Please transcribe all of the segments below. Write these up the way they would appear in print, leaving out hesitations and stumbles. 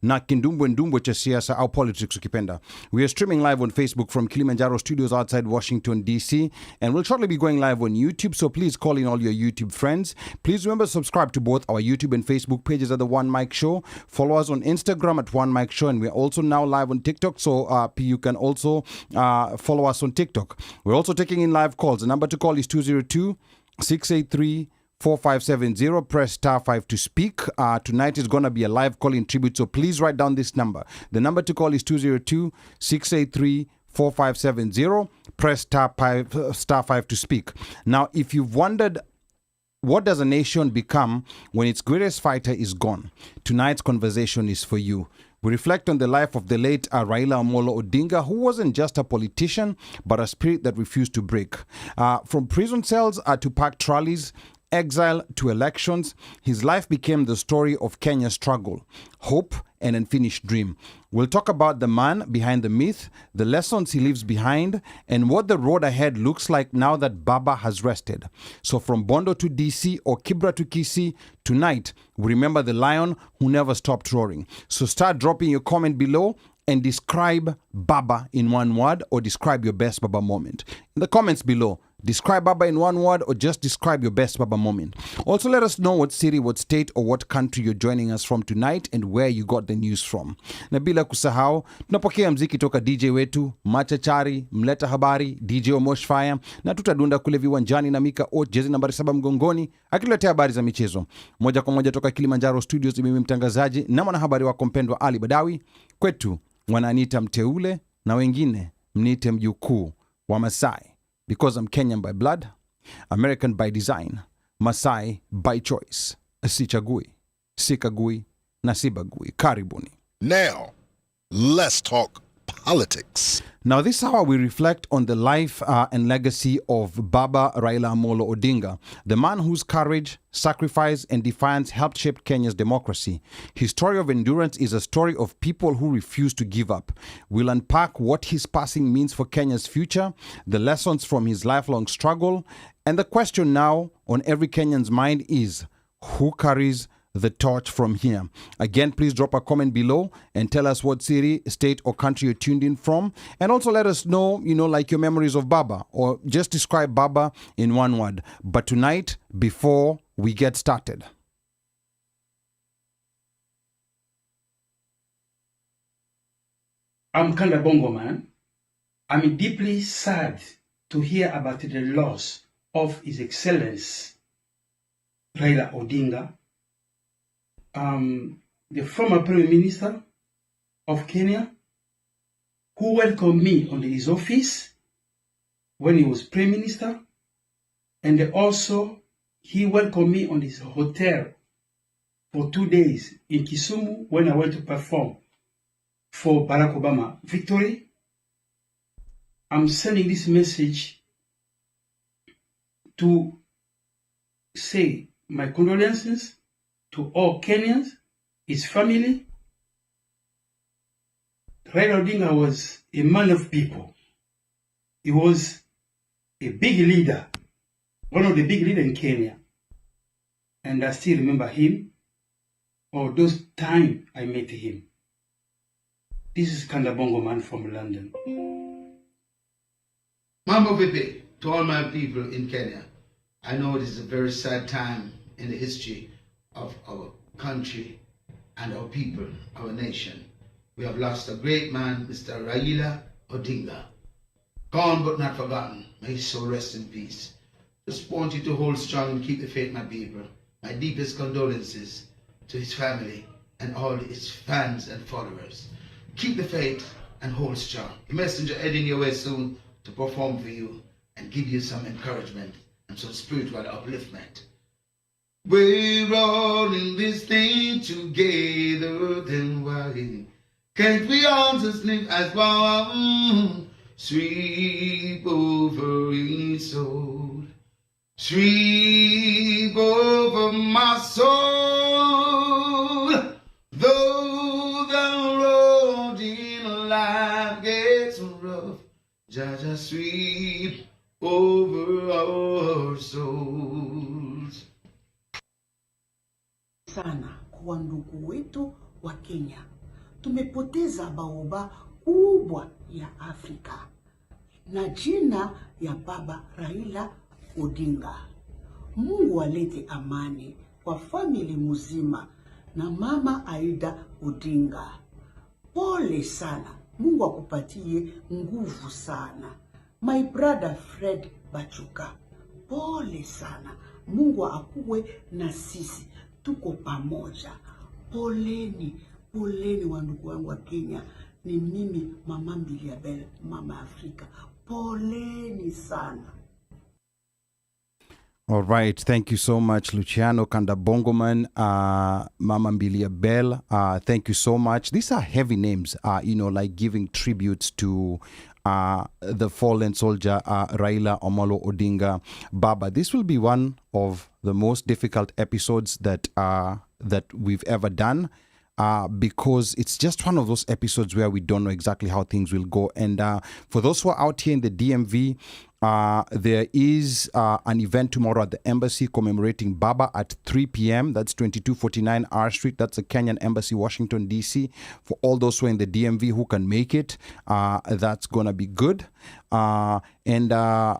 na kindumbwe ndumbwe cha siasa au politics ukipenda. We are streaming live on Facebook from Kilimanjaro studios outside Washington DC, and we'll shortly be going live on YouTube, so please call in all your YouTube friends. Please remember to subscribe to both our YouTube and Facebook pages at the OneMic Show. Follow us on Instagram at OneMic Show, and we're also now live on TikTok, so you can also follow us on TikTok. We're also taking in live calls. The number to call is 202-683-4570. Press *5 to speak. Tonight is going to be a live call in tribute, so please write down this number. The number to call is 202-683-4570. Press *5 to speak. Now, if you've wondered, what does a nation become when its greatest fighter is gone? Tonight's conversation is for you. We reflect on the life of the late Raila Odinga, who wasn't just a politician, but a spirit that refused to break. From prison cells to park trolleys, exile to elections, his life became the story of Kenya's struggle, hope, and unfinished dream. We'll talk about the man behind the myth, the lessons he leaves behind, and what the road ahead looks like now that Baba has rested. So from Bondo to DC or Kibra to Kisii, tonight we remember the lion who never stopped roaring. So start dropping your comment below and describe Baba in one word, or describe your best Baba moment. In the comments below, describe Baba in one word, or just describe your best Baba moment. Also, let us know what city, what state, or what country you're joining us from tonight and where you got the news from. Na bila kusahau, tunapokea mziki toka DJ wetu, Machachari, Mleta Habari, DJ Omosh Fire, na tutadunda kule viwanjani na Mika Ot, jezi nambari 7 mgongoni, akiletea habari za michezo. Moja kwa moja toka Kilimanjaro Studios, mimi mtangazaji na mwanahabari wako mpendwa Ali Badawi. Kwetu wananiita mteule na wengine mniite mjukuu wa Masai, because I'm Kenyan by blood, American by design, Masai by choice. Sichagui, sikagui, na sibagui. Karibuni. Now, let's talk politics. Now, this hour we reflect on the life and legacy of Baba Raila Odinga, the man whose courage, sacrifice, and defiance helped shape Kenya's democracy. His story of endurance is a story of people who refuse to give up. We'll unpack what his passing means for Kenya's future, the lessons from his lifelong struggle, and the question now on every Kenyan's mind is, who carries the torch from here? Again, please drop a comment below and tell us what city, state, or country you're tuned in from. And also let us know, like your memories of Baba, or just describe Baba in one word. But tonight, before we get started, I'm Kanda Bongo man. I'm deeply sad to hear about the loss of His Excellency Raila Odinga, the former Prime Minister of Kenya, who welcomed me on his office when he was Prime Minister, and also he welcomed me on his hotel for 2 days in Kisumu when I went to perform for Barack Obama victory. I'm sending this message to say my condolences to all Kenyans, his family. Raila Odinga was a man of people. He was a big leader, one of the big leaders in Kenya. And I still remember him, or those time I met him. This is Kanda Bongo man from London. Mambo vipi to all my people in Kenya. I know this is a very sad time in the history of our country and our people, our nation. We have lost a great man, Mr. Raila Odinga. Gone but not forgotten. May his soul rest in peace. Just want you to hold strong and keep the faith, my people. My deepest condolences to his family and all his fans and followers. Keep the faith and hold strong. A messenger heading your way soon to perform for you and give you some encouragement and some spiritual upliftment. We're all in this thing together, then why can't we all just live as one? Sweep over each soul, sweep over my soul. Though the road in life gets rough, Jaja sweep over our souls. Sana kwa ndugu wetu wa Kenya. Tumepoteza baoba kubwa ya Afrika na jina ya baba Raila Odinga. Mungu alete amani kwa famili mzima na mama Aida Odinga. Pole sana. Mungu akupatie nguvu sana. My brother Fred Bachuka. Pole sana. Mungu akuwe na sisi. Tuko pamoja. Poleni. Poleni wandugu wangu wa Kenya. Ni mimi mama Mbiliabel, mama Afrika. Poleni sana. All right. Thank you so much, Luciano Kandabongoman, Mama Mbilia Bell. Thank you so much. These are heavy names, like giving tributes to the fallen soldier, Raila Omolo Odinga Baba. This will be one of the most difficult episodes that we've ever done. Because it's just one of those episodes where we don't know exactly how things will go. And for those who are out here in the DMV, there is an event tomorrow at the embassy commemorating Baba at 3 p.m. That's 2249 R Street. That's the Kenyan Embassy, Washington, D.C. For all those who are in the DMV who can make it, that's going to be good. And I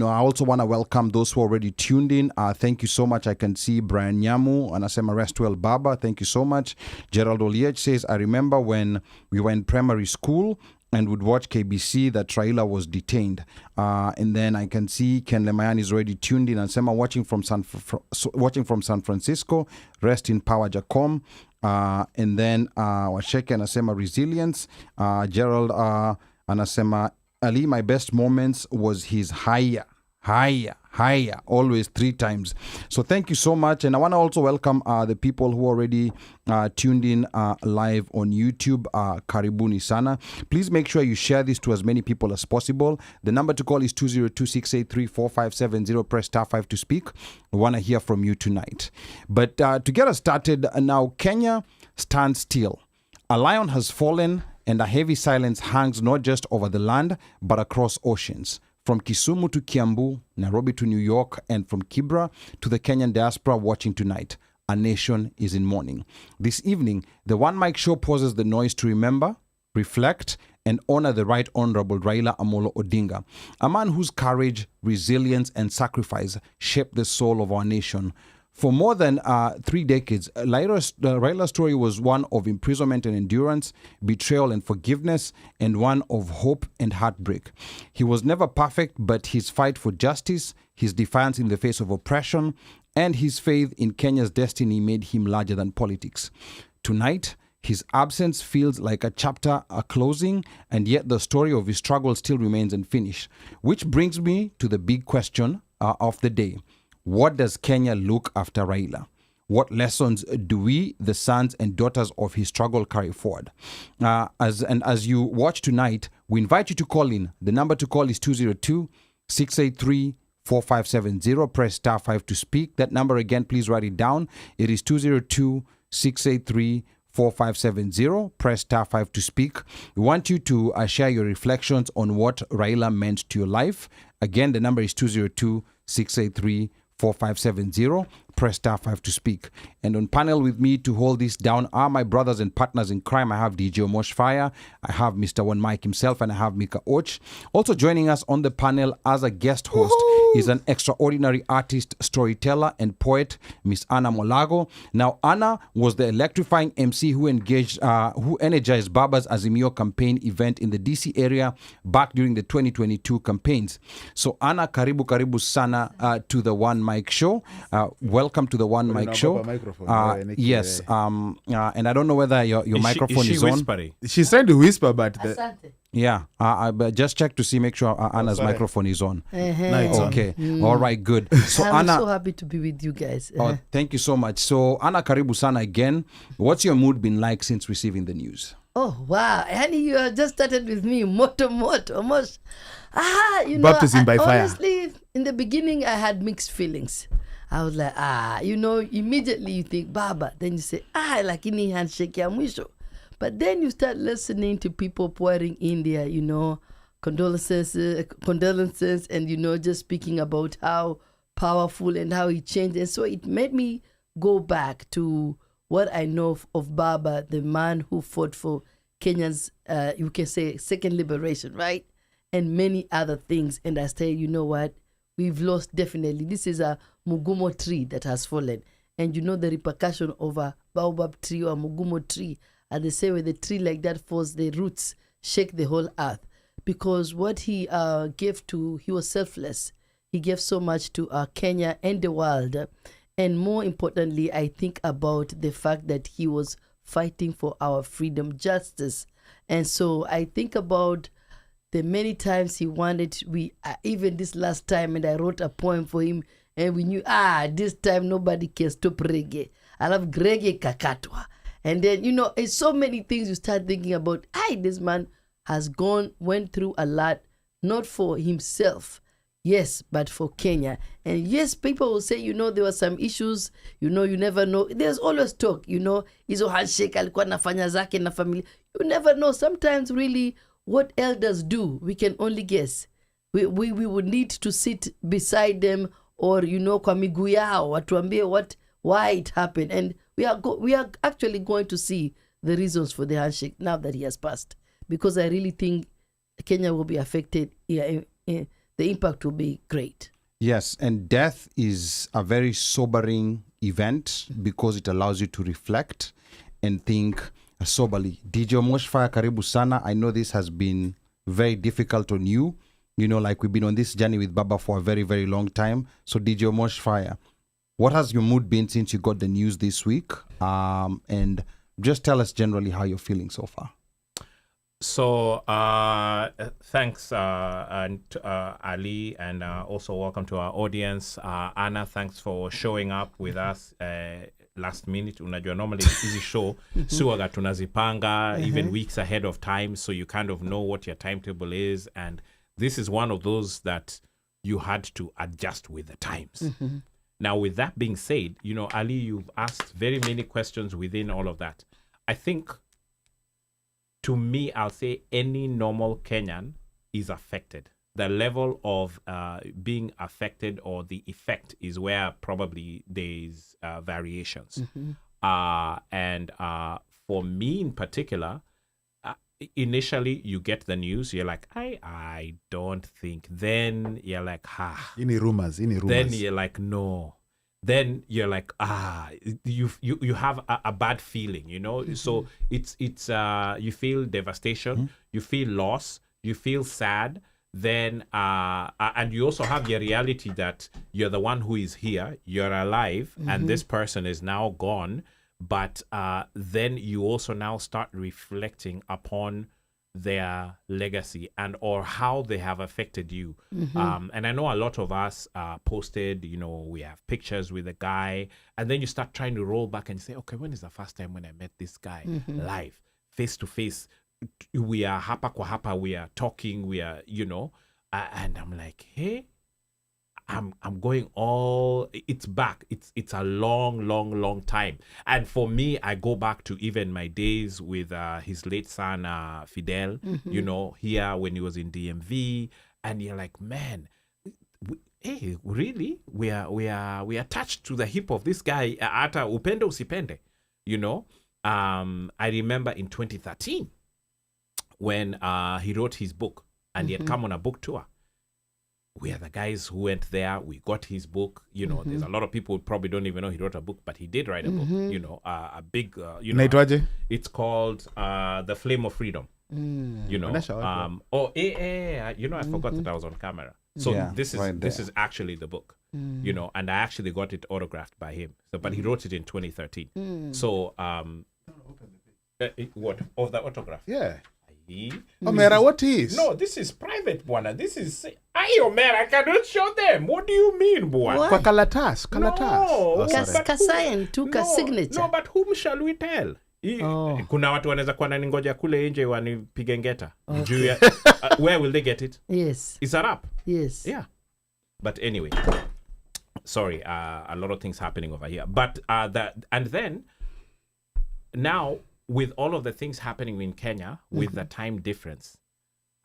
also want to welcome those who are already tuned in. Thank you so much. I can see Brian Nyamu, Anasema Rest Well Baba. Thank you so much. Gerald Oliech says, I remember when we were in primary school and would watch KBC that Raila was detained. And then I can see Ken Lemayan is already tuned in. Anasema watching from San Francisco. Rest in power, Jacom. And then Washeke Anasema resilience. Gerald Anasema Ali, my best moments was his higher, always 3 times. So thank you so much. And I want to also welcome the people who already tuned in live on YouTube. Karibuni sana. Please make sure you share this to as many people as possible. The number to call is 202-683-4570. Press star 5 to speak. We want to hear from you tonight. But to get us started now, Kenya stands still. A lion has fallen, and a heavy silence hangs not just over the land, but across oceans. From Kisumu to Kiambu, Nairobi to New York, and from Kibra to the Kenyan diaspora watching tonight, a nation is in mourning. This evening, the OneMic Show pauses the noise to remember, reflect, and honor the Right Honorable Raila Amolo Odinga, a man whose courage, resilience, and sacrifice shaped the soul of our nation. For more than 3 decades, Raila's story was one of imprisonment and endurance, betrayal and forgiveness, and one of hope and heartbreak. He was never perfect, but his fight for justice, his defiance in the face of oppression, and his faith in Kenya's destiny made him larger than politics. Tonight, his absence feels like a chapter, a closing, and yet the story of his struggle still remains unfinished. Which brings me to the big question of the day. What does Kenya look after Raila? What lessons do we, the sons and daughters of his struggle, carry forward? As you watch tonight, we invite you to call in. The number to call is 202-683-4570. Press star 5 to speak. That number again, please write it down. It is 202-683-4570. Press star 5 to speak. We want you to share your reflections on what Raila meant to your life. Again, the number is 202-683-4570. 4570. Press star 5 to speak. And on panel with me to hold this down are my brothers and partners in crime. I have DJ Omosh Fire, I have Mr. OneMic himself, and I have Mika Och. Also joining us on the panel as a guest host is an extraordinary artist, storyteller, and poet, Miss Anna Molago. Now, Anna was the electrifying MC who energized Baba's Azimio campaign event in the DC area back during the 2022 campaigns. So, Anna, karibu sana to the OneMic Show. Welcome to the OneMic Show. Yes, and I don't know whether your microphone is on. Whispering? She's trying to whisper, but yeah, but just check to see, make sure Anna's microphone is on. no, it's Okay, all right, good. So I'm Anna, so happy to be with you guys. oh, thank you so much. So Anna, karibu sana again. What's your mood been like since receiving the news? Oh wow, honey, you have just started with me, moto, almost. Baptism by fire. Honestly, in the beginning, I had mixed feelings. I was like, immediately you think Baba, then you say, lakini handshake ya mwisho. But then you start listening to people pouring in their, condolences, and, just speaking about how powerful and how he changed. And so it made me go back to what I know of Baba, the man who fought for Kenyans, you can say second liberation, right? And many other things. And I say, you know what? We've lost definitely. This is a mugumo tree that has fallen. And you know the repercussion of a baobab tree or a mugumo tree. And they say when the tree like that falls, the roots shake the whole earth. Because what he gave to, he was selfless. He gave so much to Kenya and the world. And more importantly, I think about the fact that he was fighting for our freedom, justice. And so I think about the many times he wanted, even this last time, and I wrote a poem for him, and we knew, this time nobody can stop reggae. I love reggae kakatwa. And then, it's so many things you start thinking about. This man has went through a lot, not for himself, yes, but for Kenya. And yes, people will say, there were some issues, you never know. There's always talk, hizo handshake alikuwa nafanya zake na familia. You never know. Sometimes really what elders do, we can only guess. We would need to sit beside them or, kwa miguu yao, watuambie why it happened. And we are actually going to see the reasons for the handshake now that he has passed. Because I really think Kenya will be affected. The impact will be great. Yes, and death is a very sobering event because it allows you to reflect and think soberly. DJ Moshfire, karibu sana. I know this has been very difficult on you. Like we've been on this journey with Baba for a very, very long time. So DJ Moshfire, what has your mood been since you got the news this week? And just tell us generally how you're feeling so far. So thanks, Ali, and also welcome to our audience. Anna, thanks for showing up with us last minute. Unajua normally easy show, suaga tunazipanga even weeks ahead of time, so you kind of know what your timetable is. And this is one of those that you had to adjust with the times. Now, with that being said, Ali, you've asked very many questions within all of that. I think, to me, I'll say any normal Kenyan is affected. The level of being affected or the effect is where probably there's variations. And for me in particular, initially you get the news, you're like, I don't think. Then you're like, Any rumors. Then you're like, no. Then you're like, you have a bad feeling, So it's you feel devastation, you feel loss, you feel sad. Then and you also have your reality that you're the one who is here, you're alive, and this person is now gone. But then you also now start reflecting upon their legacy and or how they have affected you. And I know a lot of us posted, we have pictures with a guy, and then you start trying to roll back and say, okay, when is the first time when I met this guy live, face to face? We are hapa kwa hapa, we are talking, we are, and I'm like, hey, I'm going it's back. It's a long time. And for me, I go back to even my days with his late son, Fidel, here when he was in DMV. And you're like, man, hey, really? We are attached to the hip of this guy. Ata upende usipende, I remember in 2013 when he wrote his book and he had come on a book tour. We are the guys who went there. We got his book. There's a lot of people who probably don't even know he wrote a book, but he did write a book. A big. It's called The Flame of Freedom. I forgot that I was on camera. So this is actually the book. And I actually got it autographed by him. So, but he wrote it in 2013. So what of the autograph? Yeah. Omera, what is? No, this is private, bwana. This is... Omera, I cannot show them. What do you mean, bwana? Kwa kalatas. No. Kasayan took a signature. No, but whom shall we tell? Kuna watu wanaweza kuwa naningoja kule nje wanipige ngeta. Okay. Where will they get it? Yes. It's a rap. Yes. Yeah. But anyway, sorry, a lot of things happening over here. But and then now, with all of the things happening in Kenya, with the time difference,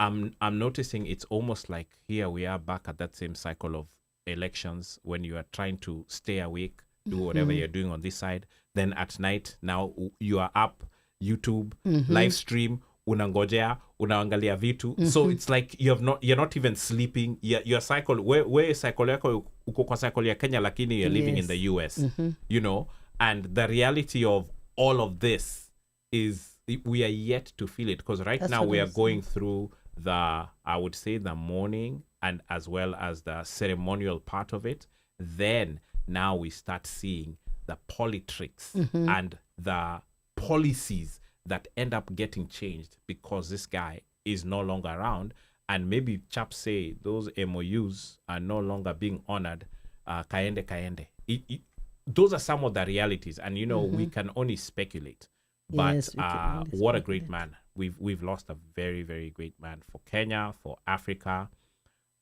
I'm noticing it's almost like here we are back at that same cycle of elections when you are trying to stay awake do whatever you're doing on this side. Then at night, now you are up, YouTube, live stream, unangojea, unaangalia vitu. So it's like you're not even sleeping. Your cycle, where cycle yako uko kwa cycle ya Kenya, lakini you're living in the US, you know. And the reality of all of this is we are yet to feel it, because right now we are going through I would say the mourning and as well as the ceremonial part of it. Then now we start seeing the politics and the policies that end up getting changed because this guy is no longer around. And maybe chaps say those MOUs are no longer being honored. Kaende. Those are some of the realities, and you know we can only speculate. But Yes, we can only what a speculate. great man! We've lost a very, very great man for Kenya, for Africa,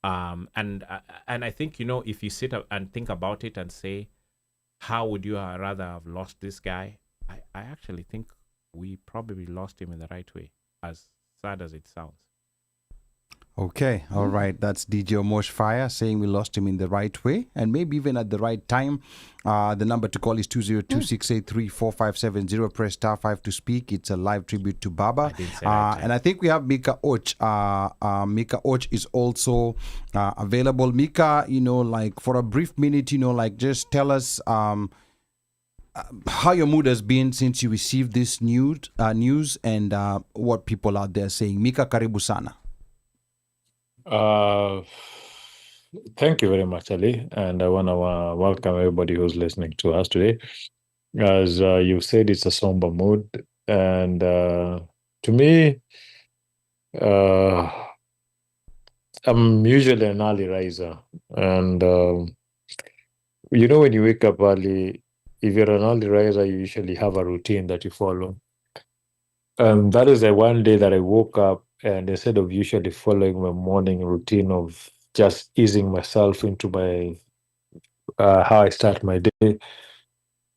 and I think, you know, if you sit up and think about it and say, how would you rather have lost this guy? I actually think we probably lost him in the right way, as sad as it sounds. Okay, all right. That's DJ Omosh Fire saying we lost him in the right way and maybe even at the right time. The number to call is 202-683-4570. Press star 5 to speak. It's a live tribute to Baba. And I think we have Mika Och. Mika Och is also available. Mika, you know, like for a brief minute, you know, like just tell us how your mood has been since you received this news and what people out there saying. Mika, karibu sana. Thank you very much, Ali, and I want to welcome everybody who's listening to us today. As you said, it's a somber mood, and to me, I'm usually an early riser, and you know, when you wake up early, if you're an early riser, you usually have a routine that you follow. And that is the one day that I woke up, and instead of usually following my morning routine of just easing myself into my how I start my day,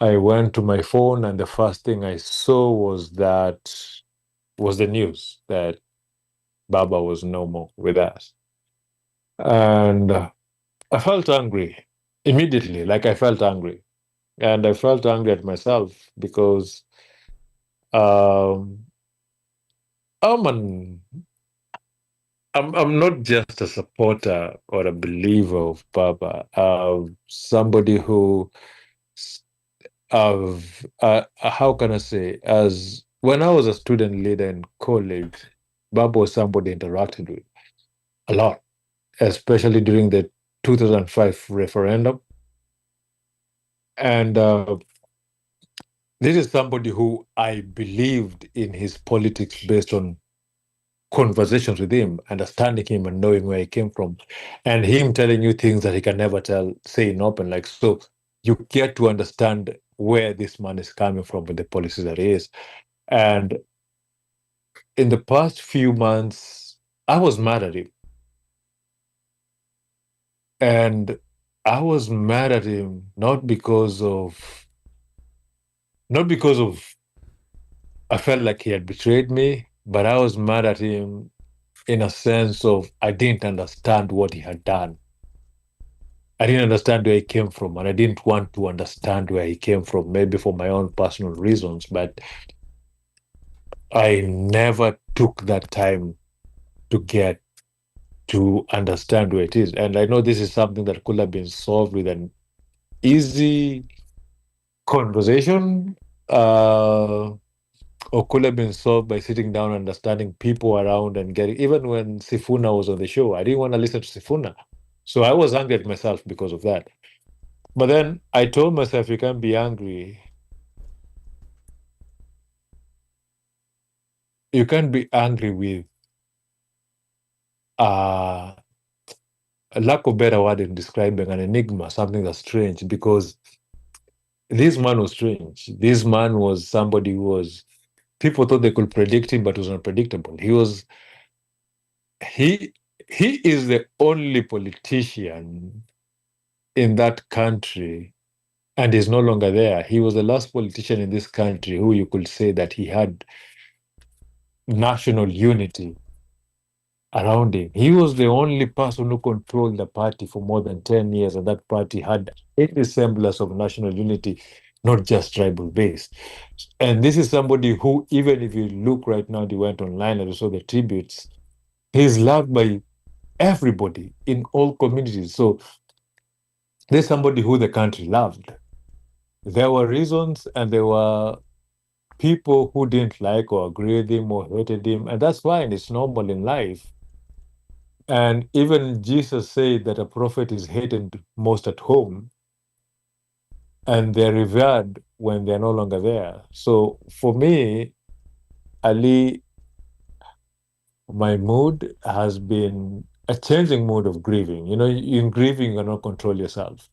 I went to my phone, and the first thing I saw was the news that Baba was no more with us. And I felt angry immediately, like I felt angry. And I felt angry at myself because I'm not just a supporter or a believer of Baba. Somebody who, how can I say, as when I was a student leader in college, Baba was somebody I interacted with a lot, especially during the 2005 referendum. And this is somebody who I believed in his politics based on conversations with him, understanding him and knowing where he came from, and him telling you things that he can never say in open. Like, so you get to understand where this man is coming from with the policies that he is. And in the past few months, I was mad at him. And I was mad at him not because of I felt like he had betrayed me, but I was mad at him in a sense of I didn't understand what he had done. I didn't understand where he came from, and I didn't want to understand where he came from, maybe for my own personal reasons, but I never took that time to get to understand where it is. And I know this is something that could have been solved with an easy conversation, or could have been solved by sitting down, understanding people around, and getting. Even when Sifuna was on the show, I didn't want to listen to Sifuna, so I was angry at myself because of that. But then I told myself, you can't be angry. You can't be angry with a lack of better word in describing an enigma, something that's strange, because this man was strange. This man was somebody who was, people thought they could predict him, but was unpredictable. He is the only politician in that country, and is no longer there. He was the last politician in this country who you could say that he had national unity around him. He was the only person who controlled the party for more than 10 years, and that party had any semblance of national unity, not just tribal based. And this is somebody who, even if you look right now, you went online and you saw the tributes, he's loved by everybody in all communities. So there's somebody who the country loved. There were reasons, and there were people who didn't like or agree with him or hated him, and that's fine. It's normal in life. And even Jesus said that a prophet is hated most at home, and they're revered when they're no longer there. So for me, Ali, my mood has been a changing mood of grieving. You know, in grieving, you cannot control yourself.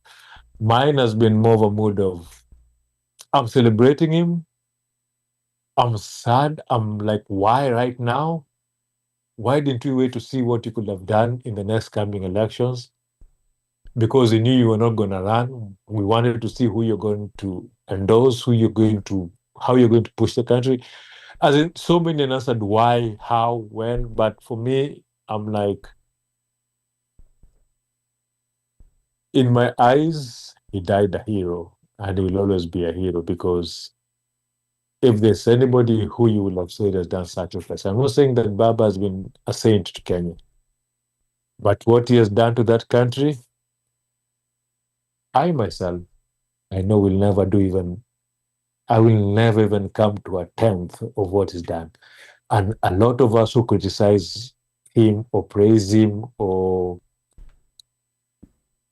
Mine has been more of a mood of, I'm celebrating him. I'm sad. I'm like, why right now? Why didn't we wait to see what you could have done in the next coming elections? Because we knew you were not going to run. We wanted to see who you're going to endorse, how you're going to push the country. As in, so many answered why, how, when. But for me, I'm like, in my eyes, he died a hero, and he will always be a hero, because if there's anybody who you will have said has done sacrifice, I'm not saying that Baba has been a saint to Kenya, but what he has done to that country, I myself, I know I will never even come to a tenth of what he's done. And a lot of us who criticize him or praise him, or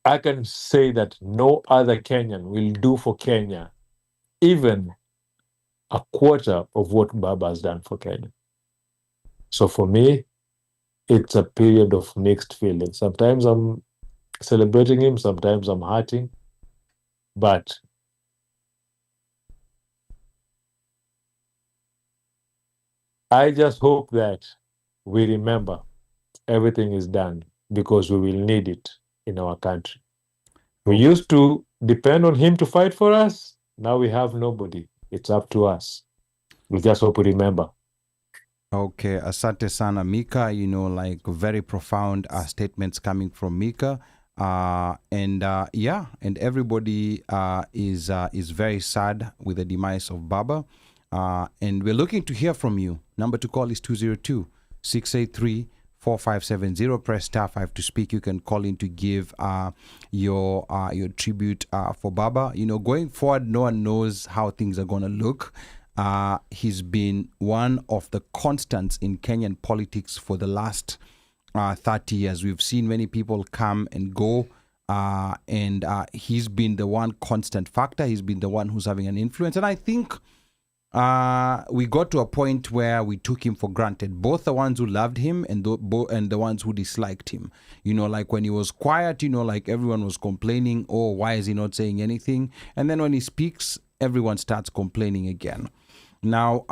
I can say that no other Kenyan will do for Kenya even a quarter of what Baba has done for Kenya. So for me, it's a period of mixed feelings. Sometimes I'm celebrating him, sometimes I'm hurting, but I just hope that we remember everything is done, because we will need it in our country. We used to depend on him to fight for us. Now we have nobody. It's up to us. We just hope we remember. Okay, asante sana Mika. You know, like very profound statements coming from Mika. And everybody is very sad with the demise of Baba. And we're looking to hear from you. Number to call is 202-683-4570. Press star 5 to speak. You can call in to give your tribute for Baba. You know, going forward, no one knows how things are going to look. He's been one of the constants in Kenyan politics for the last 30 years. We've seen many people come and go, and he's been the one constant factor. He's been the one who's having an influence. And I think we got to a point where we took him for granted, both the ones who loved him and the ones who disliked him. You know, like when he was quiet, you know, like everyone was complaining, oh, why is he not saying anything? And then when he speaks, everyone starts complaining again. Now,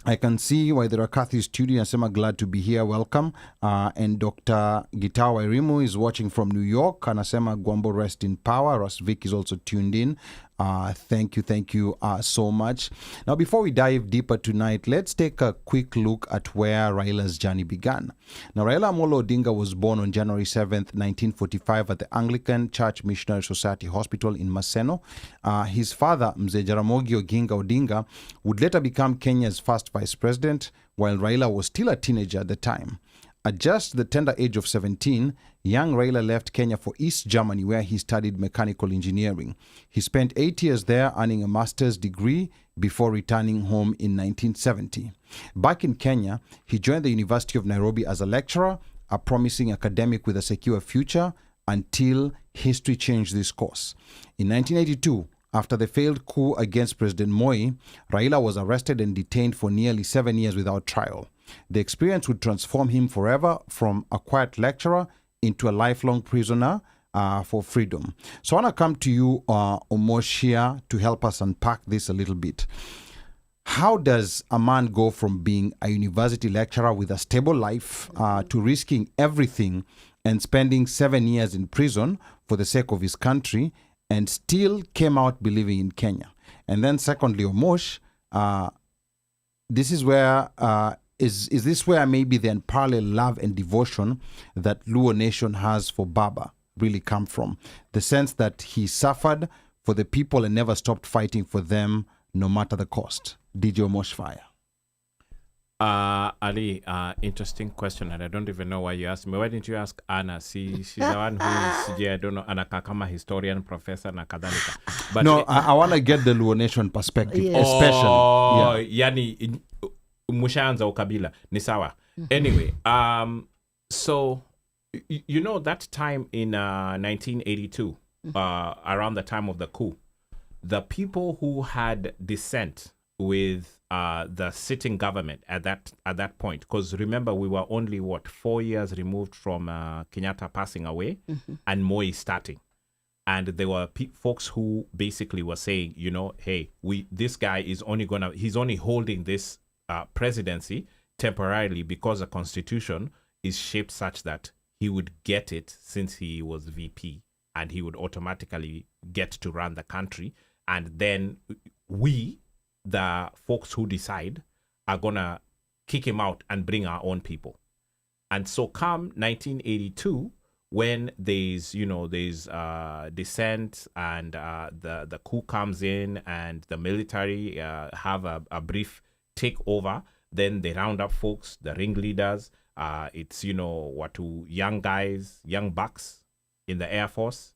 I can see why there are Kathy studio. Nasema glad to be here. Welcome. And Dr. Gitawa Irimu is watching from New York. Anasema Gwambo rest in power. Vic is also tuned in. Thank you so much. Now, before we dive deeper tonight, let's take a quick look at where Raila's journey began. Now, Raila Odinga was born on January 7th, 1945 at the Anglican Church Missionary Society Hospital in Maseno. His father, Mzee Jaramogi Oginga Odinga, would later become Kenya's first vice president, while Raila was still a teenager at the time. At just the tender age of 17, young Raila left Kenya for East Germany, where he studied mechanical engineering. He spent 8 years there, earning a master's degree before returning home in 1970. Back in Kenya, he joined the University of Nairobi as a lecturer, a promising academic with a secure future, until history changed this course. In 1982, after the failed coup against President Moi, Raila was arrested and detained for nearly 7 years without trial. The experience would transform him forever from a quiet lecturer into a lifelong prisoner for freedom. So I want to come to you, Omoshia, to help us unpack this a little bit. How does a man go from being a university lecturer with a stable life to risking everything and spending 7 years in prison for the sake of his country and still came out believing in Kenya? And then secondly, Omosh, this is where is this where maybe the unparalleled love and devotion that Luo nation has for Baba really come from? The sense that he suffered for the people and never stopped fighting for them, no matter the cost. DJ Moshfire. Ali, interesting question, and I don't even know why you asked me. Why didn't you ask Anna? She's the one who's, I don't know, anakaa kama historian, professor na kadhalika. But no, I want to get the Luo nation perspective, Yes. especially. Yeah. Yani, mushaanza ukabila. Ni sawa. Anyway, so, you know, that time in 1982, around the time of the coup, the people who had dissent with the sitting government at that point, because remember, we were only 4 years removed from Kenyatta passing away and Moi starting, and there were folks who basically were saying, you know, hey, this guy is he's only holding this presidency temporarily because the constitution is shaped such that he would get it since he was VP, and he would automatically get to run the country, and then the folks who decide, are gonna kick him out and bring our own people. And so come 1982, when there's dissent and the coup comes in and the military have a brief takeover, then they round up folks, the ringleaders. It's young guys, young bucks in the Air Force.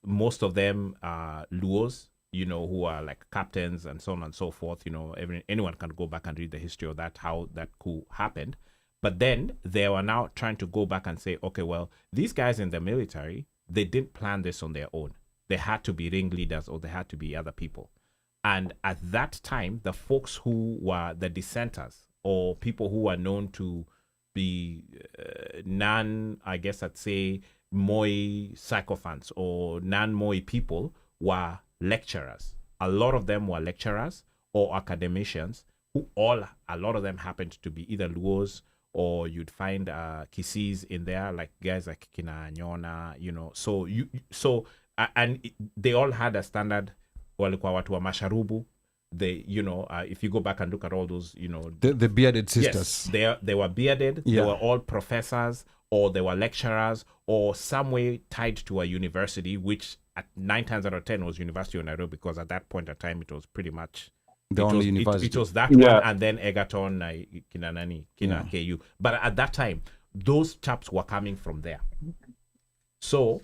Most of them Luos, who are like captains and so on and so forth. Anyone can go back and read the history of that, how that coup happened. But then they were now trying to go back and say, okay, well, these guys in the military, they didn't plan this on their own. They had to be ringleaders, or they had to be other people. And at that time, the folks who were the dissenters, or people who were known to be Moi sycophants or non-Moi people, were lecturers. A lot of them were lecturers or academicians a lot of them happened to be either Luos, or you'd find Kisis in there, like guys like Kina Nyona, and they all had a standard, walikuwa watu wa masharubu. They, if you go back and look at all those, the bearded sisters. Yes, they were bearded. Yeah. They were all professors, or they were lecturers, or some way tied to a university, which at 9 times out of 10 was University of Nairobi, because at that point of time it was pretty much the only university. It was that one, and then Egerton, Kina KU. But at that time, those chaps were coming from there. So,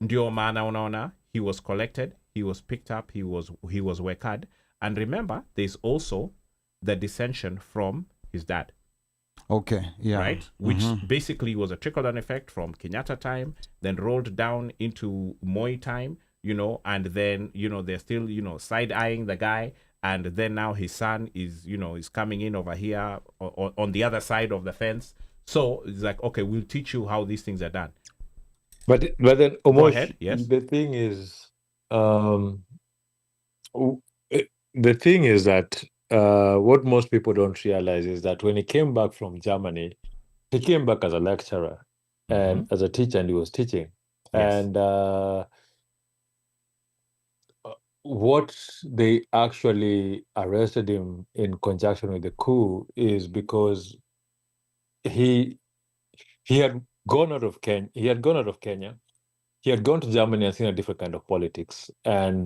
ndio maana unaona, he was collected, he was picked up, he was wekad. And remember, there's also the dissension from his dad. Okay, yeah. Right? Which basically was a trickle-down effect from Kenyatta time, then rolled down into Moi time, and then, they're still, side-eyeing the guy. And then now his son is, is coming in over here on the other side of the fence. So it's like, okay, we'll teach you how these things are done. But then, Omosh, Go ahead. Yes. The thing is, that what most people don't realize is that when he came back from Germany, he came back as a lecturer and as a teacher, and he was teaching. Yes. And what they actually arrested him in conjunction with the coup is because he had gone out of Kenya. He had gone to Germany and seen a different kind of politics, and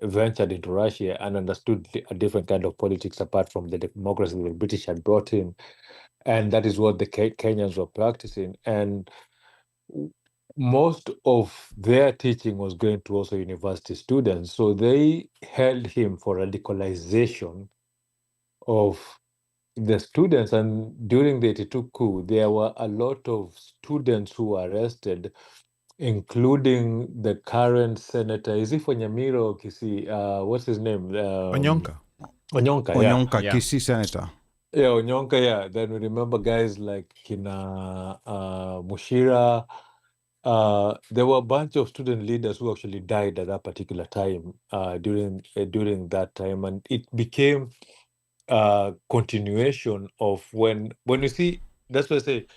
ventured into Russia and understood a different kind of politics apart from the democracy the British had brought in. And that is what the Kenyans were practicing. And most of their teaching was going to also university students. So they held him for radicalization of the students. And during the 82 coup, there were a lot of students who were arrested, including the current senator. Is it for Nyamiro Kisi? What's his name? Onyonka. Onyonka, Onyonka, Kisi senator. Yeah, Onyonka, yeah. Then we remember guys like Kina Mushira. There were a bunch of student leaders who actually died at that particular time, during that time. And it became a continuation of when you see, that's what I say,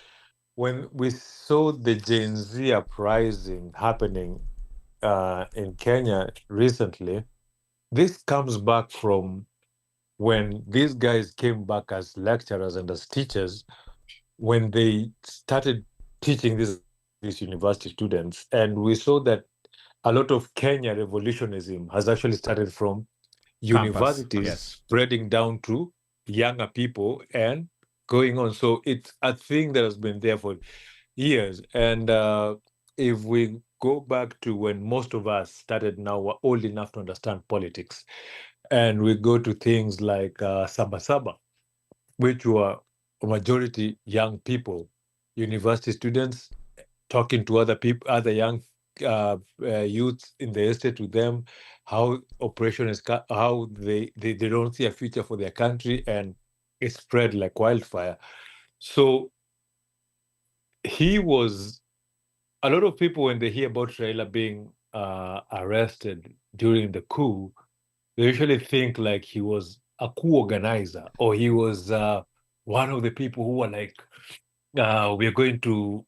when we saw the Gen Z uprising happening in Kenya recently, this comes back from when these guys came back as lecturers and as teachers, when they started teaching these university students, and we saw that a lot of Kenya revolutionism has actually started from universities yes. spreading down to younger people and going on. So it's a thing that has been there for years. And if we go back to when most of us started now, we're old enough to understand politics, and we go to things like Saba Saba, which were a majority young people, university students talking to other people, other young youths in the estate with them, how operation is, how they don't see a future for their country, and it spread like wildfire. So he was, a lot of people, when they hear about Raila being arrested during the coup, they usually think like he was a coup organizer, or he was one of the people who were like, we're going to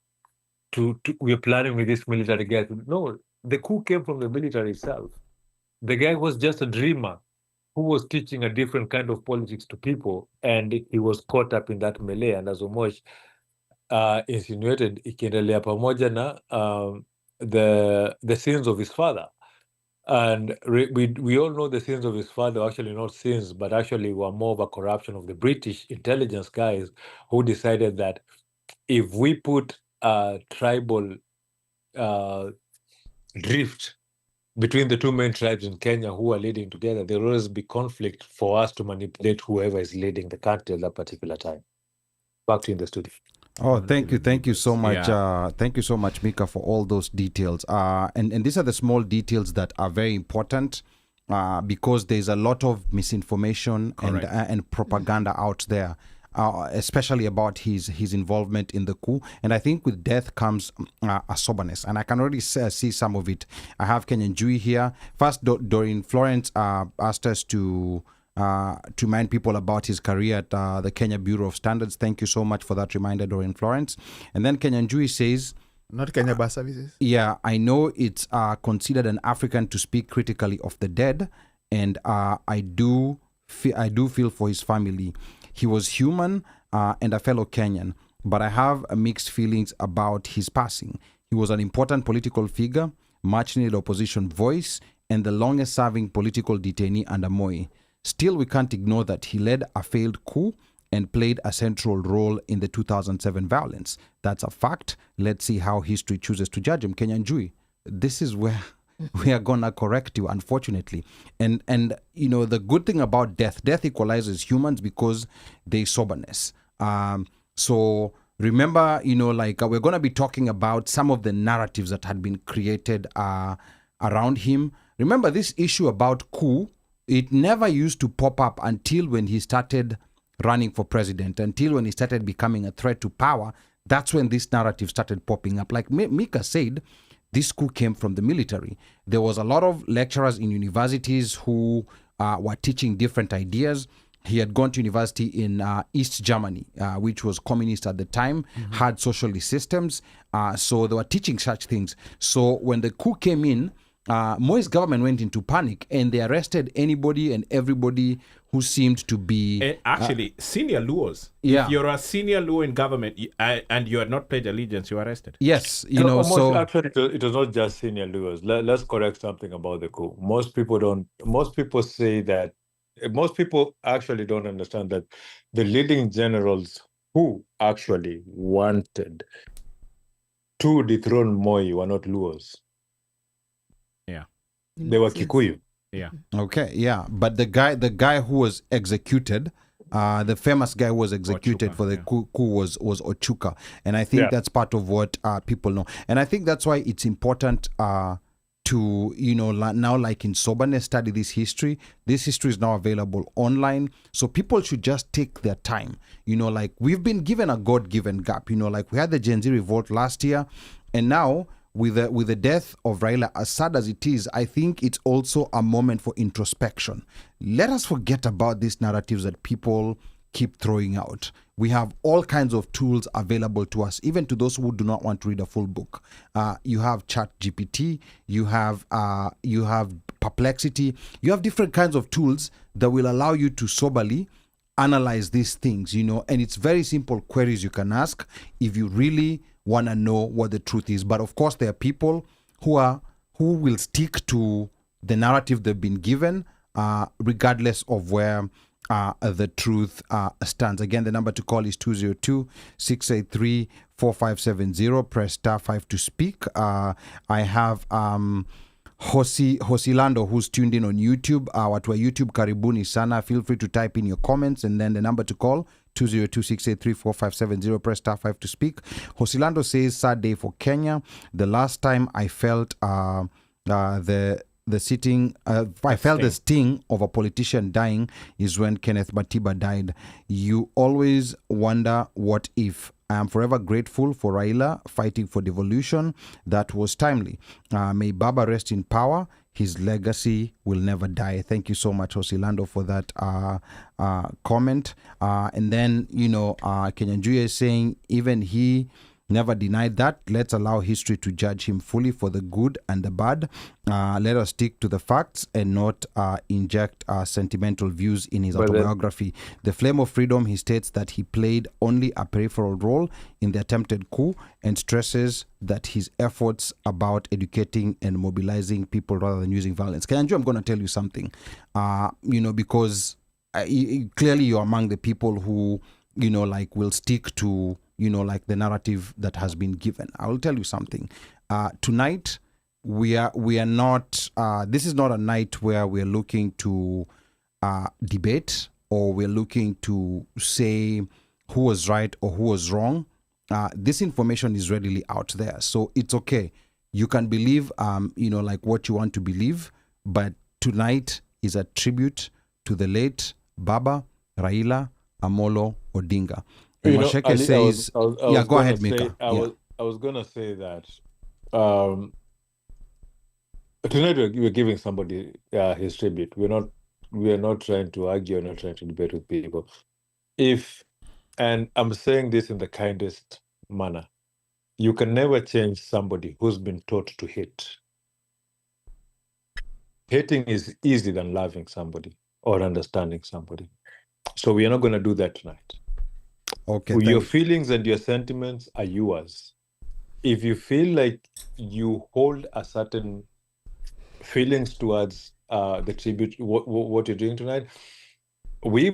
we're planning with this military guy. No, the coup came from the military itself. The guy was just a dreamer who was teaching a different kind of politics to people, and he was caught up in that melee. And as Omosh insinuated, ikiendelea pamoja na the sins of his father. And we all know the sins of his father were actually not sins, but actually were more of a corruption of the British intelligence guys who decided that if we put a tribal drift between the two main tribes in Kenya who are leading together, there will always be conflict for us to manipulate whoever is leading the country at that particular time. Back to you in the studio. Oh, thank you so much. Thank you so much, Mika, for all those details. And these are the small details that are very important because there's a lot of misinformation and propaganda out there, especially about his involvement in the coup. And I think with death comes a soberness, and I can already see some of it. I have Kenyan Jui here. First, Doreen Florence asked us to remind people about his career at the Kenya Bureau of Standards. Thank you so much for that reminder, Doreen Florence. And then Kenyan Jui says, not Kenya Bus Services. Yeah, I know it's considered an African to speak critically of the dead, and I do feel for his family. He was human and a fellow Kenyan, but I have mixed feelings about his passing. He was an important political figure, much needed opposition voice, and the longest serving political detainee under Moi. Still, we can't ignore that he led a failed coup and played a central role in the 2007 violence. That's a fact. Let's see how history chooses to judge him. Kenyan Jui, this is where we are gonna correct you, unfortunately. And you know, the good thing about death equalizes humans because there's soberness. So remember, you know, like we're gonna be talking about some of the narratives that had been created around him. Remember this issue about coup, it never used to pop up until when he started running for president, until when he started becoming a threat to power. That's when this narrative started popping up. Like Mika said, this coup came from the military. There was a lot of lecturers in universities who were teaching different ideas. He had gone to university in East Germany, which was communist at the time, had socialist systems. So they were teaching such things. So when the coup came in, Moi's government went into panic and they arrested anybody and everybody who seemed to be... Actually, senior Luos. Yeah. If you're a senior Luo in government and you had not pledged allegiance, you're arrested. Yes, you know, so... Actually, it was not just senior Luos. Let's correct something about the coup. Most people say that, most people actually don't understand that the leading generals who actually wanted to dethrone Moi were not Luos. Yeah. They were Kikuyu. Yeah. Okay, yeah. But the guy who was executed, the famous guy who was executed Ochuka, for the coup was Ochuka. And I think that's part of what people know. And I think that's why it's important to, you know, now like in soberness, study this history. This history is now available online. So people should just take their time. You know, like we've been given a God-given gap. You know, like we had the Gen Z revolt last year. And now with the death of Raila, as sad as it is, I think it's also a moment for introspection. Let us forget about these narratives that people keep throwing out. We have all kinds of tools available to us, even to those who do not want to read a full book. You have ChatGPT, you have Perplexity, you have different kinds of tools that will allow you to soberly analyze these things, and it's very simple queries you can ask if you really want to know what the truth is. But of course, there are people who will stick to the narrative they've been given, regardless of where the truth stands. Again, the number to call is 202-683-4570. Press star 5 to speak. I have Hosilando, who's tuned in on YouTube. Watu wa YouTube, karibuni sana. Feel free to type in your comments, and then the number to call 202-683-4570. Press star 5 to speak. Hosilando says, sad day for Kenya. The last time I felt the sting of a politician dying is when Kenneth Matiba died. You always wonder what if. I am forever grateful for Raila fighting for devolution. That was timely. May Baba rest in power. His legacy will never die. Thank you so much, Hosilando, for that comment. And then, Kenyan Juya is saying, even he never denied that. Let's allow history to judge him fully for the good and the bad. Let us stick to the facts and not inject sentimental views in his autobiography. The Flame of Freedom, he states that he played only a peripheral role in the attempted coup and stresses that his efforts about educating and mobilizing people rather than using violence. Kenyanju, I'm going to tell you something, because clearly you're among the people who, will stick to the narrative that has been given. I will tell you something. Tonight, we are not. This is not a night where we're looking to debate or we're looking to say who was right or who was wrong. This information is readily out there, so it's okay. You can believe, what you want to believe. But tonight is a tribute to the late Baba Raila Amolo Odinga. Masheke says, go ahead, Mika. I was going to say that tonight we're giving somebody his tribute. We are not trying to argue, we're not trying to debate with people. And I'm saying this in the kindest manner, you can never change somebody who's been taught to hate. Hating is easier than loving somebody or understanding somebody. So we are not going to do that tonight. Okay. Your feelings and your sentiments are yours. If you feel like you hold a certain feelings towards the tribute, what you're doing tonight, we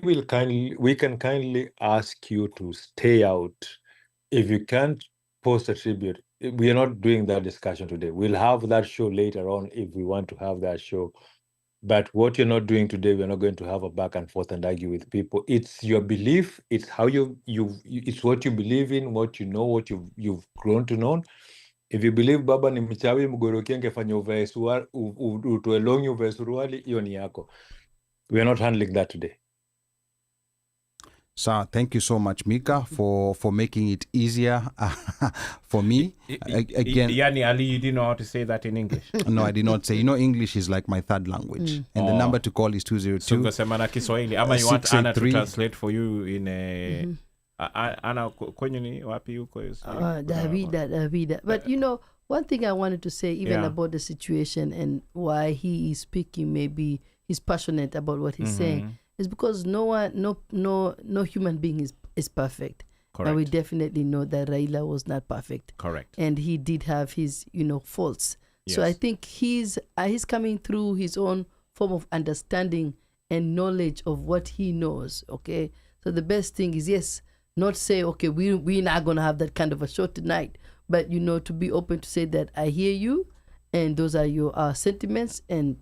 can kindly ask you to stay out. If you can't post a tribute, we are not doing that discussion today. We'll have that show later on if we want to have that show. But what you're not doing today, we're not going to have a back and forth and argue with people. It's your belief. It's how it's what you believe in, what you know, what you've grown to know. If you believe Baba ni mchawi mgoroki angefanya utoe longi uvae suruali, hiyo ni yako. We are not handling that today. So thank you so much, Mika, for making it easier for me. Again, Yani Ali, you didn't know how to say that in English. No, I did not say. English is like my third language. And the number to call is 202. So kusema na Kiswahili. Ama you want Anna to translate for you in a... Anna, kwenye ni wapi yuko? Davida. But one thing I wanted to say, even about the situation and why he is speaking, maybe he's passionate about what he's saying, is because no human being is perfect. Correct. And we definitely know that Raila was not perfect. Correct. And he did have his, faults. Yes. So I think he's coming through his own form of understanding and knowledge of what he knows. Okay. So the best thing is, yes, not say, okay, we're not going to have that kind of a show tonight, but, to be open to say that I hear you and those are your sentiments and,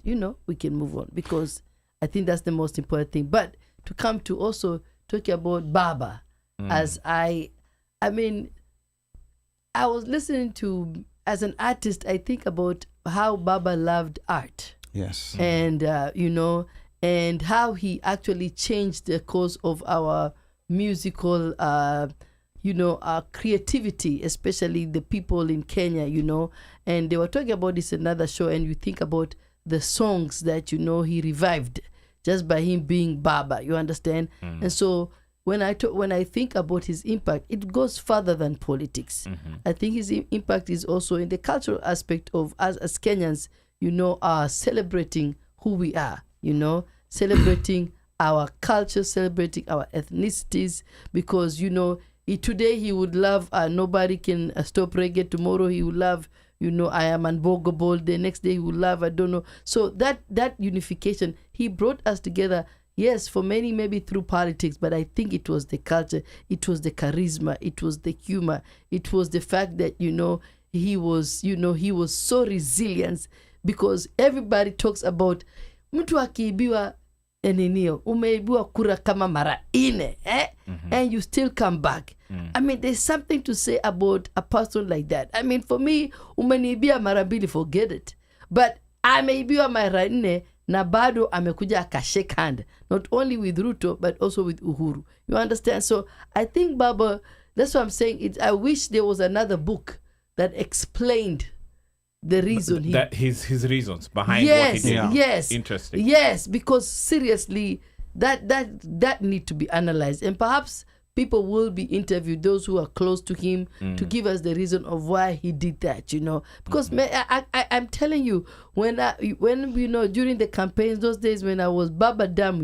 we can move on, because I think that's the most important thing. But to come to also talk about Baba, as I was listening to, as an artist, I think about how Baba loved art. Yes. And, and how he actually changed the course of our musical, creativity, especially the people in Kenya, and they were talking about this in another show, and you think about the songs that, he revived just by him being Baba, you understand? And so when I think about his impact, it goes further than politics. I think his impact is also in the cultural aspect of us as Kenyans, celebrating who we are, celebrating our culture, celebrating our ethnicities, because, today he would love nobody can stop reggae. Tomorrow he would love, I am unbogable. The next day he would love, I don't know. So that unification, he brought us together. Yes, for many, maybe through politics, but I think it was the culture, it was the charisma, it was the humor, it was the fact that, he was so resilient, because everybody talks about mtu akiibiwa eninio, umeibiwa kura kama mara ine, and you still come back. I mean, there's something to say about a person like that. I mean, for me, umeniibia mara mbili, forget it. But ameibiwa mara ine, na bado amekuja akashake hand, not only with Ruto but also with Uhuru. You understand? So I think, Baba, that's what I'm saying. I wish there was another book that explained the reason his reasons behind what he did. Yes, interesting. Yes, because seriously, that need to be analyzed, and perhaps people will be interviewed, those who are close to him, to give us the reason of why he did that, because I'm telling you, when during the campaigns, those days when I was Baba Dam,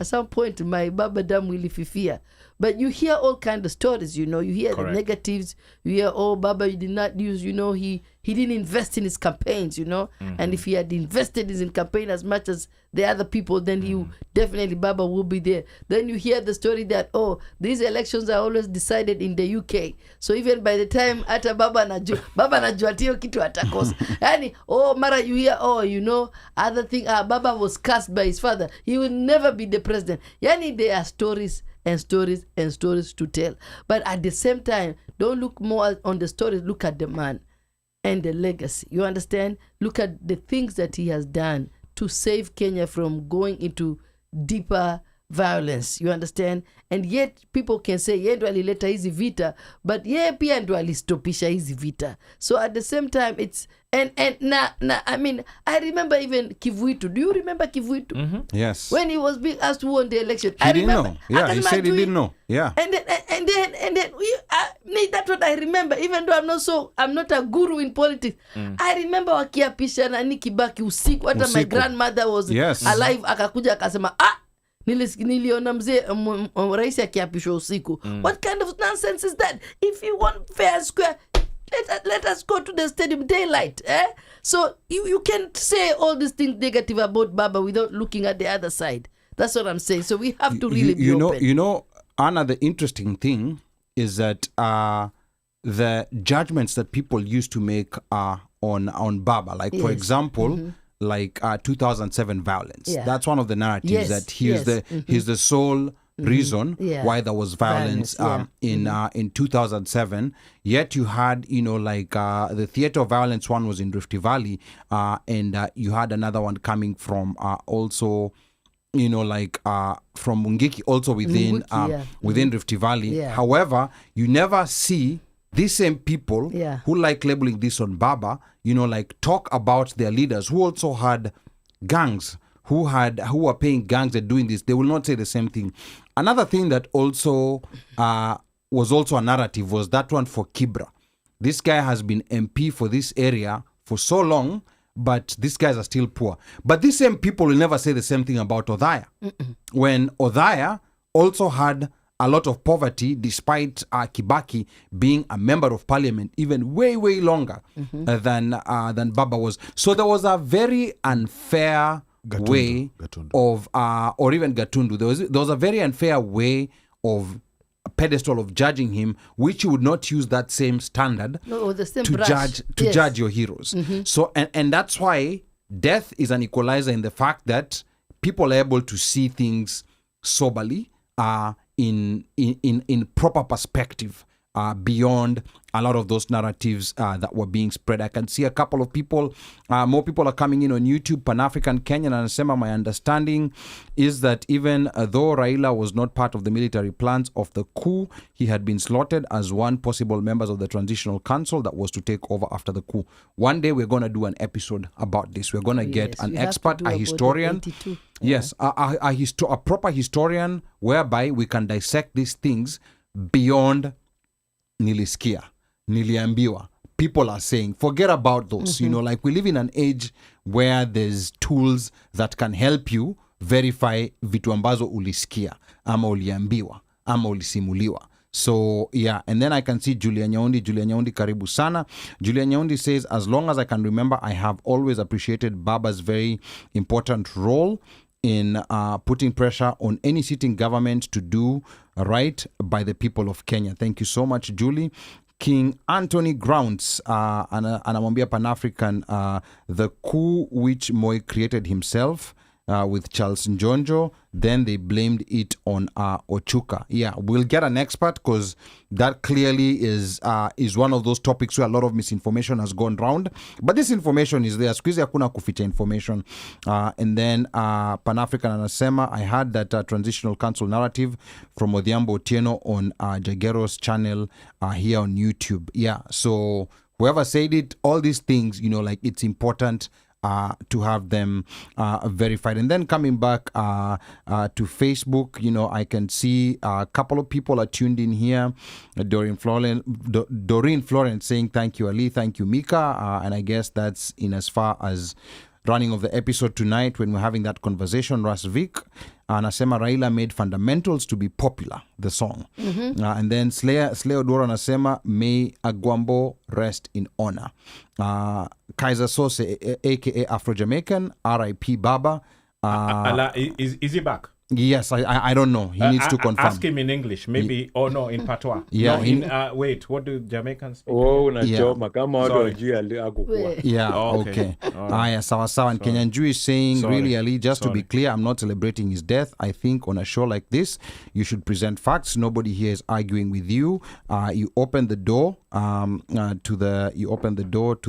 at some point my Baba Dam will fifia. But you hear all kind of stories, you hear Correct. the negatives, you hear, Baba, you did not use, he didn't invest in his campaigns, and if he had invested in his campaign as much as the other people, then he definitely, Baba will be there. Then you hear the story that, these elections are always decided in the UK. So even by the time ata Baba najua tiyo kitu atakosa. Yani, mara you hear, other thing, Baba was cast by his father. He will never be the president. Yani, there are stories and stories and stories to tell. But at the same time, don't look more on the stories, look at the man and the legacy. You understand? Look at the things that he has done to save Kenya from going into deeper violence. You understand? And yet people can say, yeye ndo alileta hizi vita, but yeye pia ndo alistopisha hizi vita. So at the same time, it's I mean, I remember even Kivuitu. Do you remember Kivuitu? Yes. When he was being asked who won the election, He didn't know. Yeah, he said he didn't know. Yeah. And then that's what I remember. Even though I'm not a guru in politics. I remember wakiapisha nani Kibaki usiku. Hata my grandmother was alive. Akakuja akasema, niliona mzee rais akiapishwa usiku. What kind of nonsense is that? If you want fair and square, let us go to the stadium daylight. So you can't say all these things negative about Baba without looking at the other side. That's what I'm saying. So we have to really be open. Anna, the interesting thing is that the judgments that people used to make on Baba, like for example, like 2007 violence. Yeah. That's one of the narratives that he's the sole reason why there was violence in 2007. Yet you had the theater of violence one was in Rift Valley, and you had another one coming from also from Mungiki, also within within Rift Valley. However, you never see these same people who like labeling this on Baba, talk about their leaders who also had gangs, who were paying gangs and doing this. They will not say the same thing. Another thing that also was also a narrative was that one for Kibra. This guy has been MP for this area for so long, but these guys are still poor. But these same people will never say the same thing about Othaya. When Othaya also had a lot of poverty, despite Kibaki being a member of parliament even way, way longer than Baba was. So there was a very unfair way of, or even Gatundu, there was a very unfair way of a pedestal of judging him, which you would not use that same standard to judge your heroes. So and that's why death is an equalizer in the fact that people are able to see things soberly, in proper perspective, beyond a lot of those narratives that were being spread. I can see a couple of people, more people are coming in on YouTube. Pan-African Kenyan anasema, my understanding is that even though Raila was not part of the military plans of the coup, he had been slotted as one possible members of the transitional council that was to take over after the coup. One day we're going to do an episode about this. We're going to get an expert, a historian. Yes, a proper historian whereby we can dissect these things beyond nilisikia, niliambiwa. People are saying, forget about those. You know, like we live in an age where there's tools that can help you verify vitu ambazo ulisikia, ama uliambiwa, ama ulisimuliwa. So, yeah, and then I can see Julia Nyaundi, karibu sana. Julia Nyaundi says, as long as I can remember, I have always appreciated Baba's very important role in putting pressure on any sitting government to do right by the people of Kenya. Thank you so much, Julie. King Anthony Grounds, anamwambia Pan-African, the coup which Moi created himself with Charles Njonjo, then they blamed it on Ochuka. Yeah, we'll get an expert because that clearly is one of those topics where a lot of misinformation has gone round. But this information is there. Squeeze hakuna kuficha information. And then Pan-African anasema, I heard that transitional council narrative from Odhiambo Otieno on Jagero's channel here on YouTube. Yeah, so whoever said it, all these things, you know, like it's important to have them verified. And then coming back to Facebook, you know, I can see a couple of people are tuned in here. Doreen Florence saying, thank you, Ali. Thank you, Mika. And I guess that's in as far as running of the episode tonight when we're having that conversation. Rasvik anasema Raila made fundamentals to be popular, the song. And then Slayer Odoro anasema, may Agwambo rest in honor. Kaiser Sose, aka Afro-Jamaican, R.I.P. Baba. Is he back? Yes, I don't know. He needs to confirm. Ask him in English, maybe. Oh no, in Patois. Yeah. No, wait, what do Jamaicans speak? Oh, unachoma kama watu wajui akukua. Yeah, okay. Aya, sawa sawa. And Kenyan Jew is saying, really, Ali, just to be clear, I'm not celebrating his death. I think on a show like this, you should present facts. Nobody here is arguing with you. You open the door to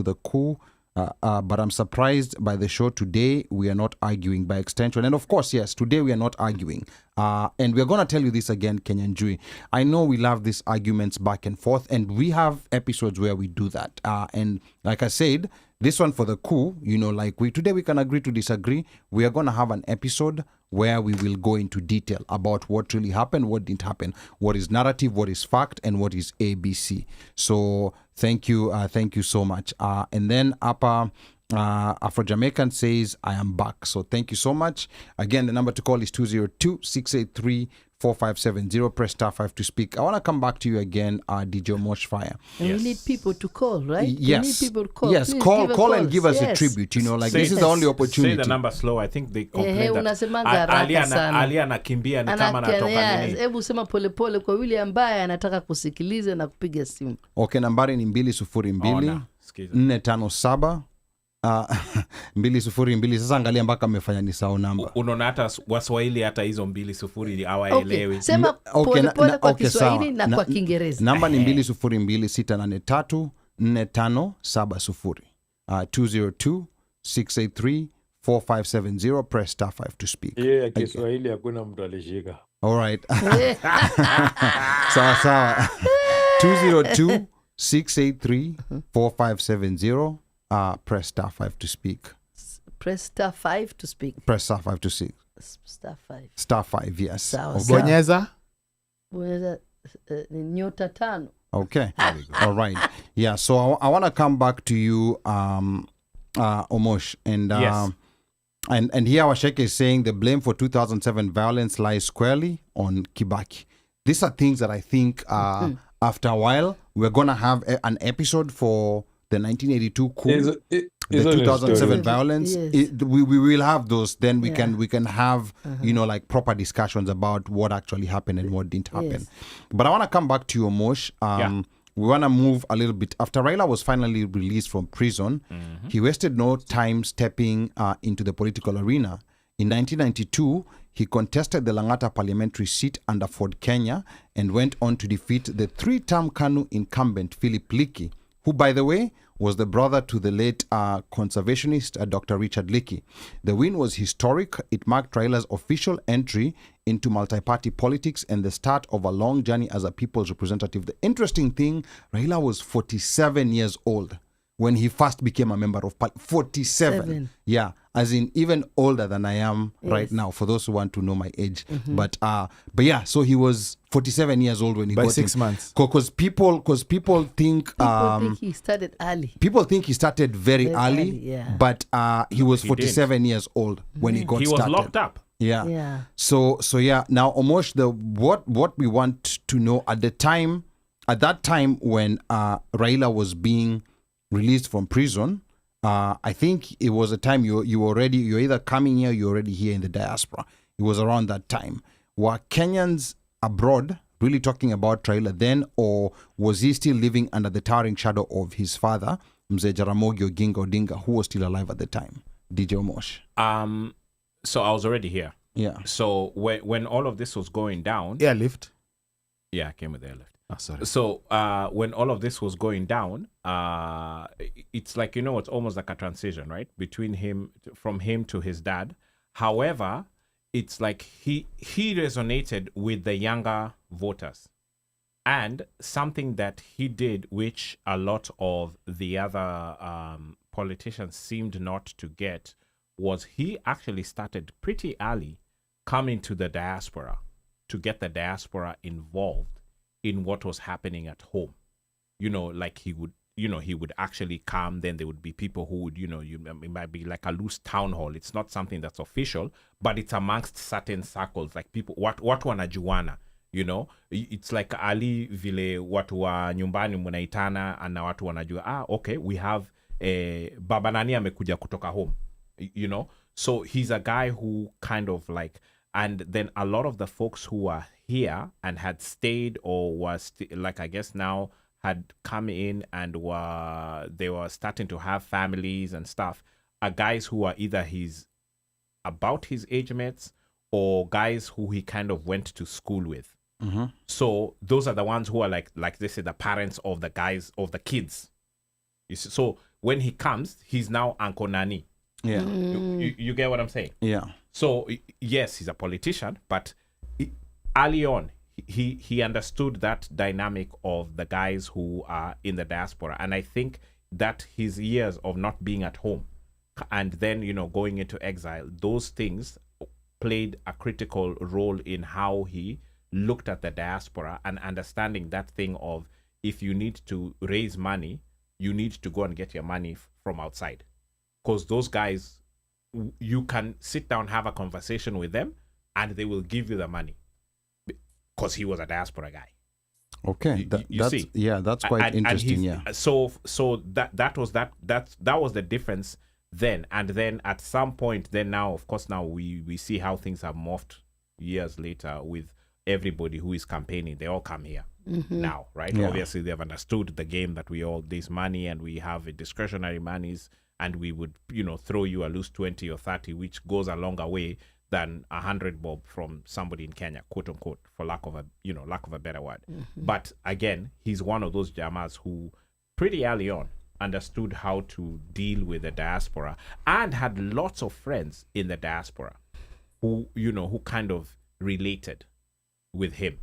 the coup. But I'm surprised by the show today. We are not arguing by extension. And of course, yes, today we are not arguing. And we're going to tell you this again, Kenyan Jui. I know we love these arguments back and forth, and we have episodes where we do that. And like I said, this one for the coup, you know, like today we can agree to disagree. We are going to have an episode where we will go into detail about what really happened, what didn't happen, what is narrative, what is fact, and what is ABC. So thank you so much. And then Afro-Jamaican says, I am back. So thank you so much. Again, the number to call is 202-683-4570. Press *5 to speak. I want to come back to you again, DJ Mosh Fire. And we need people to call, right? Yes. We need people to call. Yes, Please call and give us a tribute. You know, like this is the only opportunity. Say the number slow. I think they complain unasemanga that haraka sana. Ali anakimbia ni kama anatoka nini. Hebu sema polepole kwa yule ambaye anataka kusikiliza na kupiga simu. Okay, nambari ni 202 457 202. Sasa angalia mpaka amefanya ni sao namba. Unaona hata Waswahili hata hizo 20 hawaelewi. Sema polepole kwa Kiswahili na kwa Kiingereza. Namba ni 202 683 4570. 202-683-4570. Press *5 to speak. Yeah, Kiswahili hakuna mtu alishika. All right. Sawa. 202-683-4570. Press *5 to speak. Press *5 to speak. Press *5 to speak. *5. *5, yes. Sawa. Okay. Bonyeza nyota 5. Okay. All right. Yeah, so I want to come back to you, Omosh. And yes. And here Washeke is saying the blame for 2007 violence lies squarely on Kibaki. These are things that I think after a while we're going to have an episode for the 1982 coup, the 2007 violence. Yes. We will have those. Then we can have you know, like proper discussions about what actually happened and what didn't happen. Yes. But I want to come back to you, Mosh. We want to move a little bit. After Raila was finally released from prison, he wasted no time stepping into the political arena. In 1992, He contested the Lang'ata parliamentary seat under Ford Kenya and went on to defeat the 3-term KANU incumbent Philip Liki, who, by the way, was the brother to the late conservationist Dr. Richard Liki. The win was historic. It marked Raila's official entry into multi-party politics and the start of a long journey as a people's representative. The interesting thing, Raila was 47 years old when he first became a member of parliament. 47. Yeah, as in even older than I am right now, for those who want to know my age. But yeah, so he was 47 years old when he By got 6 in. months. Because people think People think he started early. people think he started very early, yeah. but he was he 47 years old when he got He was started. locked up. Yeah. Yeah. So yeah. Now, Omosh, what we want to know at that time when Raila was being released from prison, I think it was a time you're either coming here, you're already here in the diaspora. It was around that time. Were Kenyans abroad really talking about Raila then, or was he still living under the towering shadow of his father, Mzee Jaramogi Oginga Odinga, who was still alive at the time? DJ Omosh. So I was already here. Yeah. So when all of this was going down, Airlift. yeah, I came with the airlift. Oh, sorry. So when all of this was going down, it's like, it's almost like a transition, right? From him to his dad. However, it's like he resonated with the younger voters. And something that he did, which a lot of the other politicians seemed not to get, was he actually started pretty early coming to the diaspora to get the diaspora involved in what was happening at home. Like he would actually come, then there would be people who would, it might be like a loose town hall. It's not something that's official, but it's amongst certain circles, like people, watu wanajuana, it's like ali vile watu wa nyumbani munaitana na watu wanajua, okay, we have baba nani amekuja kutoka home, so he's a guy who kind of like, and then a lot of the folks who are here and had stayed or was like, I guess now had come in and they were starting to have families and stuff, are guys who are either about his age mates or guys who he kind of went to school with. So those are the ones who are like they say, the parents of the guys, of the kids. You see, so when he comes, he's now Uncle Nani. Yeah. You get what I'm saying? Yeah. So yes, he's a politician, but early on, he understood that dynamic of the guys who are in the diaspora. And I think that his years of not being at home and then, going into exile, those things played a critical role in how he looked at the diaspora and understanding that thing of, if you need to raise money, you need to go and get your money from outside. Because those guys, you can sit down, have a conversation with them, and they will give you the money. Because he was a diaspora guy. Okay, you see, that's quite interesting. Yeah. So that was the difference then. And then at some point, then now, of course, now we see how things have morphed years later with everybody who is campaigning. They all come here now, right? Yeah. Obviously, they've understood the game that this money, and we have a discretionary monies, and we would throw you a loose 20 or 30, which goes a longer way than 100 bob from somebody in Kenya, quote unquote, for lack of a better word. But again, he's one of those jamas who pretty early on understood how to deal with the diaspora and had lots of friends in the diaspora who kind of related with him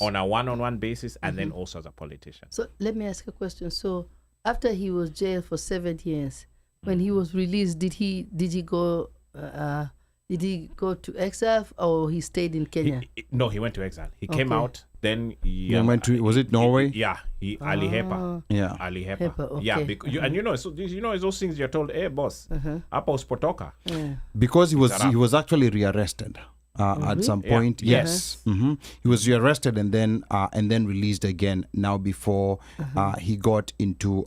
on a one-on-one basis, and then also as a politician. So let me ask a question. So after he was jailed for 7 years, when he was released, did he go to exile, or he stayed in Kenya? No, he went to exile. He came out, then he went to, was it Norway? Ali Hepa. Yeah. Ali Hepa. Hepa, okay. Yeah, it's those things you're told, hey boss, hapa usipotoka. Because he was actually rearrested at some point. Yeah. Yes. He was rearrested and then released again now before he got into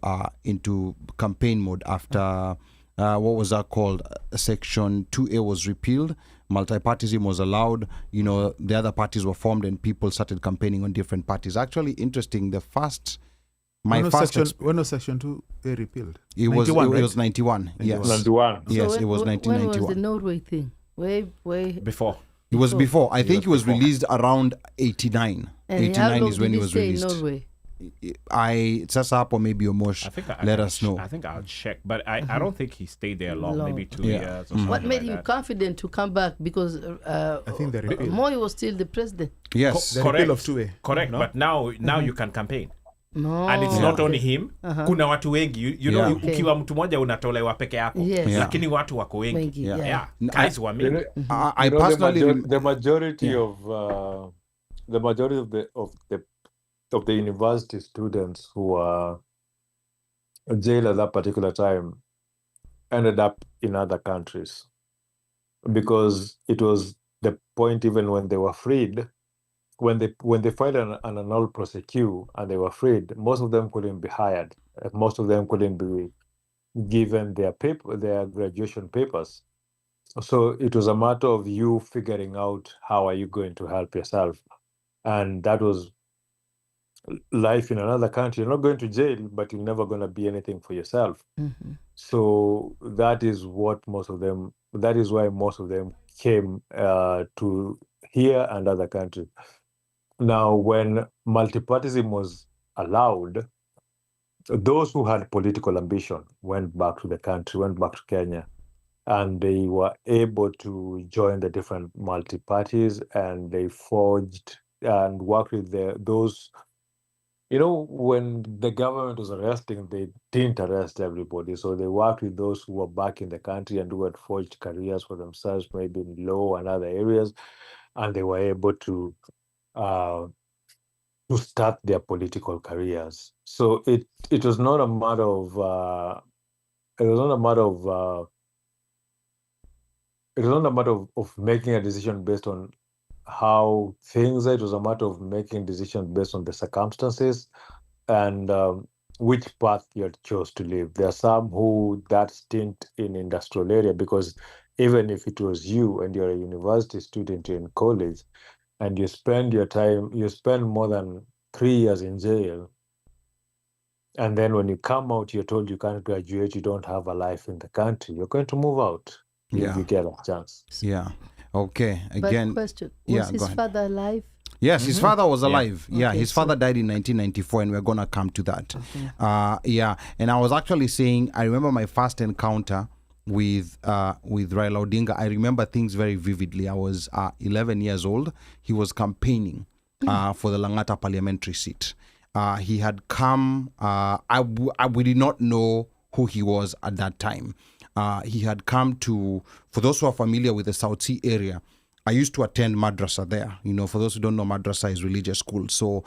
campaign mode after what was that called? Section 2A was repealed. Multipartyism was allowed. The other parties were formed and people started campaigning on different parties. Actually, interesting. When was Section 2A repealed? It was 91. Yes. 91. Yes, So it was 1991. When was the Norway thing? Way before. It was before. I think he was before. released around 89. And 89 how is long when did he was stay in released. Norway? It's up or maybe Omosh. Let us know. I think I'll check, but I don't think he stayed there long. Maybe 2 Yeah. years. Or something What made like him that. confident to come back? Because I think the repeal. Moi was still the president. Yes. The Correct. repeal of 2A. Correct, but now you can campaign. No. And it's not only him. Kuna watu wengi. You know, Yeah. ukiwa mtu moja unatolewa peke yako. Yes. Yeah. Lakini watu wako wengi. Wengi, Yeah. yeah. Guys were You many. know, I you know, personally... the majority of the university students who were jailed at that particular time ended up in other countries, because it was the point even when they were freed, when they filed an annul prosecute and they were freed, most of them couldn't be hired. Most of them couldn't be given their graduation papers. So it was a matter of you figuring out how are you going to help yourself. And that was life in another country. You're not going to jail, but you're never going to be anything for yourself. Mm-hmm. So that is why most of them came to here and other countries. Now, when multipartyism was allowed, those who had political ambition went back to the country, went back to Kenya, and they were able to join the different multi-parties, and they forged and worked with those. You know, when the government was arresting, they didn't arrest everybody. So they worked with those who were back in the country and who had forged careers for themselves, maybe in law and other areas, and they were able to start their political careers. So it was not a matter of making a decision based on how things are. It was a matter of making decisions based on the circumstances and which path you had chose to live. There are some who that stint in industrial area, because even if it was you and you're a university student in college and you spend more than 3 years in jail, and then when you come out, you're told you can't graduate, you don't have a life in the country, you're going to move out if you get a chance. Yeah. Okay. But Again. question, yeah, was go his ahead. father alive? Yes, his father was alive. Yeah, Okay, his father died in 1994, and we're gonna come to that. Yeah, and I was actually saying, I remember my first encounter with Raila Odinga. I remember things very vividly. I was 11 years old. He was campaigning for the Langata parliamentary seat. He had come. We did not know who he was at that time. He had come to, for those who are familiar with the South Sea area, I used to attend madrasa there. You know, for those who don't know, madrasa is religious school. So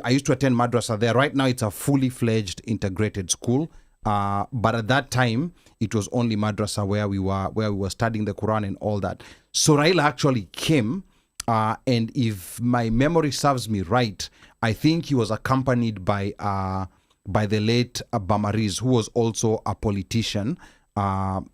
I used to attend madrasa there. Right now, it's a fully fledged integrated school. But at that time, it was only madrasa where we were studying the Quran and all that. So Raila actually came, and if my memory serves me right, I think he was accompanied by the late Bamariz, who was also a politician. Who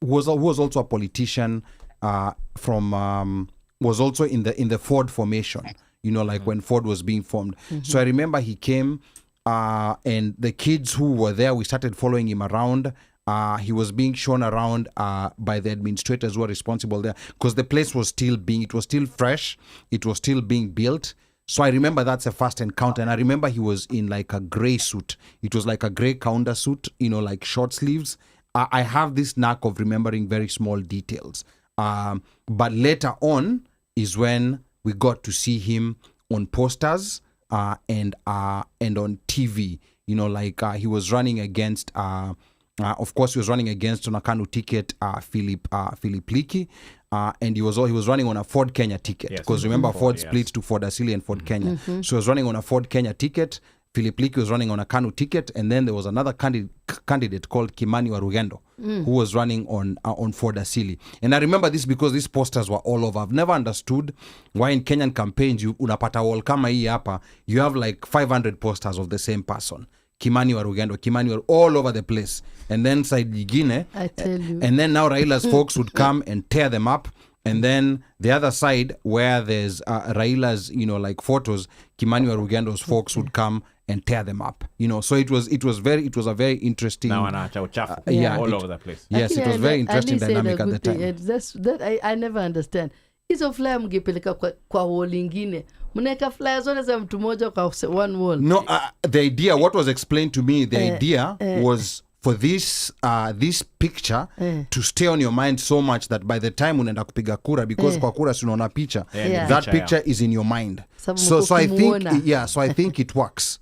was also a politician was also in the Ford formation. When Ford was being formed. So I remember he came, and the kids who were there, we started following him around. He was being shown around by the administrators who were responsible there, because the place was still fresh, it was still being built. So I remember that's the first encounter, and I remember he was in like a gray suit. It was like a gray counter suit, like short sleeves. I have this knack of remembering very small details. But later on is when we got to see him on posters and on TV. He was running against. Of course, he was running against on a KANU ticket, Philip Liki, and he was running on a Ford Kenya ticket, because remember Ford split to Ford Asili and Ford Kenya. So he was running on a Ford Kenya ticket. Philip Liki was running on a KANU ticket, and then there was another candidate called Kimani Warugendo, who was running on Ford Asili. And I remember this because these posters were all over. I've never understood why in Kenyan campaigns unapata wall kama hii hapa, you have like 500 posters of the same person. Kimani Warugendo, all over the place. And then side Gine, I tell you. And then now Raila's folks would come and tear them up. And then the other side, where there's Raila's, photos, Kimani Warugendo's folks would come and tear them up. So it was a very interesting. Now all over the place. Yes, it was very interesting Ali said dynamic a at the good thing. time. That I never understand. hizo flyer mngepeleka kwa wall ingine, mnaweka flyer zote za mtu mmoja kwa one wall. No, the idea, what was explained to me, the idea was for this picture to stay on your mind so much that by the time unaenda kupiga kura, because kwa kura si unaona picha, that picture is in your mind. So I think it works.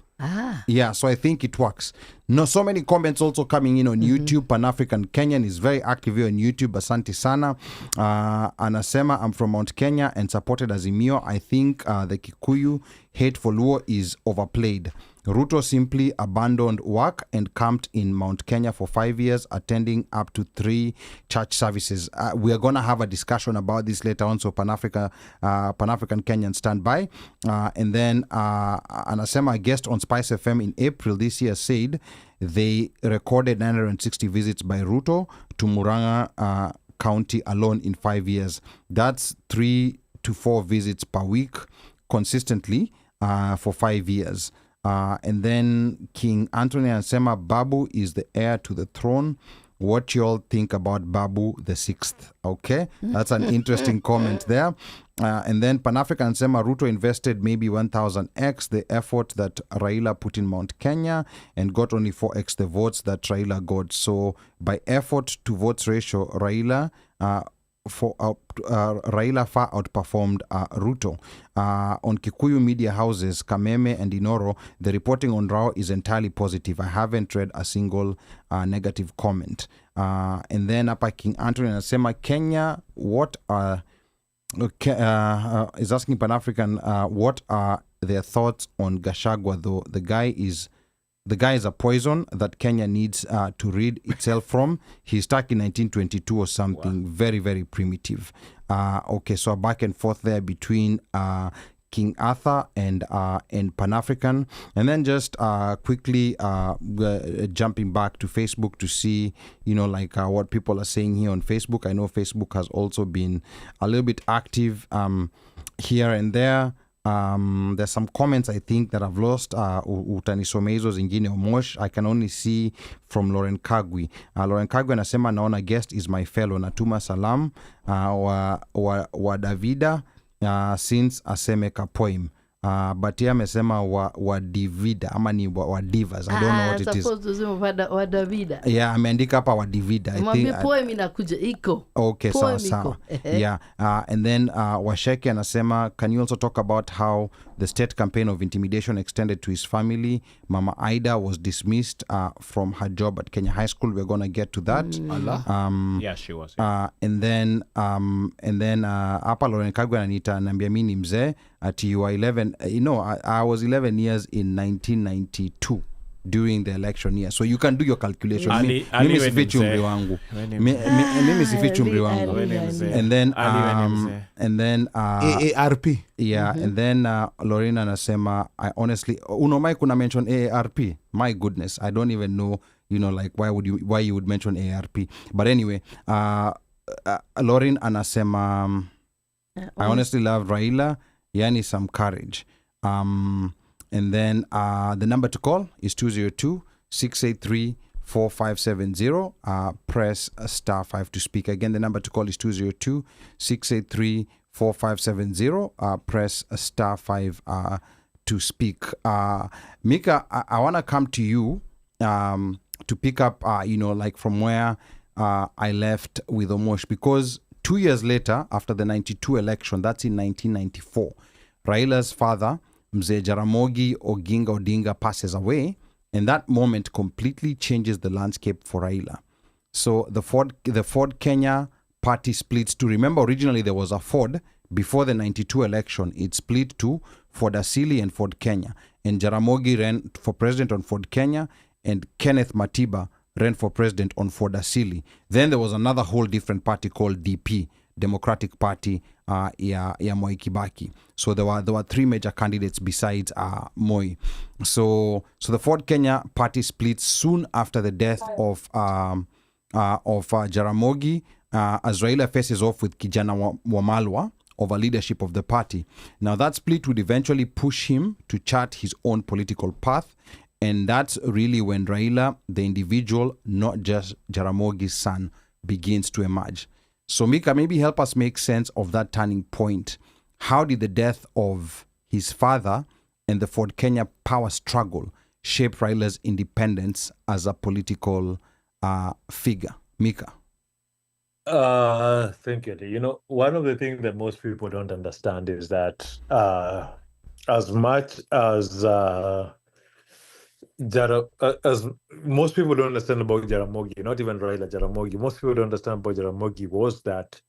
Yeah, so I think it works. No, so many comments also coming in on YouTube. Pan-African Kenyan is very active here on YouTube. Asante sana. Anasema, I'm from Mount Kenya and supported Azimio. I think the Kikuyu hate for Luo is overplayed. Ruto simply abandoned work and camped in Mount Kenya for 5 years, attending up to 3 church services. We are going to have a discussion about this later on, so Pan-African Kenyan stand by. And then Anasema, a guest on Spice FM in April this year, said they recorded 960 visits by Ruto to Murang'a County alone in 5 years. That's 3 to 4 visits per week consistently for 5 years. And then King Anthony Ansema, Babu is the heir to the throne. What you all think about Babu the 6th? Okay, that's an interesting comment there. And then Pan-African Ansema, Ruto invested maybe 1,000x the effort that Raila put in Mount Kenya and got only 4x the votes that Raila got. So by effort to votes ratio, Raila far outperformed Ruto. On Kikuyu media houses, Kameme and Inoro, the reporting on Rao is entirely positive. I haven't read a single negative comment. And then Upper King Anthony Nasema, Kenya, what are... is asking Pan-African, what are their thoughts on Gachagua, though? The guy is a poison that Kenya needs to rid itself from. He's stuck in 1922 or something. Wow. Very, very primitive. Okay, so a back and forth there between King Arthur and Pan-African. And then just quickly jumping back to Facebook to see, what people are saying here on Facebook. I know Facebook has also been a little bit active here and there. There's some comments I think that I've lost. Utanisome hizo zingine Omosh. I can only see from Lauren Kagwi. Lauren Kagwi anasema, naona guest is my fellow. Natuma salam wa Davida since asemeka poem. But here amesema wa divida ama ni wa divas. I don't know what it is. Wa Davida. Yeah, ameandika hapa wa divida. I think poem inakuja iko. Okay, sawa. Yeah. And then Washeke anasema, can you also talk about how the state campaign of intimidation extended to his family? Mama Ida was dismissed from her job at Kenya High School. We're going to get to that. Yeah, she was. And then hapa Lauren Kagwe ananiita naambia mimi ni mzee at you are 11. I was 11 years in 1992 during the election year. So you can do your calculation. Mimi sifichi umri wangu. Mimi sifichi umri wangu. And then AARP. Yeah, and then Lorena anasema, I honestly Unomai kuna mention AARP. My goodness, I don't even know, why you would mention AARP. But anyway, Lauren anasema, I honestly love Raila, yani some courage. And then the number to call is 202-683-4570. Press star 5 to speak. Again, the number to call is 202-683-4570. Press star 5 to speak. Mika, I want to come to you to pick up, from where I left with Omosh, because 2 years later, after the 92 election, that's in 1994, Raila's father, Mzee Jaramogi Oginga Odinga, passes away, and that moment completely changes the landscape for Raila. So the Ford Kenya party splits to, remember originally there was a Ford before the 92 election. It split to Ford Asili and Ford Kenya, and Jaramogi ran for president on Ford Kenya, and Kenneth Matiba ran for president on Ford Asili. Then there was another whole different party called DP, Democratic Party, ya Moi Kibaki. So there were 3 major candidates besides Moi. So the Ford Kenya party splits soon after the death of Jaramogi, as Raila faces off with Kijana Wamalwa over leadership of the party. Now that split would eventually push him to chart his own political path, and that's really when Raila, the individual, not just Jaramogi's son, begins to emerge. So Mika, maybe help us make sense of that turning point. How did the death of his father and the Ford Kenya power struggle shape Raila's independence as a political figure? Mika. Thank you, Lee. You know, one of the things that most people don't understand is that as much as as most people don't understand about Jaramogi, not even Raila Jaramogi, most people don't understand about Jaramogi was that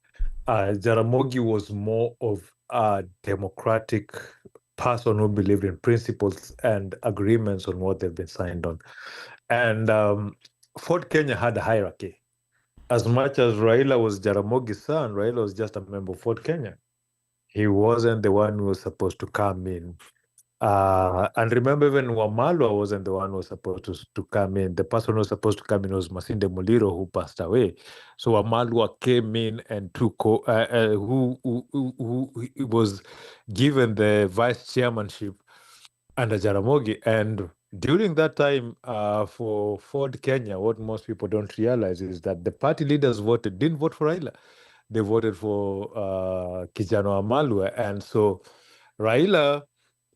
Jaramogi was more of a democratic person who believed in principles and agreements on what they've been signed on. And Fort Kenya had a hierarchy. As much as Raila was Jaramogi's son, Raila was just a member of Fort Kenya. He wasn't the one who was supposed to come in. And remember, even Wamalwa wasn't the one who was supposed to come in. The person who was supposed to come in was Masinde Muliro, who passed away. So Wamalwa came in and took, who was given the vice chairmanship under Jaramogi. And during that time, for Ford Kenya, what most people don't realize is that the party leaders didn't vote for Raila. They voted for Kijana Wamalwa. And so Raila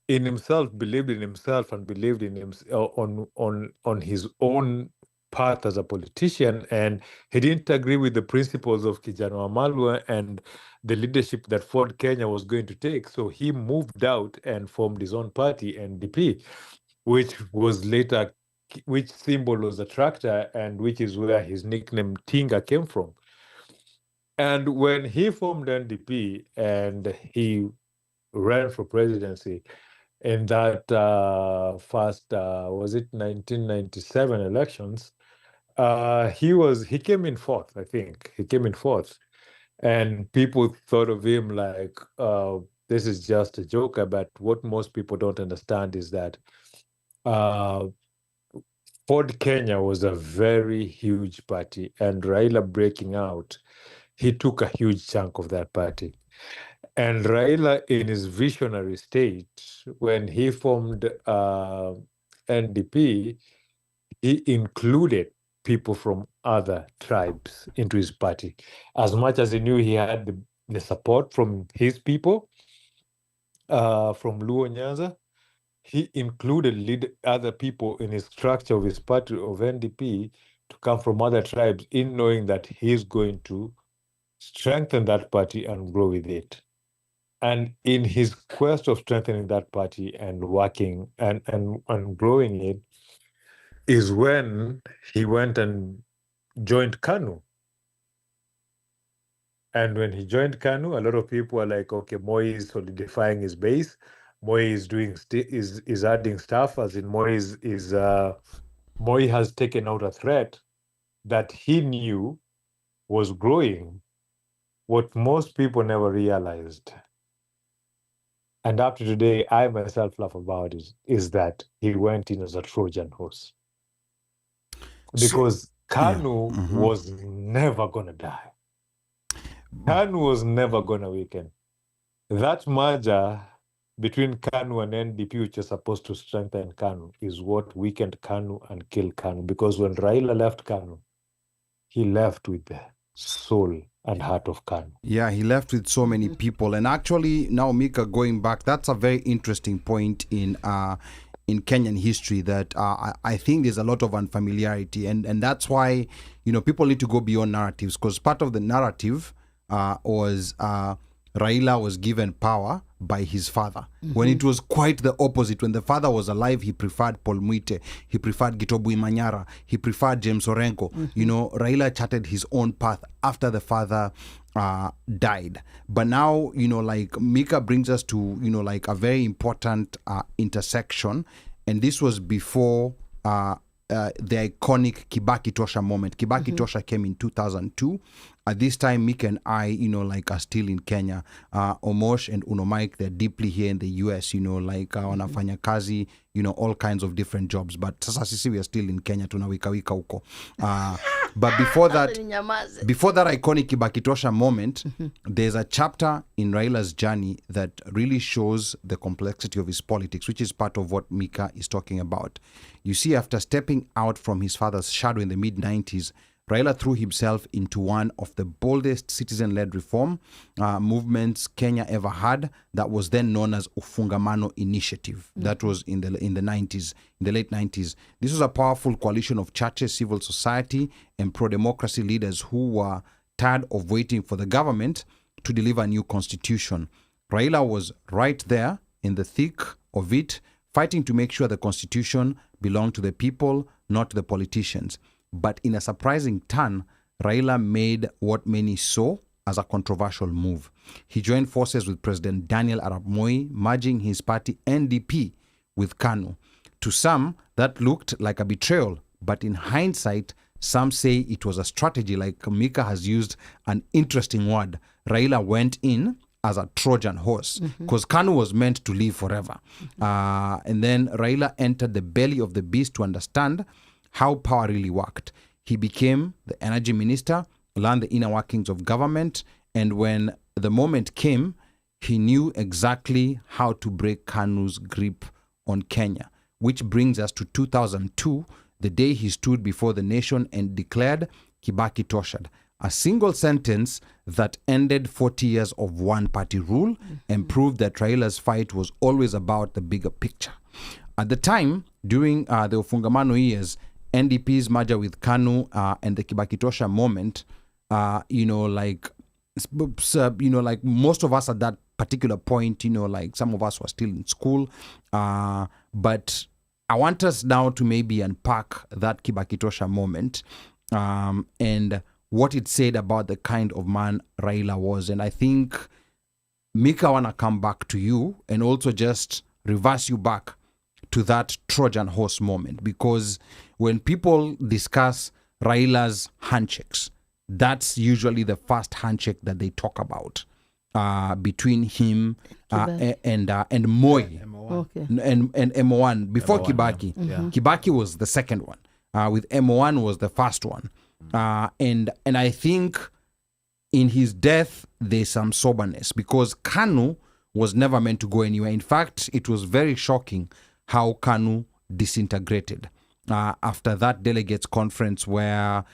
in himself believed in himself and believed in on his own path as a politician, and he didn't agree with the principles of Kijana Wamalwa and the leadership that Ford Kenya was going to take. So he moved out and formed his own party, NDP, which symbol was a tractor, and which is where his nickname Tinga came from. And when he formed NDP and he ran for presidency, in that first, was it 1997 elections, he came in fourth, I think. He came in fourth. And people thought of him like, this is just a joker. But what most people don't understand is that Ford Kenya was a very huge party. And Raila breaking out, he took a huge chunk of that party. And Raila, in his visionary state, when he formed NDP, he included people from other tribes into his party. As much as he knew he had the support from his people, from Luo Nyanza, he included other people in his structure of his party of NDP to come from other tribes, in knowing that he's going to strengthen that party and grow with it. And in his quest of strengthening that party and working and growing it is when he went and joined KANU. And when he joined KANU, a lot of people are like, okay, Moi is solidifying his base. Moi is doing is adding stuff, as in Moi Moi has taken out a threat that he knew was growing. What most people never realized, and up to today, I myself laugh about it, is that he went in as a Trojan horse. Because KANU was never going to die. KANU was never going to weaken. That merger between KANU and NDP, which is supposed to strengthen KANU, is what weakened KANU and killed KANU. Because when Raila left KANU, he left with the soul and heart of KANU. Yeah, he left with so many people. And actually, now Mika, going back, that's a very interesting point in Kenyan history that I think there's a lot of unfamiliarity. And that's why, people need to go beyond narratives, because part of the narrative was Raila was given power by his father, when it was quite the opposite. When the father was alive, he preferred Paul Mwite, he preferred Gitobu Imanyara, he preferred James Orengo. Raila charted his own path after the father died. But now, like Mika brings us to, like a very important intersection. And this was before the iconic Kibaki Tosha moment. Kibaki Tosha came in 2002. At this time, Mika and I, are still in Kenya. Omosh and Unomike, they're deeply here in the US, wanafanya kazi, all kinds of different jobs. But sasa sisi, we are still in Kenya, tunawika huko. But before that iconic Kibaki Tosha moment, there's a chapter in Raila's journey that really shows the complexity of his politics, which is part of what Mika is talking about. You see, after stepping out from his father's shadow in the mid-90s, Raila threw himself into one of the boldest citizen-led reform movements Kenya ever had. That was then known as Ufungamano Initiative. That was in the 90s, in the late 90s. This was a powerful coalition of churches, civil society, and pro-democracy leaders who were tired of waiting for the government to deliver a new constitution. Raila was right there in the thick of it, fighting to make sure the constitution belonged to the people, not to the politicians. But in a surprising turn, Raila made what many saw as a controversial move. He joined forces with President Daniel Arap Moi, merging his party NDP with KANU. To some, that looked like a betrayal, but in hindsight, some say it was a strategy, like Mika has used an interesting word. Raila went in as a Trojan horse, because KANU was meant to live forever. And then Raila entered the belly of the beast to understand how power really worked. He became the energy minister, learned the inner workings of government, and when the moment came, he knew exactly how to break KANU's grip on Kenya, which brings us to 2002, the day he stood before the nation and declared Kibaki Toshad, a single sentence that ended 40 years of one-party rule and proved that Raila's fight was always about the bigger picture. At the time, during the Ufungamano years, NDP's merger with KANU and the Kibaki Tosha moment, like most of us at that particular point, like some of us were still in school, but I want us now to maybe unpack that Kibaki Tosha moment and what it said about the kind of man Raila was. And I think, Mika, I want to come back to you and also just reverse you back to that Trojan horse moment, because when people discuss Raila's handshakes, that's usually the first handshake that they talk about between him and Moi and M1 before M1, Kibaki. Yeah. Kibaki was the second one. With M1 was the first one. And I think in his death, there's some soberness, because KANU was never meant to go anywhere. In fact, it was very shocking how KANU disintegrated after that delegates conference where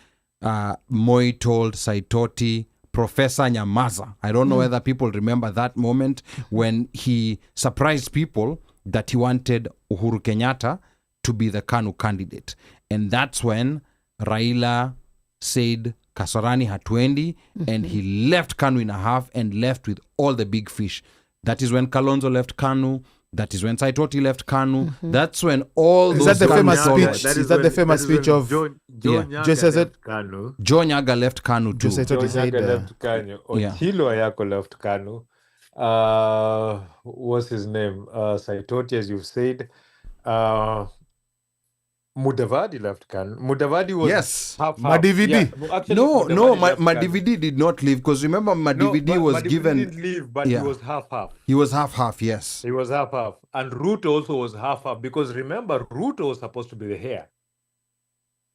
Moi told Saitoti, Professor Nyamaza. I don't know whether people remember that moment when he surprised people that he wanted Uhuru Kenyatta to be the KANU candidate. And that's when Raila said Kasarani hatuendi, and he left KANU in a half and left with all the big fish. That is when Kalonzo left KANU. That is when Saitoti left KANU. That's when all those... Is that the famous speech? Is that the famous speech of... Joe Nyaga left KANU. Joe Nyaga left KANU too. Joe Nyaga left KANU. Otilo Ayako left KANU. What's his name? Saitoti, as you've said. Mudavadi left KANU. Mudavadi was half. Madividi. Yeah, actually, no, Madividi did not leave, because remember Madividi was Madividi given... didn't leave, but he was half-half. He was half-half, yes. He was half-half. And Ruto also was half-half, because remember, Ruto was supposed to be the heir.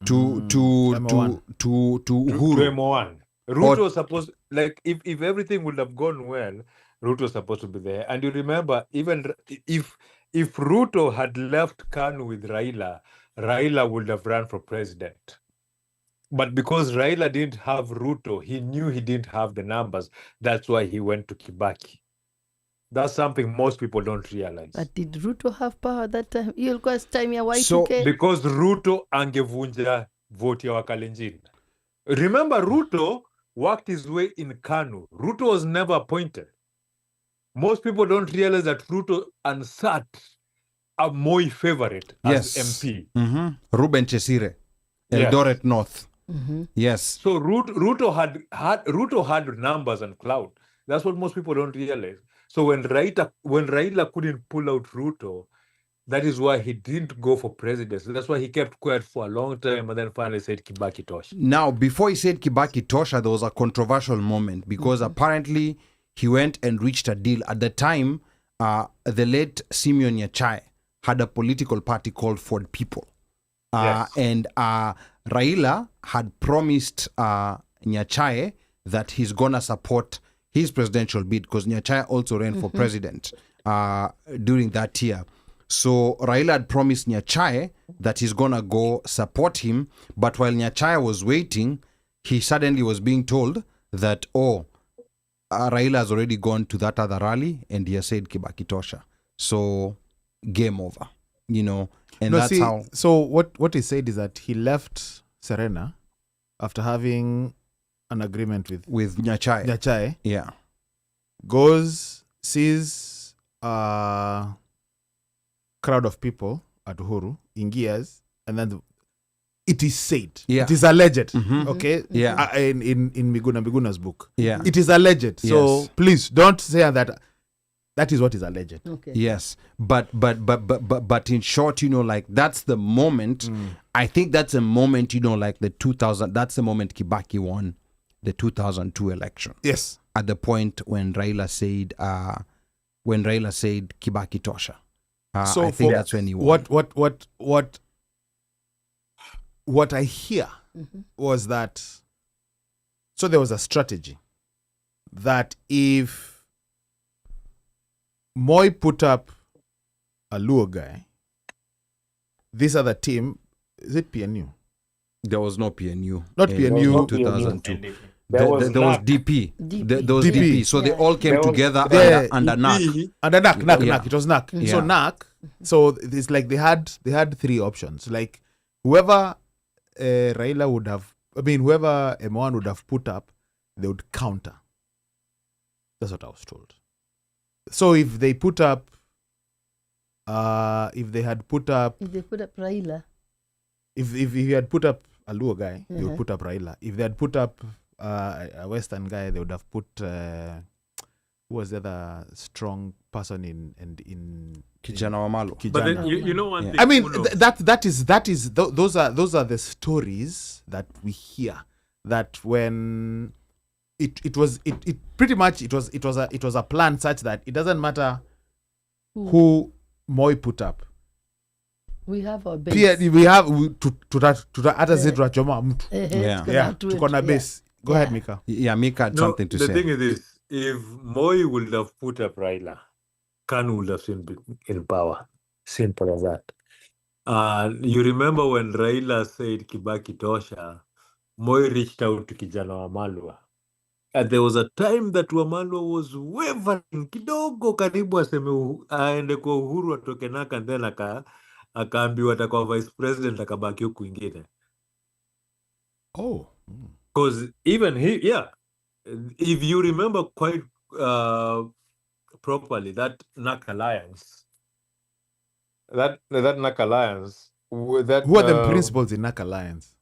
To Uhuru. To M1. Ruto was supposed... Like, if everything would have gone well, Ruto was supposed to be there. And you remember, even if Ruto had left KANU with Raila would have run for president. But because Raila didn't have Ruto, he knew he didn't have the numbers. That's why he went to Kibaki. That's something most people don't realize. But did Ruto have power that time? Ilikuwa time ya Y2K? So, because Ruto angevunja vote ya Wakalenjin. Remember, Ruto worked his way in KANU. Ruto was never appointed. Most people don't realize that Ruto unsat a Moi favorite as MP. Ruben Chesire, Eldoret North. Yes. So Ruto had numbers and clout. That's what most people don't realize. So when Raila couldn't pull out Ruto, that is why he didn't go for presidency. That's why he kept quiet for a long time and then finally said Kibaki Tosha. Now, before he said Kibaki Tosha, there was a controversial moment, because apparently he went and reached a deal. At the time, the late Simeon Nyachae had a political party called Ford People. And Raila had promised Nyachae that he's going to support his presidential bid, because Nyachae also ran for president during that year. So Raila had promised Nyachae that he's gonna go support him, but while Nyachae was waiting, he suddenly was being told that Raila has already gone to that other rally and he has said Kibaki tosha. So game over, and that's how. So what he said is that he left Serena after having an agreement with Nyachae. Yeah. Goes, sees a crowd of people at Uhuru, ingias, and then it is said. Yeah. It is alleged. Mhm. Okay? Yeah. In Miguna's book. Yeah. It is alleged. So Yes. please don't say that. That is what is alleged. Okay. Yes, but in short, like that's the moment. I think that's a moment, like the 2000. That's the moment Kibaki won the 2002 election. Yes. At the point when Raila said Kibaki tosha. So I think for- that's when he won. What I hear was that, so there was a strategy that if Moi put up a Luo guy, this other team, is it PNU? There was no PNU. Not in PNU. 2002. There was There was NAC. DP. DP. There was DP. DP. So they all came There was- together Yeah. under NAC. Under NAC. Yeah. It was NAC. Yeah. So NAC, so it's like they had three options. Like whoever Raila would have, whoever M1 would have put up, they would counter. That's what I was told. So if they put up, if they had put up, If they put up Raila, if he had put up a Luo guy, they would Uh-huh. put up Raila. If they had put up a Western guy, they would have put who was the other strong person in Kijana Wamalo. Kijana. But then you know one Yeah. thing. I mean, Uno, those are the stories that we hear. That when it was pretty much it was a plan such that it doesn't matter who Moi put up. we have our base. Pia, we have hata sisi tunachoma mtu. Yeah. Yeah, tuko na base. Go ahead, Mika. Yeah, Mika had No, something to the say. thing is this: if Moi would have put up Raila, Kanu would have been in power. Simple as that. You remember when Raila said Kibaki tosha, Moi reached out to Kijana Wamalwa. And there was a time that Wamalwa was wavering kidogo karibu aseme aende kwa Uhuru atoke NAC, and then akaambiwa atakuwa vice president akabaki huku kwingine. Oh. Because even if you remember quite properly, that NAC alliance, that NAC alliance, Who are the principals in NAC Alliance?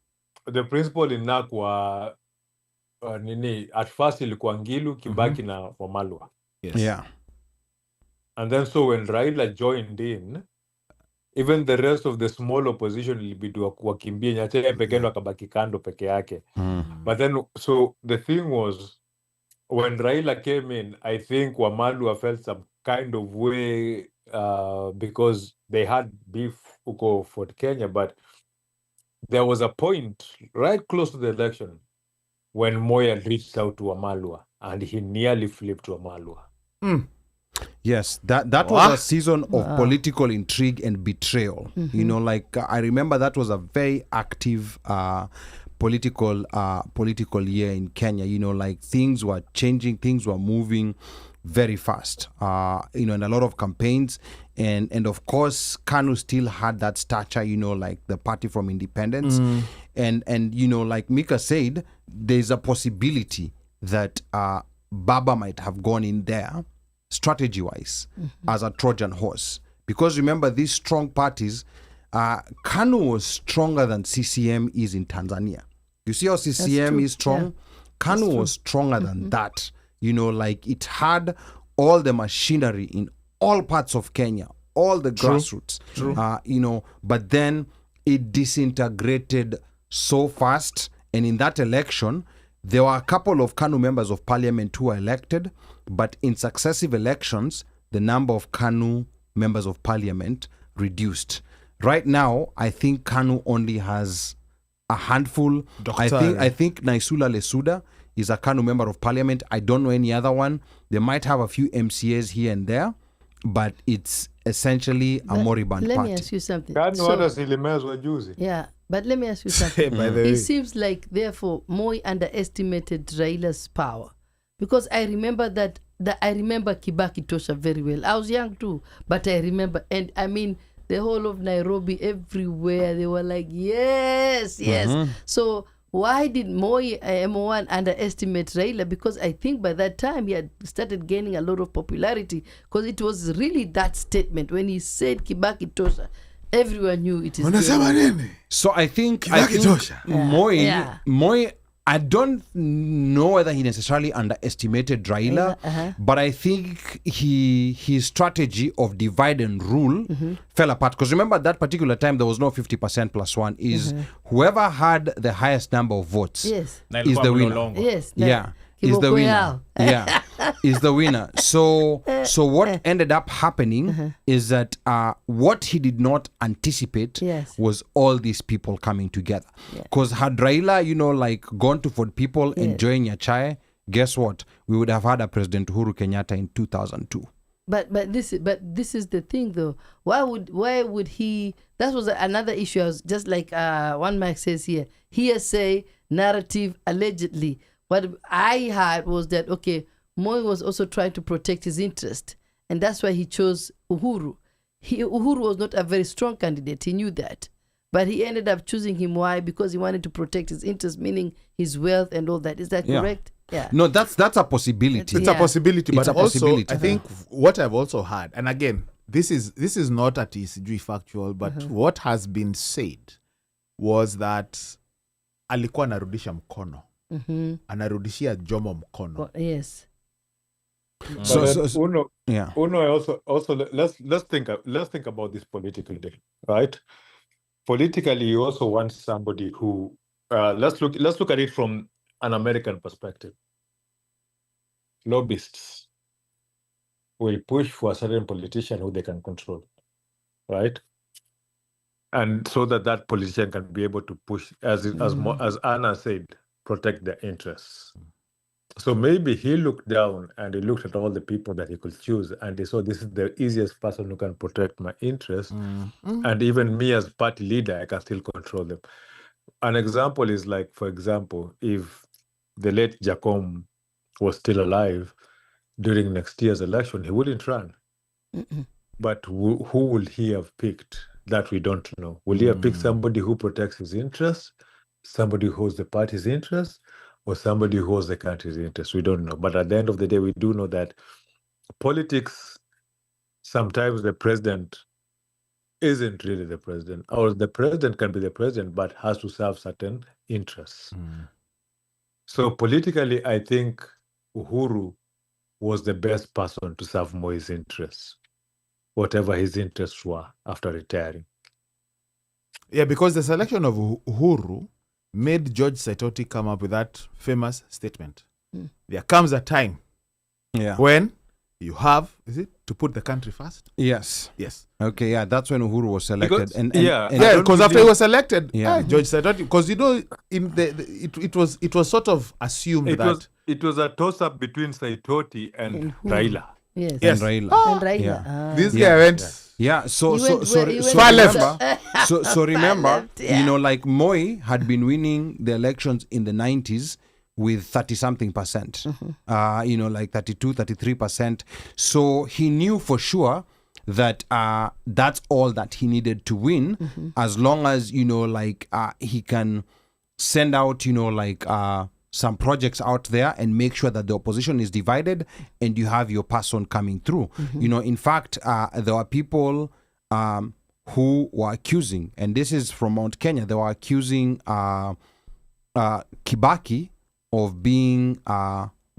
The principal in NAC were at first ilikuwa Ngilu, Kibaki na Wamalwa. Yes. Yeah. And then so when Raila joined in, even the rest of the small opposition ilibidi wakimbie, Nyachae peke yake akabaki kando peke yake. But then, so the thing was, when Raila came in, I think Wamalwa felt some kind of way because they had beef uko Fort Kenya, but there was a point right close to the election when Moi had reached out to Wamalwa and he nearly flipped Wamalwa. Yes, that was a season of political intrigue and betrayal. I remember that was a very active political year in Kenya. Things were changing, things were moving very fast. And a lot of campaigns, and of course Kanu still had that stature. The party from independence, and like Mika said, there's a possibility that Baba might have gone in there strategy-wise as a Trojan horse. Because remember, these strong parties, Kanu was stronger than CCM is in Tanzania. You see how CCM is strong? Yeah. Kanu was stronger than that. It had all the machinery in all parts of Kenya, all the grassroots. But then it disintegrated so fast. And in that election, there were a couple of KANU members of parliament who were elected, but in successive elections, the number of KANU members of parliament reduced. Right now, I think KANU only has a handful. I think Naisula Lesuda is a KANU member of parliament. I don't know any other one. They might have a few MCAs here and there. but it's essentially a moribund Let party. me ask you something. Kani So- wala zilimezwa juzi. yeah, but let me ask you something. By the It way, seems like, therefore, Moi underestimated Raila's power. Because I remember I remember Kibaki Tosha very well. I was young too, but I remember. And I mean, the whole of Nairobi, everywhere, they were like, yes, yes. So why did Moi M1 underestimate Raila? Because I think by that time he had started gaining a lot of popularity, because it was really that statement when he said Kibaki Tosha, everyone knew it is unasema Kenya. nini? So I think Tosha. Moi, I don't know whether he necessarily underestimated Raila, but I think his strategy of divide and rule fell apart. Because remember, at that particular time, there was no 50% plus one. Is whoever had the highest number of votes Yes. is the winner. Yes. Yeah, is the Kiboko winner. yao. Yeah, is the winner. So what ended up happening is that what he did not anticipate Yes. was all these people coming together. Because had Raila, like gone to for people enjoying your chai, guess what? We would have had a President Uhuru Kenyatta in 2002. But this is the thing though. Why would he? That was another issue. I was just like OneMic says here. Hearsay, narrative, allegedly. What I heard was that Moi was also trying to protect his interest, and that's why he chose Uhuru. Uhuru was not a very strong candidate. He knew that, but he ended up choosing him. Why? Because he wanted to protect his interest, meaning his wealth and all that. Is that correct? Yeah. No, that's a possibility. It's a possibility, It's but a also possibility. I think what I've also heard, and again, this is not at ECG factual, but what has been said was that alikuwa anarudisha mkono, anarudishia Jomo mkono. Yes. Uno, yeah. also let's think about this politically, right? Politically, you also want somebody who let's look at it from an American perspective. Lobbyists will push for a certain politician who they can control, right? And so that politician can be able to push, as Anna said, protect their interests. So maybe he looked down and he looked at all the people that he could choose, and he saw this is the easiest person who can protect my interests. And even me as party leader, I can still control them. An example is like, for example, if the late Jacom was still alive during next year's election, he wouldn't run. But who would he have picked? That we don't know. Will he have picked somebody who protects his interests, somebody who holds the party's interests, or somebody who holds the country's interests? We don't know. But at the end of the day, we do know that politics, sometimes the president isn't really the president, or the president can be the president, but has to serve certain interests. So politically, I think Uhuru was the best person to serve Moi's interests, whatever his interests were after retiring. Yeah, because the selection of Uhuru made George Saitoti come up with that famous statement. There comes a time when you have, to put the country first? Yes. Yes. Okay, yeah, that's when Uhuru was selected. Because because after he was elected, George Saitoti, because in it was sort of assumed it was a toss-up between Saitoti and Raila. Yes. And Raila. And Raila. Yeah. This guy went. Yeah, so He went remember, so remember, left, yeah. like Moi had been winning the elections in the 90s with 30-something%, like 32, 33%. So he knew for sure that that's all that he needed to win, as long as, he can send out, some projects out there and make sure that the opposition is divided and you have your person coming through. In fact, there were people who were accusing, and this is from Mount Kenya, they were accusing Kibaki of being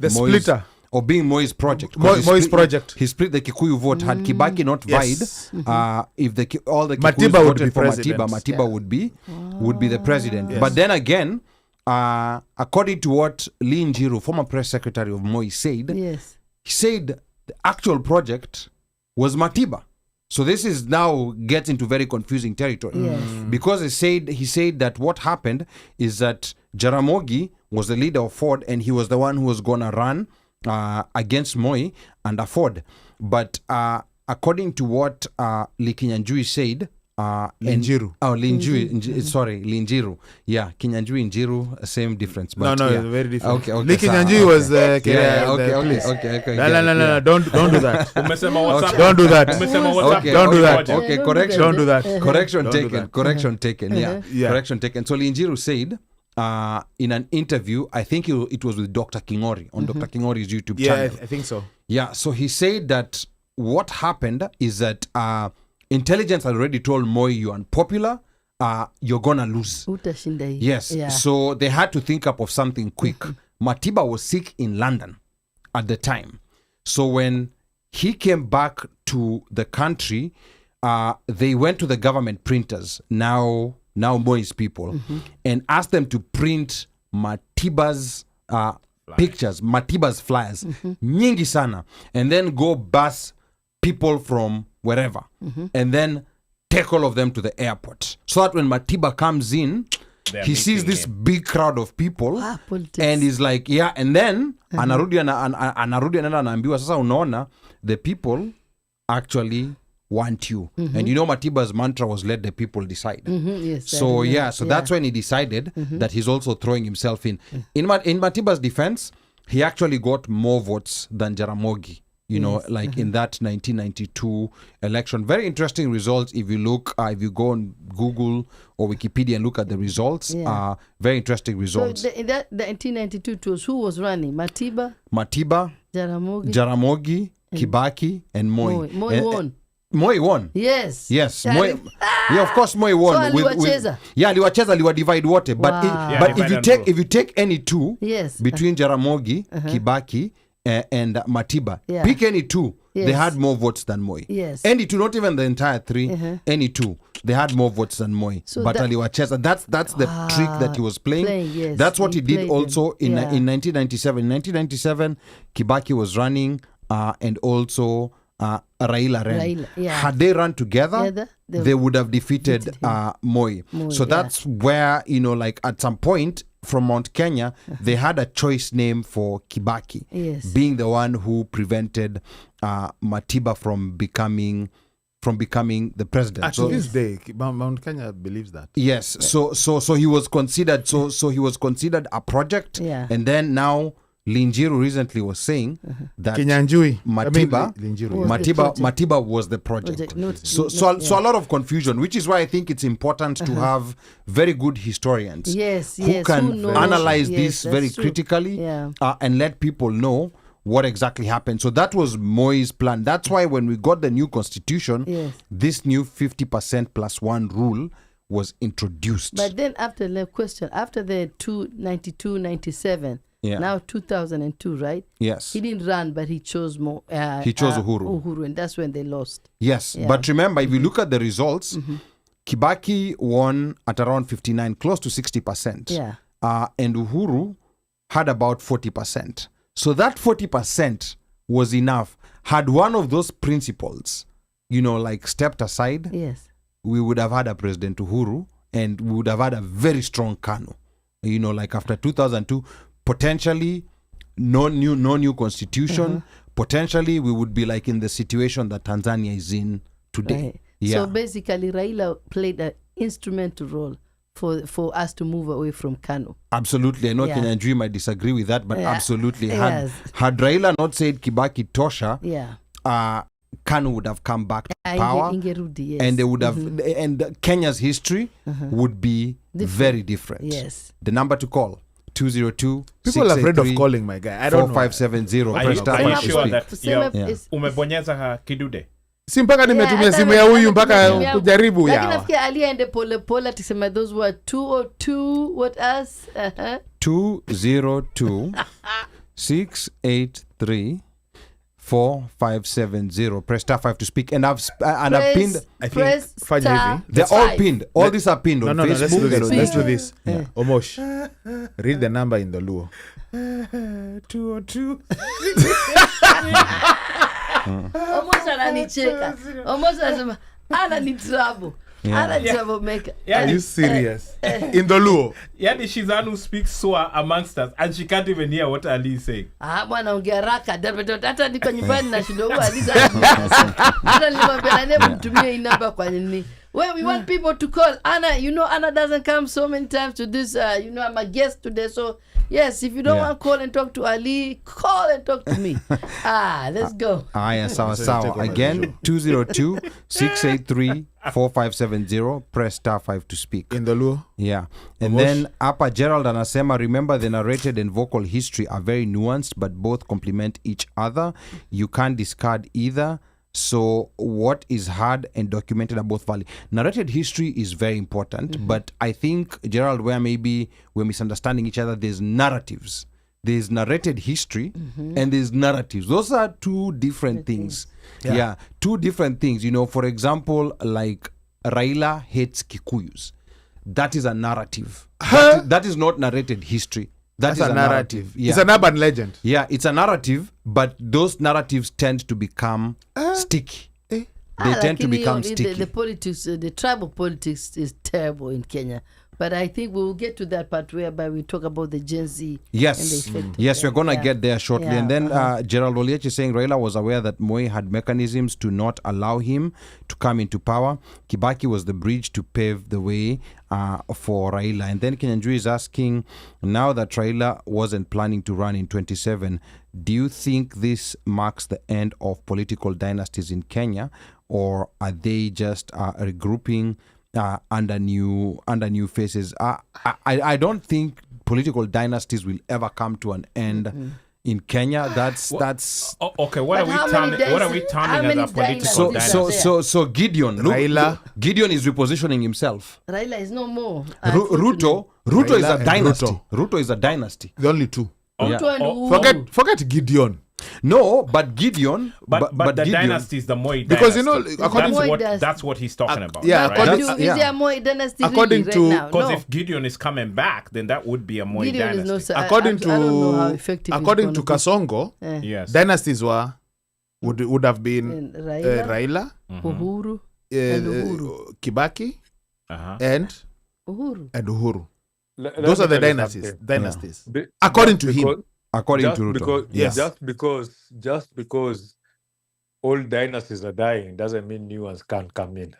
splitter. Of being Moi's project. Moi's project. He split the Kikuyu vote. Had Kibaki not vied, if all the Kikuyus Matiba would voted be for president. Matiba would be the president. Yes. But then again, according to what Lee Njiru, former press secretary of Moi, said, he said the actual project was Matiba. So this is now gets into very confusing territory. Because he said that what happened is that Jaramogi was the leader of Ford and he was the one who was going to run against Moi and Ford. But according to what Kinyanjui said, Linjiru. Linjiru. Yeah, Kinyanjui, Njiru, same difference. But No, yeah. very different. Okay. Kinyanjui was Okay, okay. No, don't do that. Umesema WhatsApp. Don't do that. Umesema WhatsApp. Okay, Don't do that. Okay, Yeah, correction. Don't do that. Correction Don't do taken. that. Correction taken. Yeah. Yeah. Correction taken. So Linjiru said in an interview, I think it was with Dr. Kingori on Dr. Kingori's YouTube Yeah, channel. I think so. Yeah, so he said that what happened is that intelligence had already told Moi, you're unpopular, you're gonna lose. Utashinda hii. Yes, Yeah. so they had to think up of something quick. Matiba was sick in London at the time. So when he came back to the country, they went to the government printers, now Moi's people, and asked them to print Matiba's pictures, Matiba's flyers, nyingi sana, and then go bus people from wherever, and then take all of them to the airport, so that when Matiba comes in, he sees this big crowd of people, Politics. and he's like, yeah, and then anarudi anaenda anaambiwa sasa, unaona, the people actually want you. And you know Matiba's mantra was let the people decide. Yes, So that's when he decided that he's also throwing himself in. In Matiba's defense, he actually got more votes than Jaramogi. You know, like in that 1992 election. Very interesting results. If you look, if you go on Google or Wikipedia and look at the results, very interesting results. So in that the 1992 tours, who was running? Matiba, Jaramogi, Kibaki, and Moi. Moi won. Moi won. Yes. Moi, yeah, of course Moi won. So aliwacheza. Aliwacheza divide water. But Wow. but if you take any two, Yes. between Jaramogi, Kibaki, and Matiba, pick any two. Yes. They had more votes than Moi. Yes. Any two, not even the entire three. Any two, they had more votes than Moi. So but that- aliwacheza. That's the trick that he was playing. Yes. That's what he did played also them. in 1997. In 1997, Kibaki was running, and also Raila ran. Raila, yeah. Had they run together, Together, they would have defeated Moi. So yeah. that's where, like at some point from Mount Kenya, they had a choice name for Kibaki, Yes. being the one who prevented Matiba from becoming the president. To this day, Mount Kenya believes that. Yes, so he was considered he was considered a project, Yeah. and then now Linjiru recently was saying that Kinyanjui. Matiba, Linjiru. Matiba was the project. So a lot of confusion, which is why I think it's important to have very good historians Yes, who yes, can who knows. analyze Yes, this that's very true. critically, Yeah. and let people know what exactly happened. So that was Moi's plan. That's why when we got the new constitution, Yes. this new 50% plus one rule was introduced. But then after the question, after the 92, 97, Yeah. now 2002, right? Yes. He didn't run, but he chose more. He chose Uhuru. Uhuru, and that's when they lost. Yes, Yeah. but remember, if you look at the results, Kibaki won at around 59, close to 60%. Yeah. And Uhuru had about 40%. So that 40% was enough. Had one of those principles, like stepped aside, Yes. we would have had a President Uhuru, and we would have had a very strong Kanu. Like after 2002, potentially no new constitution. Potentially we would be like in the situation that Tanzania is in today. Right. Yeah. So basically, Raila played an instrumental role for us to move away from Kanu. Absolutely. I know Yeah. Kenyanjui might disagree with that, but Yeah. absolutely. Yes. Had Raila not said Kibaki Tosha, Yeah. Kanu would have come back to Inge- power, Ingerudi, yes. and they would have, and Kenya's history would be very different. Yes. The number to call, 202 People are afraid of calling, my guy. I don't know. 4570. Are Press you star sure five to speak. that Kusema Yeah. is- umebonyeza kidude? Si mpaka nimetumia hata simu ya huyu mpaka nimetumia- kujaribu Lakini yawa. nafikiri aliende pole pole atisema those were 202 what else? 202 683 4570. Press star 5 to speak. And I've pinned. I think press fanya star hivi. They're all five. pinned. All these are pinned No, on no, let's Facebook. do this. and Let's on do this. Omosh, read the number in the Luo. 202. Almost ananicheka. Almost anasema ana ni trouble. Ana troublemaker. Are you serious? In the Luo. Yani she's the one who speaks Swa amongst us and she can't even hear what Ali is saying. Bwana ongea raka hata niko nyumbani na shindo huwa aliza. Hata nilimwambia nani mtumie hii namba kwa nini? Well, we want people to call. Anna, Anna doesn't come so many times to this. I'm a guest today. So, yes, if you don't want to call and talk to Ali, call and talk to me. Let's go. Sawa. Again, 202-683-4570. Press *5 to speak. In the Luo. Yeah. And then Apa Gerald anasema, remember the narrated and vocal history are very nuanced, but both complement each other. You can't discard either. So what is heard and documented are both valid. Narrated history is very important, but I think, Gerald, where maybe we're misunderstanding each other, there's narratives. There's narrated history and there's narratives. Those are two different things. Yeah, two different things. For example, like Raila hates Kikuyus. That is a narrative. That is not narrated history. That's a narrative. Yeah. It's an urban legend. Yeah, it's a narrative, but those narratives tend to become sticky. They tend to become sticky. The politics, the tribal politics is terrible in Kenya. But I think we will get to that part whereby we talk about the Gen Z. Yes, and the effect yes, we're going to get there shortly. Yeah. And then Gerald Oliech is saying Raila was aware that Moi had mechanisms to not allow him to come into power. Kibaki was the bridge to pave the way for Raila. And then Kenyanjui is asking, now that Raila wasn't planning to run in 27, do you think this marks the end of political dynasties in Kenya, or are they just regrouping under new faces? I don't think political dynasties will ever come to an end in Kenya. That's okay. What are we turning as a political dynasty? So Gideon, Raila. Gideon is repositioning himself. Raila is no more. Ruto Raila is a and dynasty. Ruto is a dynasty. The only two. Ruto and Uhuru. Forget Gideon. No, but Gideon. But the Gideon, dynasty is the Moi Because, dynasty. according that's what he's talking about. yeah, right? according Is there a Moi dynasty according really to- right now? Because No. if Gideon is coming back, then that would be a Moi Gideon is dynasty. no, according I don't know how to effective according it's to gonna Kasongo, Yes. dynasties would have be. been And Raila, Raila, Uhuru, and Uhuru. Kibaki, Uh-huh. and Uhuru. Uhuru. Let Those me are the tell you dynasties. something. Dynasties. Be- According just to him. because- according just to Ruto. because, Yes. just because old dynasties are dying doesn't mean new ones can't come in.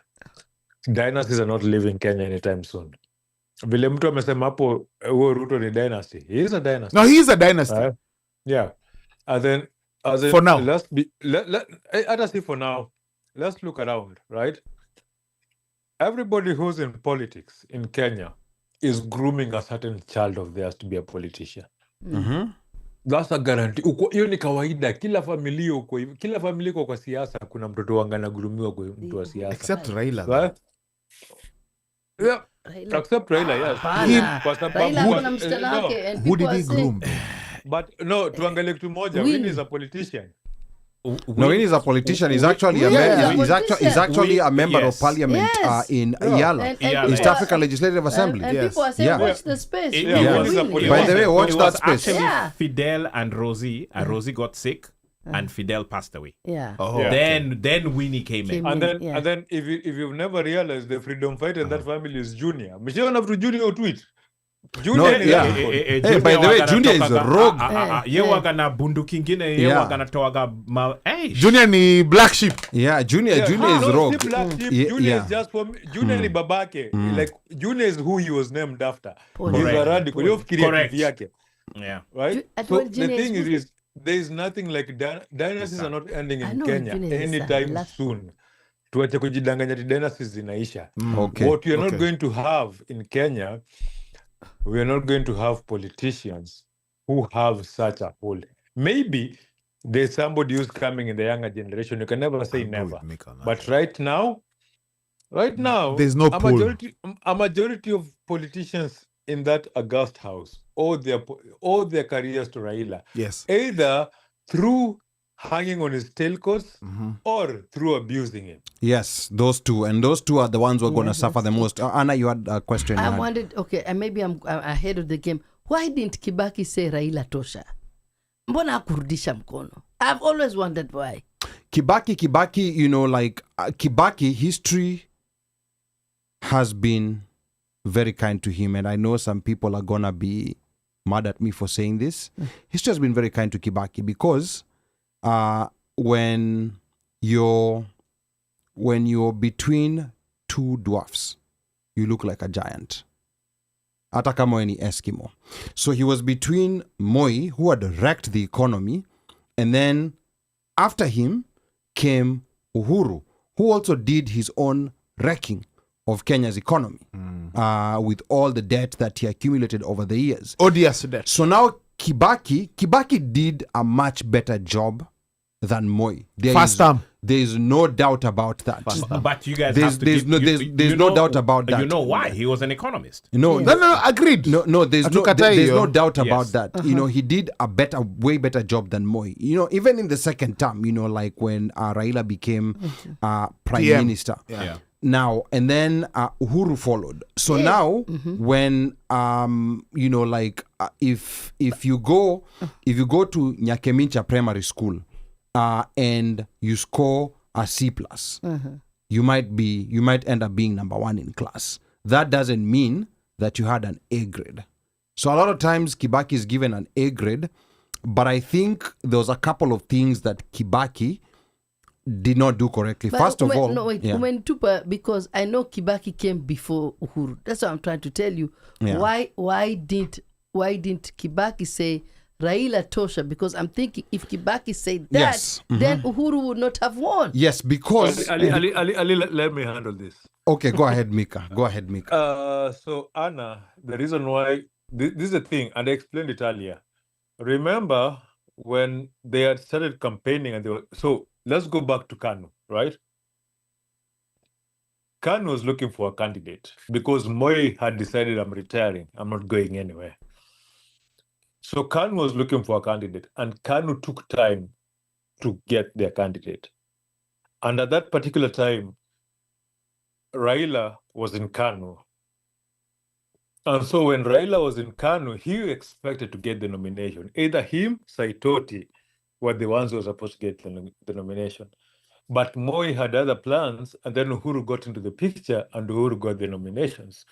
Dynasties are not leaving Kenya anytime soon. Vile mtu amesema hapo huo Ruto ni dynasty. He is a dynasty. No, he is a dynasty. Right? Yeah. And then For now. let's see for now. Let's look around, right? Everybody who's in politics in Kenya is grooming a certain child of theirs to be a politician. That's a guarantee. Hiyo ni kawaida. Kila familia iko kwa siasa kuna mtoto wangu anagurumiwa kwa mtu wa siasa. Except Raila. Right? Yeah. Raila. Except Raila, yes. Hapana. Kwa sababu- Raila but- kuna msichana no. wake and Who people did he are saying- groom? But no, tuangalie kitu moja. Winnie. Winnie is a politician. No, he is a politician. He's actually Yeah, he's actually a member of Yes. parliament Yes. in And Yala, Yeah, people East yeah. African Legislative Assembly. And Yes. people are saying, Yeah. watch the space. Yeah, Really? Winnie is a Really? politician. By the way, watch It that was space. actually Yeah. Fidel and Rosie, and Rosie got sick, and Fidel passed away. Yeah. Oh, Yeah. Then Winnie came in. And then, Yeah. and then if you've never realized, the freedom fighter in that family is Junior. Mshaona vitu Junior tweet. Junior ni yeah. radical. Hey, by the way, Junior is a rogue. Ye waga na bunduki ingine, ye Yeah. waga na toaga Junior ni black sheep. Yeah, Junior is No, rogue. si black sheep. Yeah, Junior yeah. is just for Junior ni babake. Like Junior is who he was named after. Correct. He's a radical. Hiyo fikiria Correct. kivi yake. Yeah. Right? At So what the Junior thing is is there is nothing like dynasties are not ending I in know Kenya Junior is anytime last- soon. Tuache kujidanganya ati dynasties zinaisha. Okay. What we are not Okay. going to have in Kenya, we are not going to have politicians who have such a hold. Maybe there's somebody who's coming in the younger generation. You can never say I'll go never. with Mick on that. But right now, There's no pull. a majority of politicians in that august house owe their careers to Raila, Yes. either through hanging on his tailcoats Mhm. or through abusing him. Yes, those two, and those two are the ones who are going to Yes, suffer the most. Anna, you had a question. I wondered, okay, and maybe I'm ahead of the game. Why didn't Kibaki say Raila tosha? Mbona hakurudisha mkono? I've always wondered why. Kibaki, Kibaki, like Kibaki history has been very kind to him, and I know some people are gonna be mad at me for saying this. History has been very kind to Kibaki because when you're between two dwarfs, you look like a giant. Hata kama wewe ni Eskimo. So he was between Moi, who had wrecked the economy, and then after him came Uhuru, who also did his own wrecking of Kenya's economy with all the debt that he accumulated over the years. Odious debt. So now Kibaki did a much better job than Moi. First term. There is no doubt about that. But you guys There's- have to there's give, no- you- there's- you there's no doubt about that. You know why? He was an economist. No, No, agreed. no, there's Hatukatai there's hiyo. no doubt about Yes. that. You know, he did a way better job than Moi. You know, even in the second term, you know, like when Raila became prime PM. minister. Yeah. Now and then Uhuru followed. So now when you know, like if you go to Nyakemincha Primary School and you score a C+, you might end up being number 1 in class. That doesn't mean that you had an A grade. So a lot of times Kibaki is given an A grade, but I think there was a couple of things that Kibaki did not do correctly. But First of all, because I know Kibaki came before Uhuru. That's what I'm trying to tell you. Yeah. Why didn't Kibaki say Raila Tosha? Because I'm thinking if Kibaki said that, Yes. then Uhuru would not have won. yes, because Ali, let me handle this. okay, go ahead, Mika. Go ahead, Mika. So Anna, the reason why this is the thing, and I explained it earlier. Remember when they had started campaigning, and so let's go back to Kanu, right? Kanu was looking for a candidate because Moi had decided, I'm retiring, I'm not going anywhere. So Kanu was looking for a candidate, and Kanu took time to get their candidate. And at that particular time, Raila was in Kanu. And so when Raila was in Kanu, he expected to get the nomination. Either him, Saitoti, were the ones who were supposed to get the nomination. But Moi had other plans, and then Uhuru got into the picture, and Uhuru got the nominations.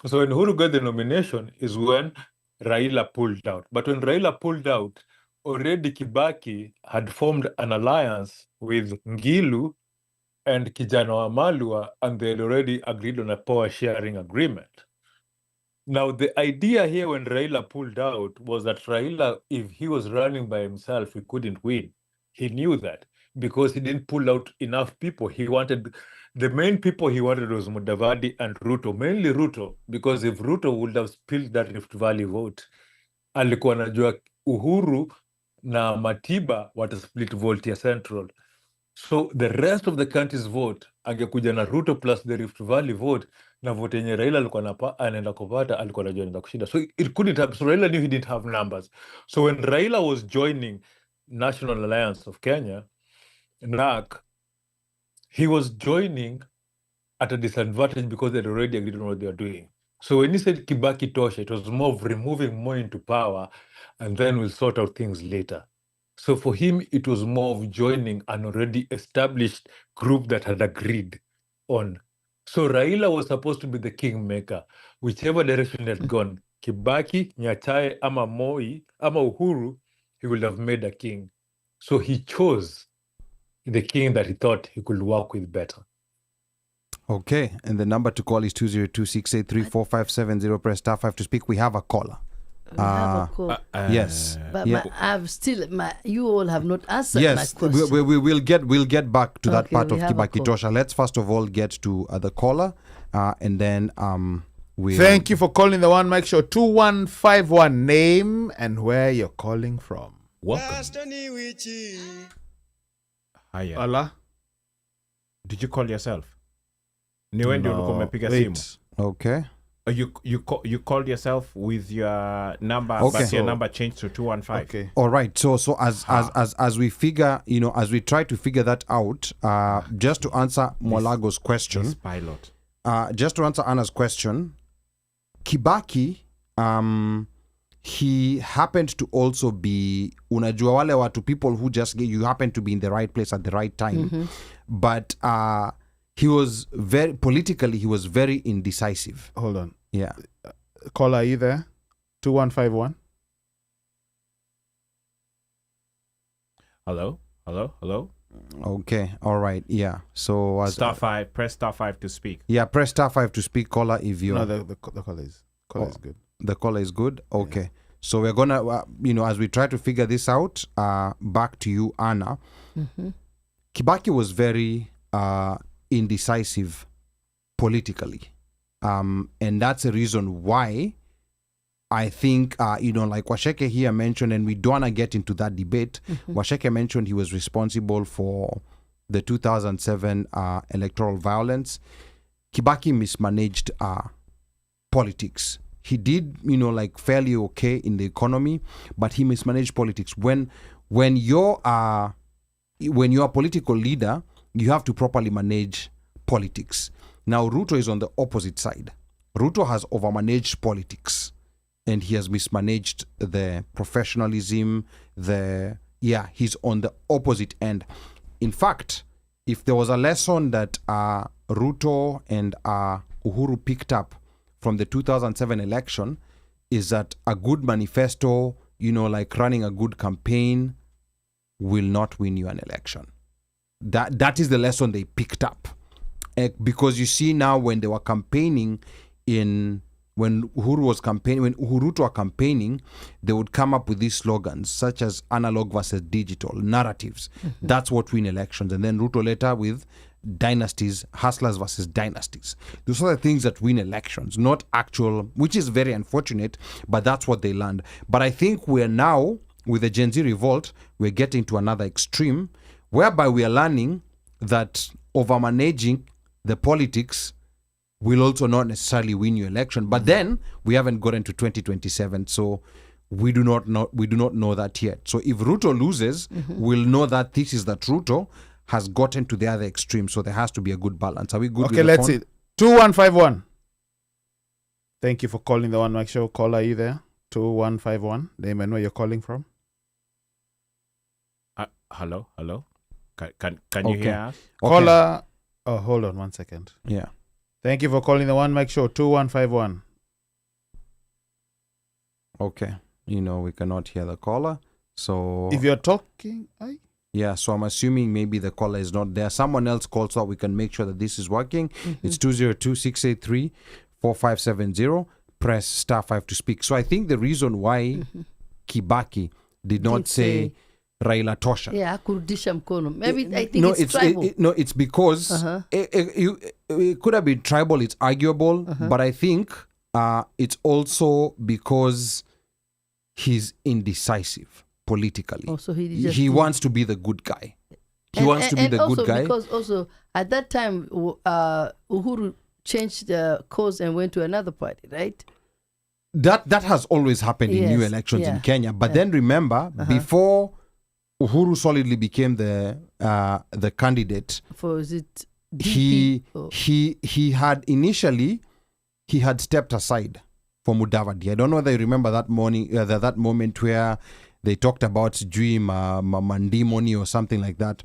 So when Uhuru got the nomination is when Raila pulled out. But when Raila pulled out, already Kibaki had formed an alliance with Ngilu and Kijana Wamalwa, and they had already agreed on a power sharing agreement. Now, the idea here when Raila pulled out was that Raila, if he was running by himself, he couldn't win. He knew that because he didn't pull out enough people. The main people he wanted was Mudavadi and Ruto, mainly Ruto, because if Ruto would have spilled that Rift Valley vote, alikuwa anajua Uhuru na Matiba watasplit vote ya Central. So the rest of the country's vote angekuja na Ruto plus the Rift Valley vote, na vote yenye Raila alikuwa anaenda kupata, alikuwa anajua anaenda kushinda. So it couldn't happen. So Raila knew he didn't have numbers. So when Raila was joining National Alliance of Kenya, NAC, he was joining at a disadvantage because they had already agreed on what they were doing. So when he said Kibaki Tosha, it was more of removing more into power, and then we'll sort out things later. So for him, it was more of joining an already established group that had agreed on. So Raila was supposed to be the kingmaker, whichever direction it had gone. Kibaki, Nyachae, ama Moi, ama Uhuru, he would have made a king. So he chose the king that he thought he could work with better. Okay, and the number to call is 202-683-4570. Press *5 to speak. We have a caller. We have a call. Yes. But Yeah. you all have not answered Yes, my question. we'll get back to that Okay, part we of have a Kibaki call. Tosha. Let's first of all get to the caller, and then we'll... Thank you for calling the OneMic Show. 2151, name and where you're calling from. Welcome. Hiya. Allah? Did you call yourself? Ni wewe ndio ulikuwa umepiga wait. simu. Okay. You called yourself with your number, Okay. but your So- number changed to 215. Okay. All right. So as we figure, as we try to figure that out, just to answer Mwalago's question, This pilot. just to answer Anna's question, Kibaki, he happened to also be, unajua wale watu, people who just, you happen to be in the right place at the right time. But he was politically very indecisive. Hold on. Yeah. Caller, are you there? 2151. Hello? Okay. All right. Yeah. So Press star 5 to speak. Yeah, press star 5 to speak, caller. If you No, the caller is good. The caller is good. Okay. So we're gonna, as we try to figure this out, back to you, Anna. Kibaki was very indecisive politically, and that's a reason why I think, like Washeke here mentioned, and we don't want to get into that debate. Washeke mentioned he was responsible for the 2007 electoral violence. Kibaki mismanaged politics. He did, fairly okay in the economy, but he mismanaged politics. When you're a political leader, you have to properly manage politics. Now, Ruto is on the opposite side. Ruto has overmanaged politics, and he has mismanaged the professionalism. He's on the opposite end. In fact, if there was a lesson that Ruto and Uhuru picked up from the 2007 election, is that a good manifesto, like running a good campaign, will not win you an election. That is the lesson they picked up. Because you see now, when they were campaigning when Uhuru were campaigning, they would come up with these slogans such as analog versus digital, narratives. That's what win elections. And then Ruto later with dynasties, hustlers versus dynasties. Those are the things that win elections, not actual, which is very unfortunate, but that's what they learned. But I think we're now, with the Gen Z revolt, we're getting to another extreme, whereby we are learning that overmanaging the politics will also not necessarily win your election. But then we haven't gotten to 2027, so we do not know that yet. So if Ruto loses, we'll know that this is that Ruto has gotten to the other extreme. So there has to be a good balance. Are we good? Okay, let's see. 2151. Thank you for calling the OneMic Show. Caller, are you there? 2151. Name and where you're calling from. Hello. Can you hear us? Caller. Oh, hold on 1 second. Yeah. Thank you for calling the OneMic Show. 2151. Okay. We cannot hear the caller. So if you're talking, yeah, so I'm assuming maybe the caller is not there. Someone else called so we can make sure that this is working. It's 202-683-4570. Press star 5 to speak. So I think the reason why Kibaki did not say Raila Tosha. Yeah, kurudisha mkono. Maybe I think it's tribal. It's because it could have been tribal. It's arguable, but I think it's also because he's indecisive politically. Also, he wants to be the good guy. He wants to be the good guy. Because also at that time, Uhuru changed the course and went to another party, right? That has always happened in new elections in Kenya. But then remember, before Uhuru solidly became the candidate, for is it DP? he had initially stepped aside for Mudavadi. I don't know whether you remember that morning, that moment where they talked about dream Mandimoni or something like that.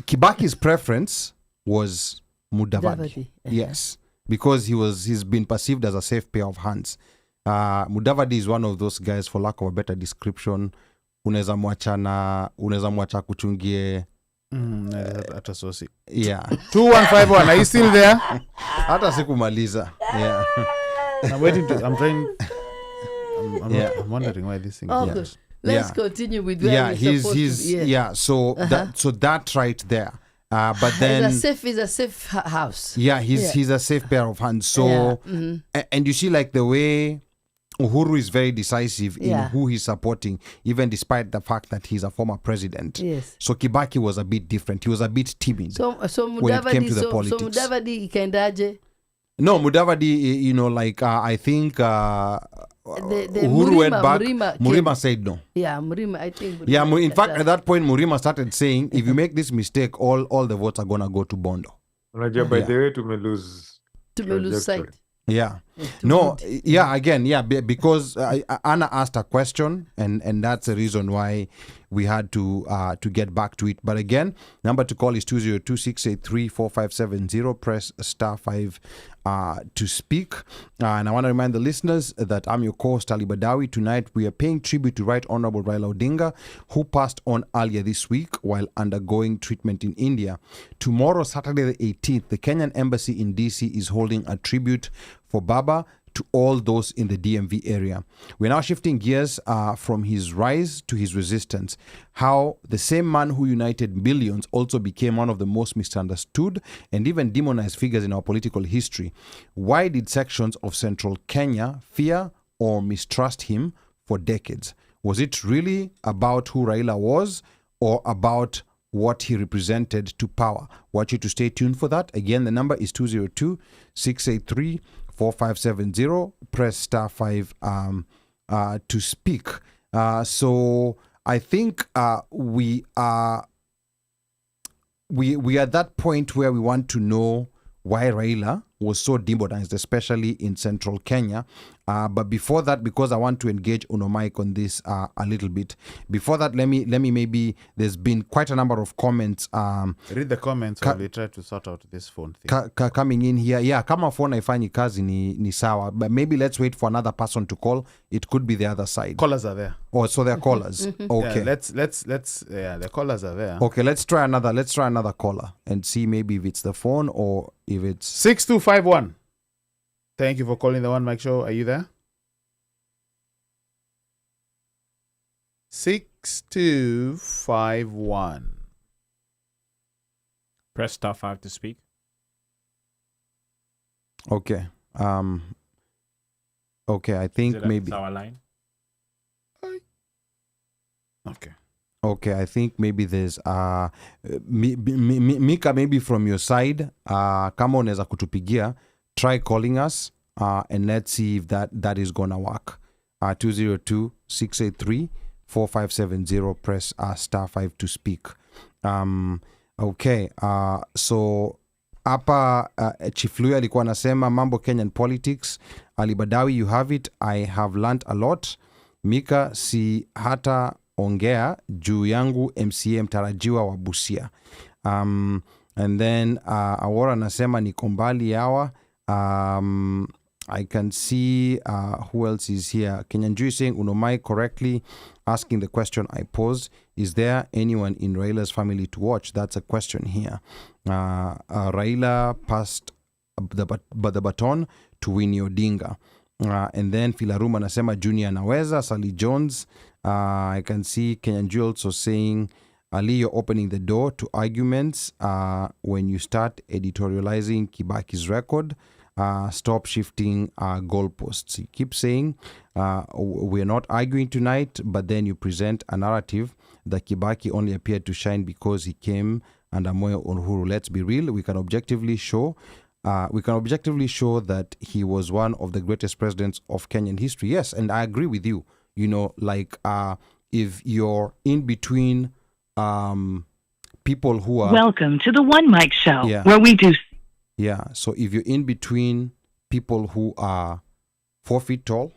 Kibaki's preference was Mudavadi. Yes, because he's been perceived as a safe pair of hands. Mudavadi is one of those guys, for lack of a better description, unaweza mwacha kuchungie hata sosi. Yeah. 2151, are you still there? Hata sikumaliza. Yeah. I'm wondering why this thing. Let's continue with where we're supposed to be. So that's right there. But then it's a safe house. Yeah, he's a safe pair of hands. So and you see, like, the way Uhuru is very decisive in who he's supporting, even despite the fact that he's a former president. Yes. So Kibaki was a bit different. He was a bit timid. So when it came to the politics. So Mudavadi ikaendaje? No, Mudavadi, I think Uhuru went back. Murima said no. Yeah, Murima, I think. In fact, at that point, Murima started saying, if you make this mistake, all the votes are going to go to Bondo. By the way, to me lose sight. Yeah. Because Anna asked a question, and that's the reason why we had to get back to it. But again, number to call is 202-683-4570. Press *5 to speak. And I want to remind the listeners that I'm your co-host Ali Badawi. Tonight we are paying tribute to Right Honorable Raila Odinga, who passed on earlier this week while undergoing treatment in India. Tomorrow, Saturday the 18th, the Kenyan embassy in DC is holding a tribute for Baba to all those in the DMV area. We're now shifting gears from his rise to his resistance. How the same man who united millions also became one of the most misunderstood and even demonized figures in our political history. Why did sections of central Kenya fear or mistrust him for decades? Was it really about who Raila was or about what he represented to power? Want you to stay tuned for that. Again, the number is 202-683-4570. Press *5 to speak. So I think we are at that point where we want to know why Raila was so demonized, especially in central Kenya. But before that, because I want to engage Mike on this a little bit. Before that, let me maybe, there's been quite a number of comments. Read the comments while we try to sort out this phone thing. Coming in here. Yeah, kama phone haifanyi kazi ni sawa. But maybe let's wait for another person to call. It could be the other side. Callers are there. Oh, so they're callers. Okay. Yeah, let's the callers are there. Okay, let's try another caller and see maybe if it's the phone or if it's 6251. Thank you for calling the OneMic Show. Are you there? 6251. Press *5 to speak. Okay. Okay, I think maybe our line. Okay. Okay, I think maybe there's Mika, maybe from your side, kama unaweza kutupigia, try calling us and let's see if that is gonna work. 202-683-4570. Press *5 to speak. Okay, so hapa Chief Luya alikuwa anasema mambo Kenyan politics. Ali Badawi, you have it. I have learned a lot. Mika, si hata ongea juu yangu MCA mtarajiwa wa Busia. And then Awora anasema niko mbali yawa. I can see who else is here. Kenyanjui saying Unomai correctly asking the question I posed. Is there anyone in Raila's family to watch? That's a question here. Raila passed the baton to Winnie Odinga. And then Filaruma anasema Junior anaweza. Sally Jones. I can see Kenyanjui also saying Ali, you're opening the door to arguments when you start editorializing Kibaki's record. Stop shifting goalposts. You keep saying we're not arguing tonight, but then you present a narrative that Kibaki only appeared to shine because he came under Moyo Uhuru. Let's be real. We can objectively show that he was one of the greatest presidents of Kenyan history. Yes, and I agree with you. You know, like if you're in between people who are... Welcome to the OneMic Show, where we do... Yeah, so if you're in between people who are 4 feet tall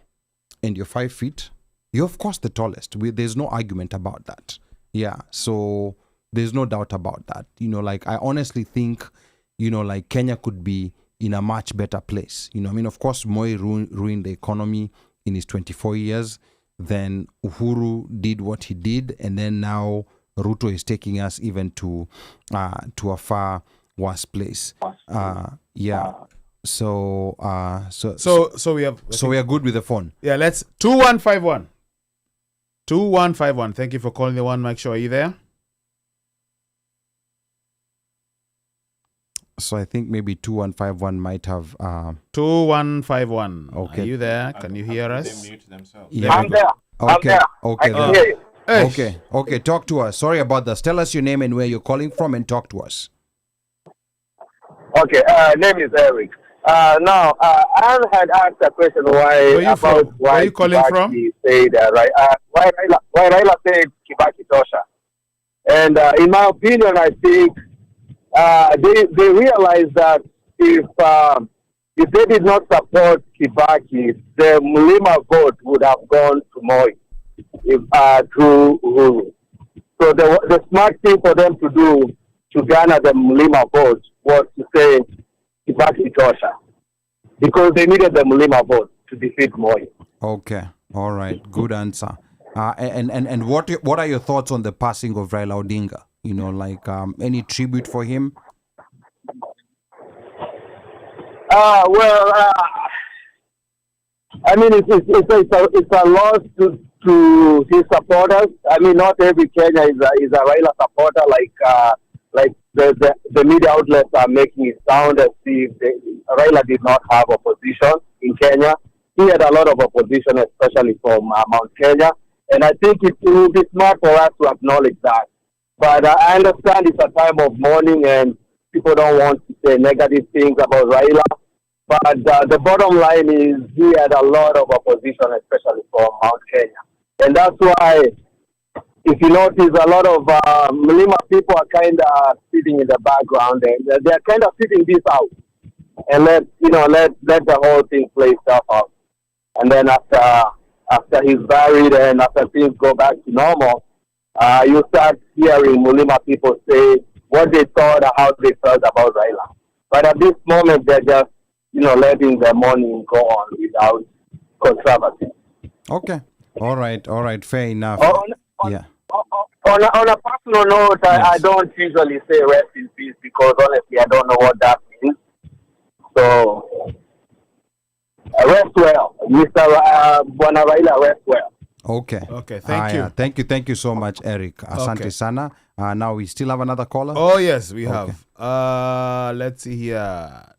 and you're 5 feet, you're of course the tallest. There's no argument about that. Yeah, so there's no doubt about that. You know, like I honestly think, you know, like Kenya could be in a much better place. You know, I mean, of course, Moi ruined the economy in his 24 years. Then Uhuru did what he did, and then now Ruto is taking us even to a far worse place. Yeah. So we have. So we are good with the phone. Yeah. Let's 2151. 2151. Thank you for calling the OneMic Show. Are you there? So I think maybe 2151 might have 2151. Okay. Are you there? Can you hear us? They mute themselves. Yeah. I'm there. Okay. I'm there. Okay. I can hear you. Okay. Talk to us. Sorry about that. Tell us your name and where you're calling from, and talk to us. Okay. Name is Eric. Now, I had asked a question Where are you calling from? Said, why Raila said Kibaki Tosha. And in my opinion, I think they realized that if they did not support Kibaki, the Mulima vote would have gone to Moi through Uhuru. So the smart thing for them to do to garner the Mlima vote was to say Kibaki Tosha, because they needed the Mlima vote to defeat Moi. Okay, all right, good answer. And what are your thoughts on the passing of Raila Odinga? You know, like any tribute for him? I mean, it's a loss to his supporters. I mean, not every Kenya is a Raila supporter. Like the media outlets are making it sound as if Raila did not have opposition in Kenya. He had a lot of opposition, especially from Mount Kenya. And I think it will be smart for us to acknowledge that. But I understand it's a time of mourning and people don't want to say negative things about Raila. But the bottom line is he had a lot of opposition, especially from Mount Kenya. And that's why, if you notice, a lot of Mlima people are kind of sitting in the background and they're kind of sitting this out and let the whole thing play itself out. And then after he's buried and after things go back to normal, you start hearing Mlima people say what they thought or how they felt about Raila. But at this moment, they're just, letting the mourning go on without controversy. Okay. All right. Fair enough. On a personal note, I don't usually say rest in peace because honestly, I don't know what that means. So, rest well, Mr. Bwana Raila, rest well. Okay. Thank you. Yeah. Thank you so much, Eric. Asante sana. Now we still have another caller? Oh, yes, we have. Let's see here.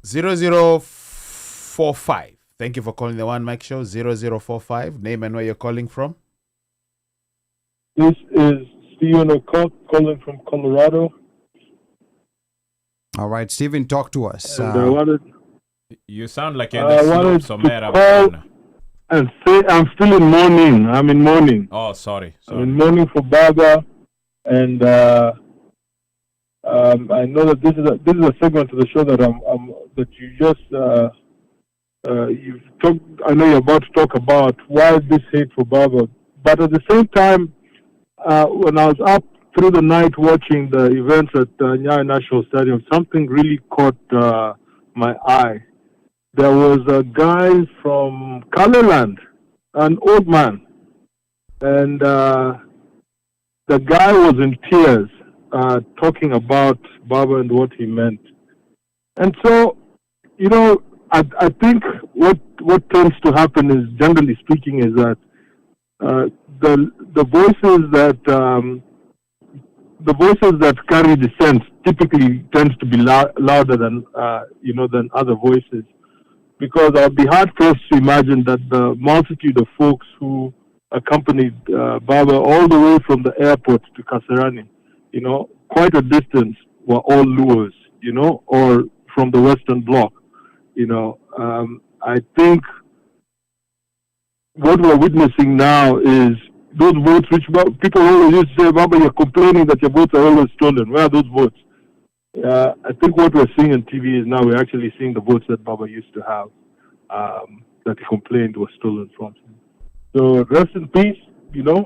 0045. Thank you for calling the OneMic Show. 0045. Name and where you're calling from. This is Steven O'Cock calling from Colorado. All right, Steven, talk to us. You sound like you're in the slope somewhere. And say I'm still in mourning. I'm in mourning. Oh, sorry. I'm in mourning for Baba, and I know that this is a segment of the show that that you just you've talked. I know you're about to talk about why this hate for Baba, but at the same time, when I was up through the night watching the events at Nyayo National Stadium, something really caught my eye. There was a guy from Kaleland, an old man, and the guy was in tears, talking about Baba and what he meant. And so, I think what tends to happen is, generally speaking, is that the voices that carry dissent typically tends to be louder than than other voices. Because I'll be hard-pressed to imagine that the multitude of folks who accompanied Baba all the way from the airport to Kasarani, quite a distance, were all Luos, or from the Western Bloc. I think what we're witnessing now is those votes which people always used to say, Baba, you're complaining that your votes are always stolen. Where are those votes? I think what we're seeing on TV is now we're actually seeing the votes that Baba used to have, that he complained were stolen from him. So rest in peace.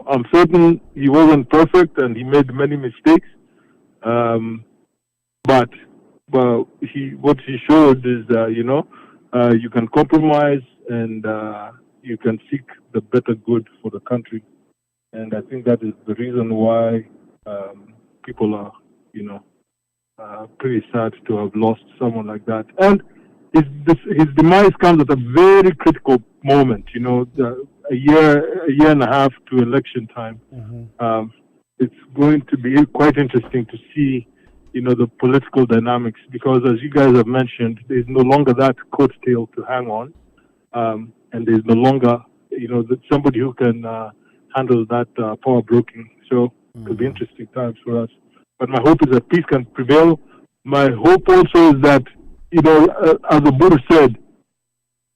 I'm certain he wasn't perfect and he made many mistakes. But what he showed is that, you can compromise and you can seek the better good for the country. And I think that is the reason why people are, pretty sad to have lost someone like that. And his demise comes at a very critical moment, a year and a half to election time. Mm-hmm. It's going to be quite interesting to see, the political dynamics, because as you guys have mentioned, there's no longer that coat tail to hang on. And there's no longer, somebody who can handle that power broking. So it'll be interesting times for us. But my hope is that peace can prevail. My hope also is that, as the Buddha said,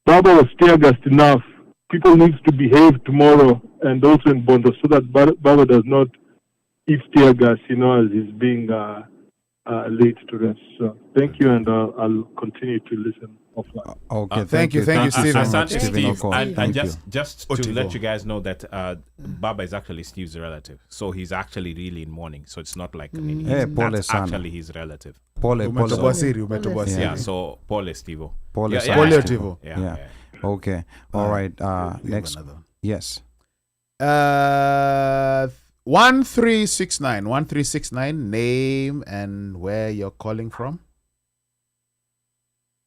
Baba was tear-gassed enough. People need to behave tomorrow and also in Bondo so that Baba does not eat tear gas, as he's being laid to rest. So thank you, and I'll continue to listen offline. Okay, thank you, Stephen. Asante, Steve. Thank And you. just to let you guys know that Baba is actually Steve's relative. So he's actually really in mourning. So it's not like, that's actually his relative. Umetoboa siri. Yeah, so Pole Stevo. Pole Tivo. Yeah. Okay. All right. Next. Yes. 1369. Name and where you're calling from.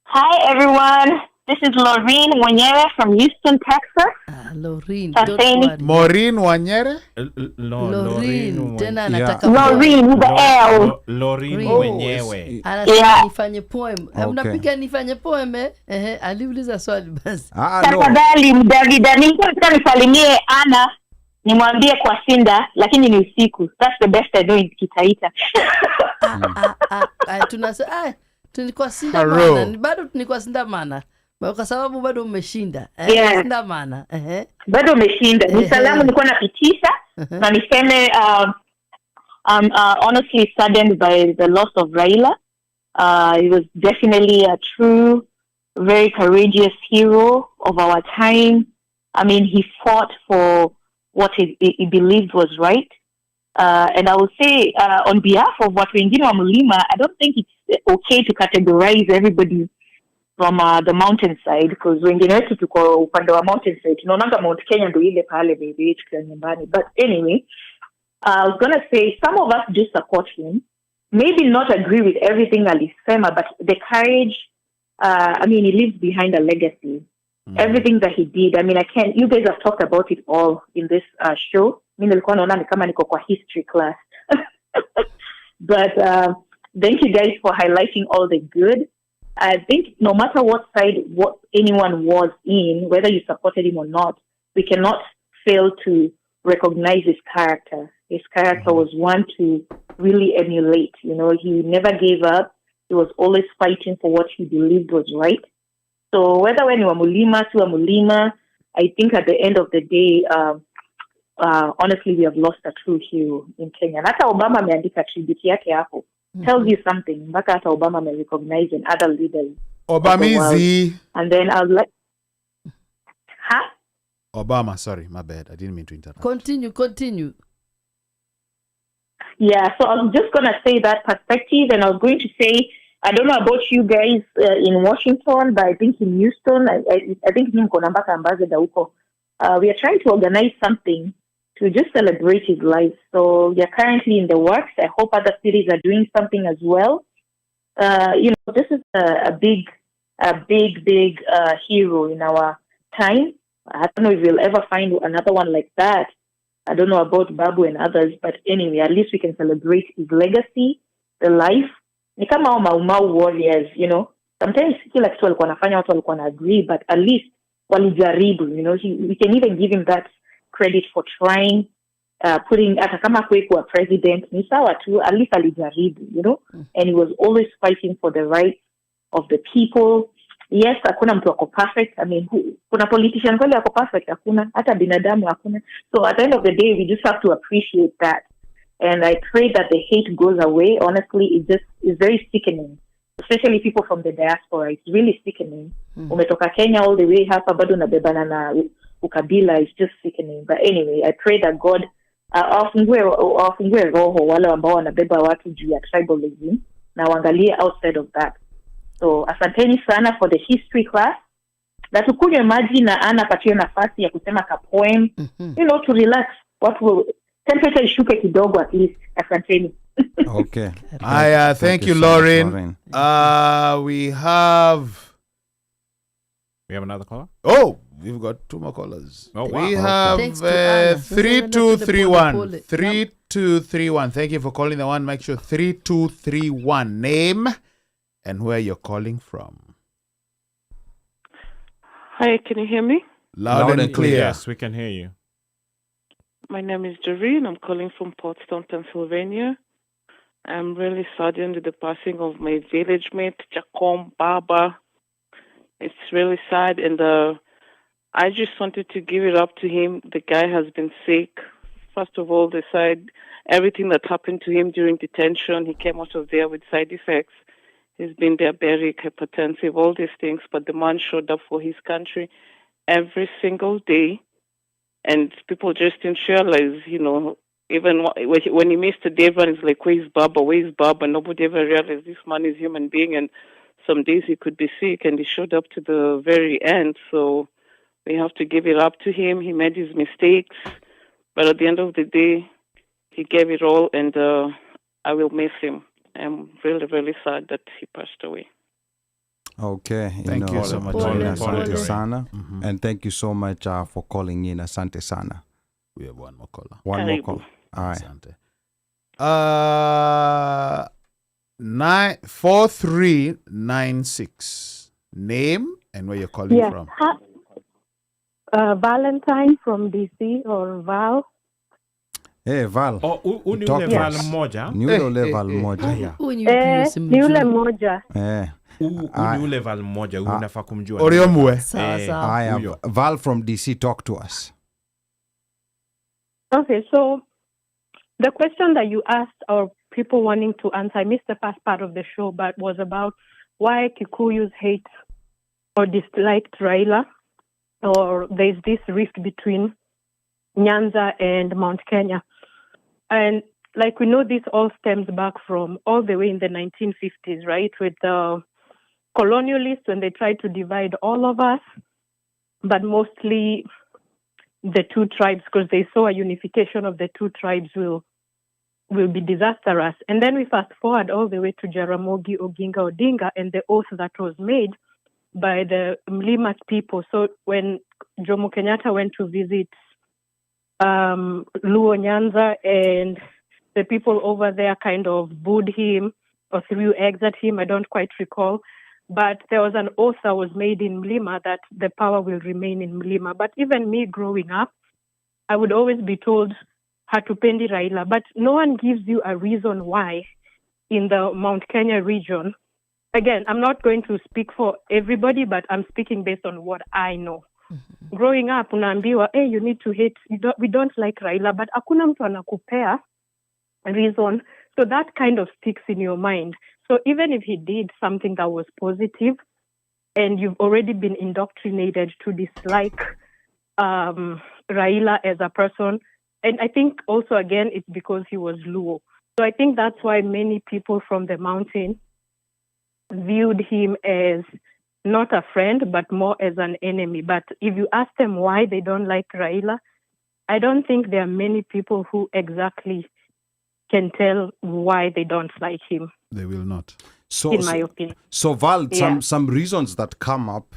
Hi, everyone. This is Laureen Wanyere from Houston, Texas. Laureen. Maureen Wanyere? Laureen. Tena anataka Laureen with the L. Laureen mwenyewe. Anasema nifanye poem. Mnapiga nifanye poem aliuliza swali basi. Tafadhali Mdavida, nilikuwa nisalimie Ana nimwambie kwa Sinda lakini ni usiku. That's the best I know in Kitaita. Tunasema tulikuwa Sinda mana. Bado tulikuwa Sinda mana. Kwa sababu bado umeshinda. Sinda mana. Bado umeshinda. Ni salamu nilikuwa napitisha na niseme I'm honestly saddened by the loss of Raila. He was definitely a true, very courageous hero of our time. I mean, he fought for what he believed was right. And I will say, on behalf of watu wengine wa Mulima, I don't think it's okay to categorize everybody from the mountainside, because wengine wetu tuko upande wa mountainside. Tunaonanga Mount Kenya ndio ile pale baby tukiwa nyumbani. But anyway, I was going to say some of us do support him. Maybe not agree with everything alisema, but the courage, I mean, he leaves behind a legacy. Everything that he did, I mean, you guys have talked about it all in this show. Mimi nilikuwa naona ni kama niko kwa history class. But thank you guys for highlighting all the good. I think no matter what side anyone was in, whether you supported him or not, we cannot fail to recognize his character. His character was one to really emulate. You know, he never gave up. He was always fighting for what he believed was right. So whether when you are Mulima to a Mulima, I think at the end of the day, honestly, we have lost a true hero in Kenya. Hata Obama ameandika tribute yake hapo. Tells you something. Mpaka hata Obama amerecognize and other leaders. Obamizi. And then I was like, Obama, sorry, my bad. I didn't mean to interrupt. Continue. Yeah, so I was just going to say that perspective, and I was going to say, I don't know about you guys in Washington, but I think in Houston, I think we are trying to organize something to just celebrate his life. So we are currently in the works. I hope other cities are doing something as well. This is a big hero in our time. I don't know if we'll ever find another one like that. I don't know about Babu and others, but anyway, at least we can celebrate his legacy, the life. Ni kama Mau warriors, you know. Sometimes kila kitu walikuwa wanafanya watu walikuwa na agree, but at least walijaribu, you know. We can even give him that credit for trying, putting hata kama kuwa president, ni sawa tu, at least alijaribu, you know. And he was always fighting for the rights of the people. Yes, hakuna mtu wako perfect. I mean, kuna politicians wale wako perfect, hakuna. Hata binadamu hakuna. So at the end of the day, we just have to appreciate that. And I pray that the hate goes away. Honestly, it's very sickening. Especially people from the diaspora. It's really sickening. Umetoka Kenya all the way hapa bado unabebana na ukabila. It's just sickening. But anyway, I pray that God afungue roho wale ambao wanabeba watu juu ya tribalism na waangalie outside of that. So asanteni sana for the history class. Na tukunywe maji na Ana patiwe nafasi ya kusema ka poem. You know, to relax. Temperature ishuke kidogo at least. Asanteni. Okay. Thank you, Lauren. We have another caller? Oh, we've got two more callers. Oh, wow. We have 3231. 3231. Thank you for calling the OneMic Show. 3231. Name and where you're calling from. Hi, can you hear me? Loud and clear. Yes, we can hear you. My name is Doreen. I'm calling from Portstown, Pennsylvania. I'm really saddened with the passing of my village mate, Jacom Baba. It's really sad, and I just wanted to give it up to him. The guy has been sick First of all, everything that happened to him during detention, he came out of there with side effects. He's been diabetic, hypertensive, all these things. But the man showed up for his country every single day. And people just didn't realize, even when he missed a day, everyone is like, where's Baba? Where's Baba? Nobody ever realized this man is a human being. And some days he could be sick, and he showed up to the very end. So we have to give it up to him. He made his mistakes. But at the end of the day, he gave it all, and I will miss him. I'm really, really sad that he passed away. Okay. Thank you so much. Asante sana. And thank you so much for calling in. Asante sana. We have one more caller. One more call. All right. Asante. 4396. Name and where you're calling from. Valentine from DC or Val. Hey, Val. Uni ule Val moja. Ni ule Val moja. Ni ule moja. Uni ule Val moja. Unafaa kumjua. Oriomwe. Haya, Val from DC, talk to us. Okay, so the question that you asked, or people wanting to answer, I missed the first part of the show, but was about why Kikuyus hate or disliked Raila, or there's this rift between Nyanza and Mount Kenya. And like we know, this all stems back from all the way in the 1950s, right? With the colonialists when they tried to divide all of us, but mostly the two tribes, because they saw a unification of the two tribes will be disastrous. And then we fast forward all the way to Jaramogi Oginga Odinga and the oath that was made by the Mlima people. So when Jomo Kenyatta went to visit Luo Nyanza, and the people over there kind of booed him or threw eggs at him, I don't quite recall. But there was an oath that was made in Mlima that the power will remain in Mlima. But even me growing up, I would always be told, Hatupendi Raila. But no one gives you a reason why in the Mount Kenya region. Again, I'm not going to speak for everybody, but I'm speaking based on what I know. Mm-hmm. Growing up, unaambiwa, hey, you need to hate, we don't like Raila, but hakuna mtu anakupea reason. So that kind of sticks in your mind. So even if he did something that was positive, and you've already been indoctrinated to dislike Raila as a person, and I think also, again, it's because he was Luo. So I think that's why many people from the mountain viewed him as not a friend, but more as an enemy. But if you ask them why they don't like Raila, I don't think there are many people who exactly can tell why they don't like him. They will not. In my opinion. So Val, some reasons that come up,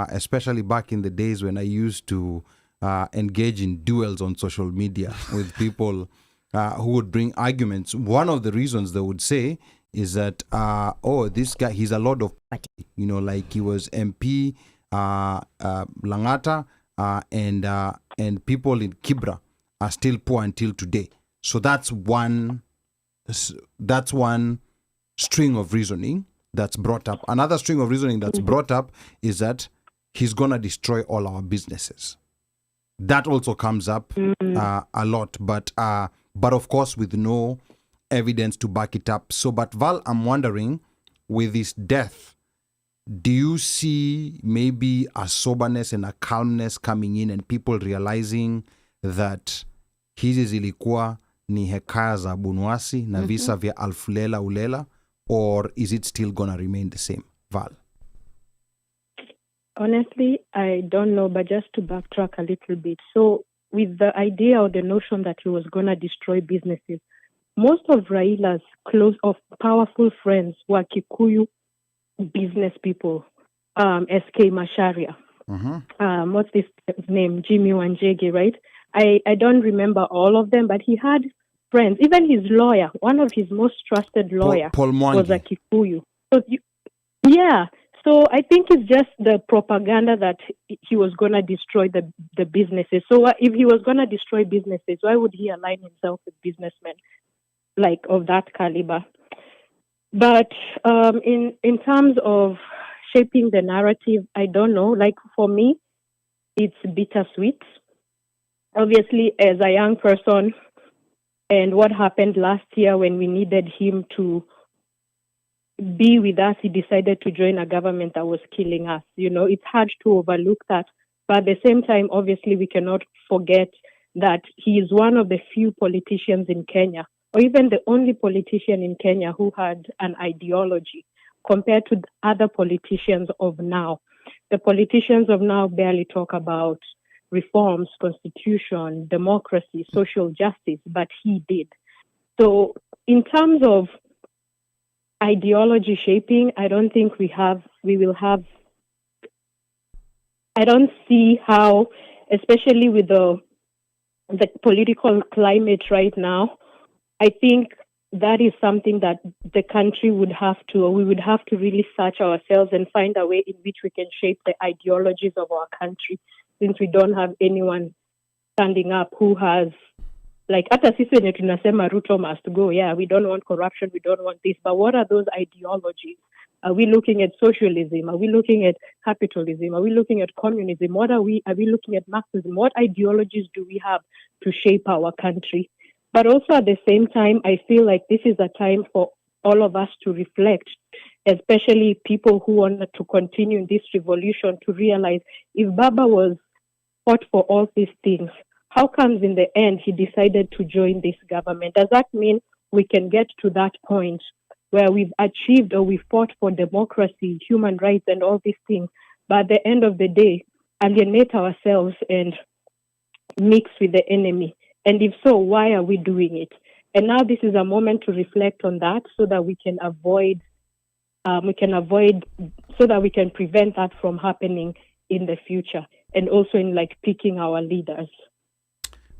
especially back in the days when I used to engage in duels on social media with people who would bring arguments. One of the reasons they would say is that, this guy, he's a lord of party. Like he was MP Langata, and people in Kibra are still poor until today. So that's one string of reasoning that's brought up. Another string of reasoning that's brought up is that he's gonna destroy all our businesses. That also comes up a lot, but of course with no evidence to back it up. So, but Val, I'm wondering, with his death, do you see maybe a soberness and a calmness coming in, and people realizing that hizi zilikuwa ni hekaya za Bunwasi na visa vya Alfulela Ulela, or is it still gonna remain the same, Val? Honestly, I don't know, but just to backtrack a little bit. So with the idea or the notion that he was gonna destroy businesses, most of Raila's close of powerful friends were Kikuyu business people, SK Masharia. What's this name? Jimmy Wanjege, right? I don't remember all of them, but he had friends. Even his lawyer, one of his most trusted lawyer, was a Kikuyu. So so I think it's just the propaganda that he was going to destroy the businesses. So if he was going to destroy businesses, why would he align himself with businessmen like of that caliber? But in terms of shaping the narrative, I don't know. Like for me, it's bittersweet. obviously, as a young person, and what happened last year when we needed him to be with us, he decided to join a government that was killing us. You know, it's hard to overlook that. But at the same time, obviously, we cannot forget that he is one of the few politicians in Kenya, or even the only politician in Kenya who had an ideology compared to other politicians of now. The politicians of now barely talk about reforms, constitution, democracy, social justice, but he did. So in terms of ideology shaping, I don't think I don't see how, especially with the political climate right now, I think that is something that the country would have to, or we would have to really search ourselves and find a way in which we can shape the ideologies of our country, since we don't have anyone standing up who has, like, hata sisi wenye tunasema Ruto must go, yeah, we don't want corruption, we don't want this, but what are those ideologies? Are we looking at socialism? Are we looking at capitalism? Are we looking at communism? Are we looking at Marxism? What ideologies do we have to shape our country? But also at the same time, I feel like this is a time for all of us to reflect, especially people who want to continue in this revolution, to realize if Baba was fought for all these things, how comes in the end he decided to join this government? Does that mean we can get to that point where we've achieved or we fought for democracy, human rights, and all these things, but at the end of the day, alienate ourselves and mix with the enemy? And if so, why are we doing it? And now this is a moment to reflect on that so that we can so that we can prevent that from happening in the future, and also in like picking our leaders.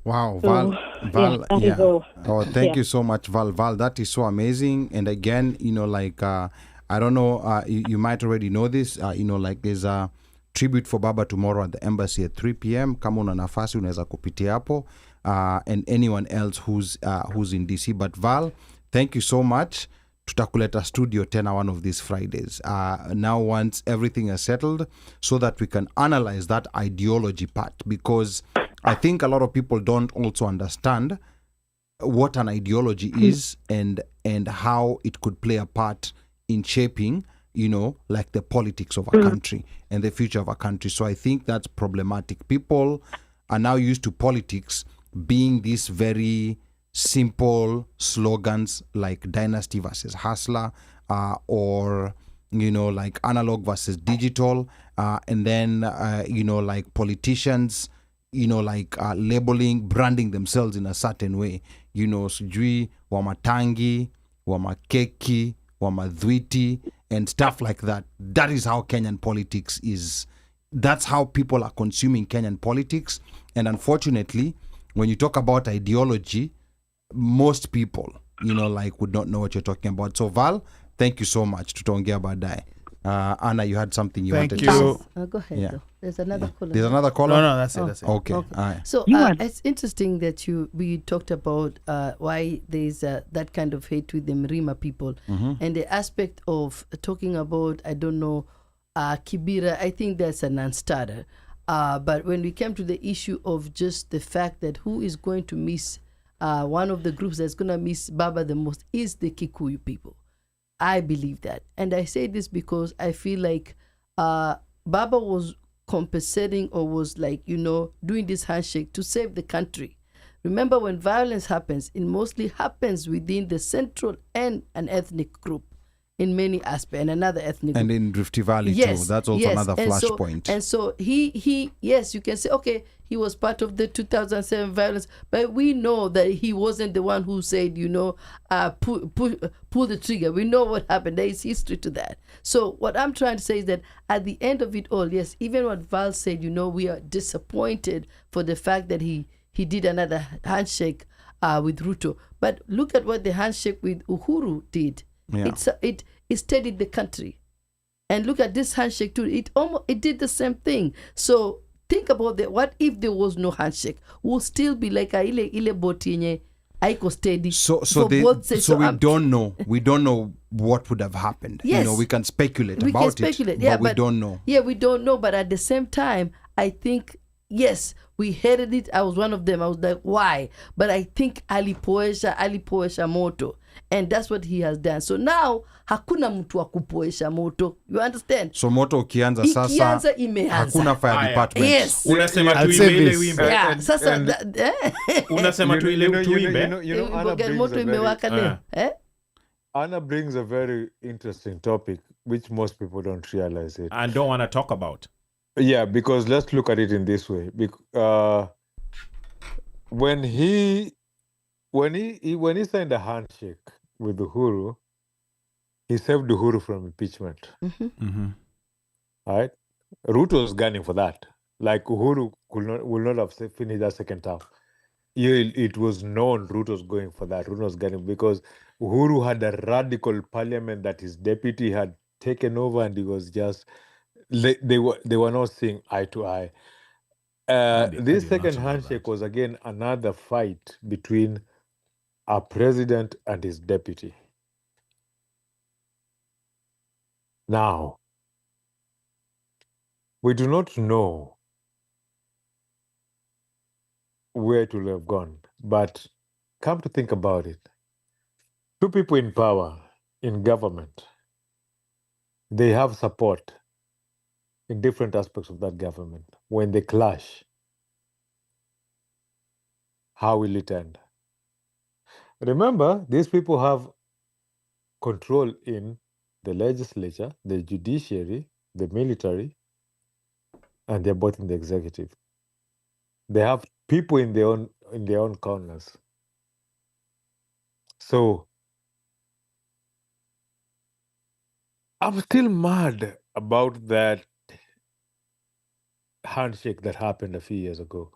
Wow, So, Val, that is all. Oh, thank Yeah. you so much, Val. That is so amazing. And again, I don't know, you might already know this, like there's a tribute for Baba tomorrow at the embassy at 3 p.m. Kama una nafasi unaweza kupitia hapo, and anyone else who's in DC. But Val, thank you so much. Tutakuleta studio tena one of these Fridays. Now once everything is settled, so that we can analyze that ideology part, because I think a lot of people don't also understand what an ideology is and how it could play a part in shaping, like the politics of a country and the future of a country. So I think that's problematic. People are now used to politics being these very simple slogans like dynasty versus hustler, or like analog versus digital, and then like politicians labeling, branding themselves in a certain way, sijui wamatangi, wamakeki, wamadhwiti, and stuff like that. That is how Kenyan politics is. That's how people are consuming Kenyan politics. And unfortunately, when you talk about ideology, most people, would not know what you're talking about. So Val, thank you so much. Tutaongea baadaye. Anna, you had something you wanted to say. Go ahead. Though. There's another caller. There's another caller? No, that's it. That's it. Okay. All right. So it's interesting that we talked about why there's that kind of hate with the Mrima people, and the aspect of talking about, I don't know, Kibera. I think that's a non-starter. But when we came to the issue of just the fact that who is going to miss, one of the groups that's going to miss Baba the most is the Kikuyu people. I believe that. And I say this because I feel like Baba was compensating, or was doing this handshake to save the country. Remember, when violence happens, it mostly happens within the central and an ethnic group in many aspects, and another ethnic and group. in Rift Valley too. That's also another flashpoint. And so he yes, you can say, okay, he was part of the 2007 violence, but we know that he wasn't the one who said, pull the trigger. We know what happened. There is history to that. So what I'm trying to say is that at the end of it all, yes, even what Val said, we are disappointed for the fact that he did another handshake with Ruto. But look at what the handshake with Uhuru did. Yeah. It steadied the country, and look at this handshake too. It did the same thing. So think about that. What if there was no handshake? We'll still be like a ile botinye aiko steady. So we don't know. We don't know what would have happened. Yes, we can speculate about it, yeah, but we don't know. Yeah, we don't know. But at the same time, I think yes, we hated it. I was one of them. I was like, why? But I think alipoesha moto. And that's what he has done. So now, hakuna mtu wa kupoesha moto. You understand? So moto ukianza sasa, Ikianza imeanza. hakuna fire department. Yes. Unasema I'll tuimbe say ile this. wimbe. Yeah, sasa unasema tuimbe. Anna brings moto a imewaka very, leo. Anna brings a very interesting topic, which most people don't realize it. And don't want to talk about. Yeah, because let's look at it in this way. When he signed a handshake with Uhuru, he saved Uhuru from impeachment. Right? Ruto was gunning for that. Like Uhuru will not have finished that second term. It was known Ruto was going for that. Ruto was gunning because Uhuru had a radical parliament that his deputy had taken over, and he was just they were not seeing eye to eye. This second handshake was again another fight between a president and his deputy. Now, we do not know where it will have gone, but come to think about it, two people in power, in government, they have support in different aspects of that government. When they clash, how will it end? Remember, these people have control in the legislature, the judiciary, the military, and they're both in the executive. They have people in their own corners. So I'm still mad about that handshake that happened a few years ago.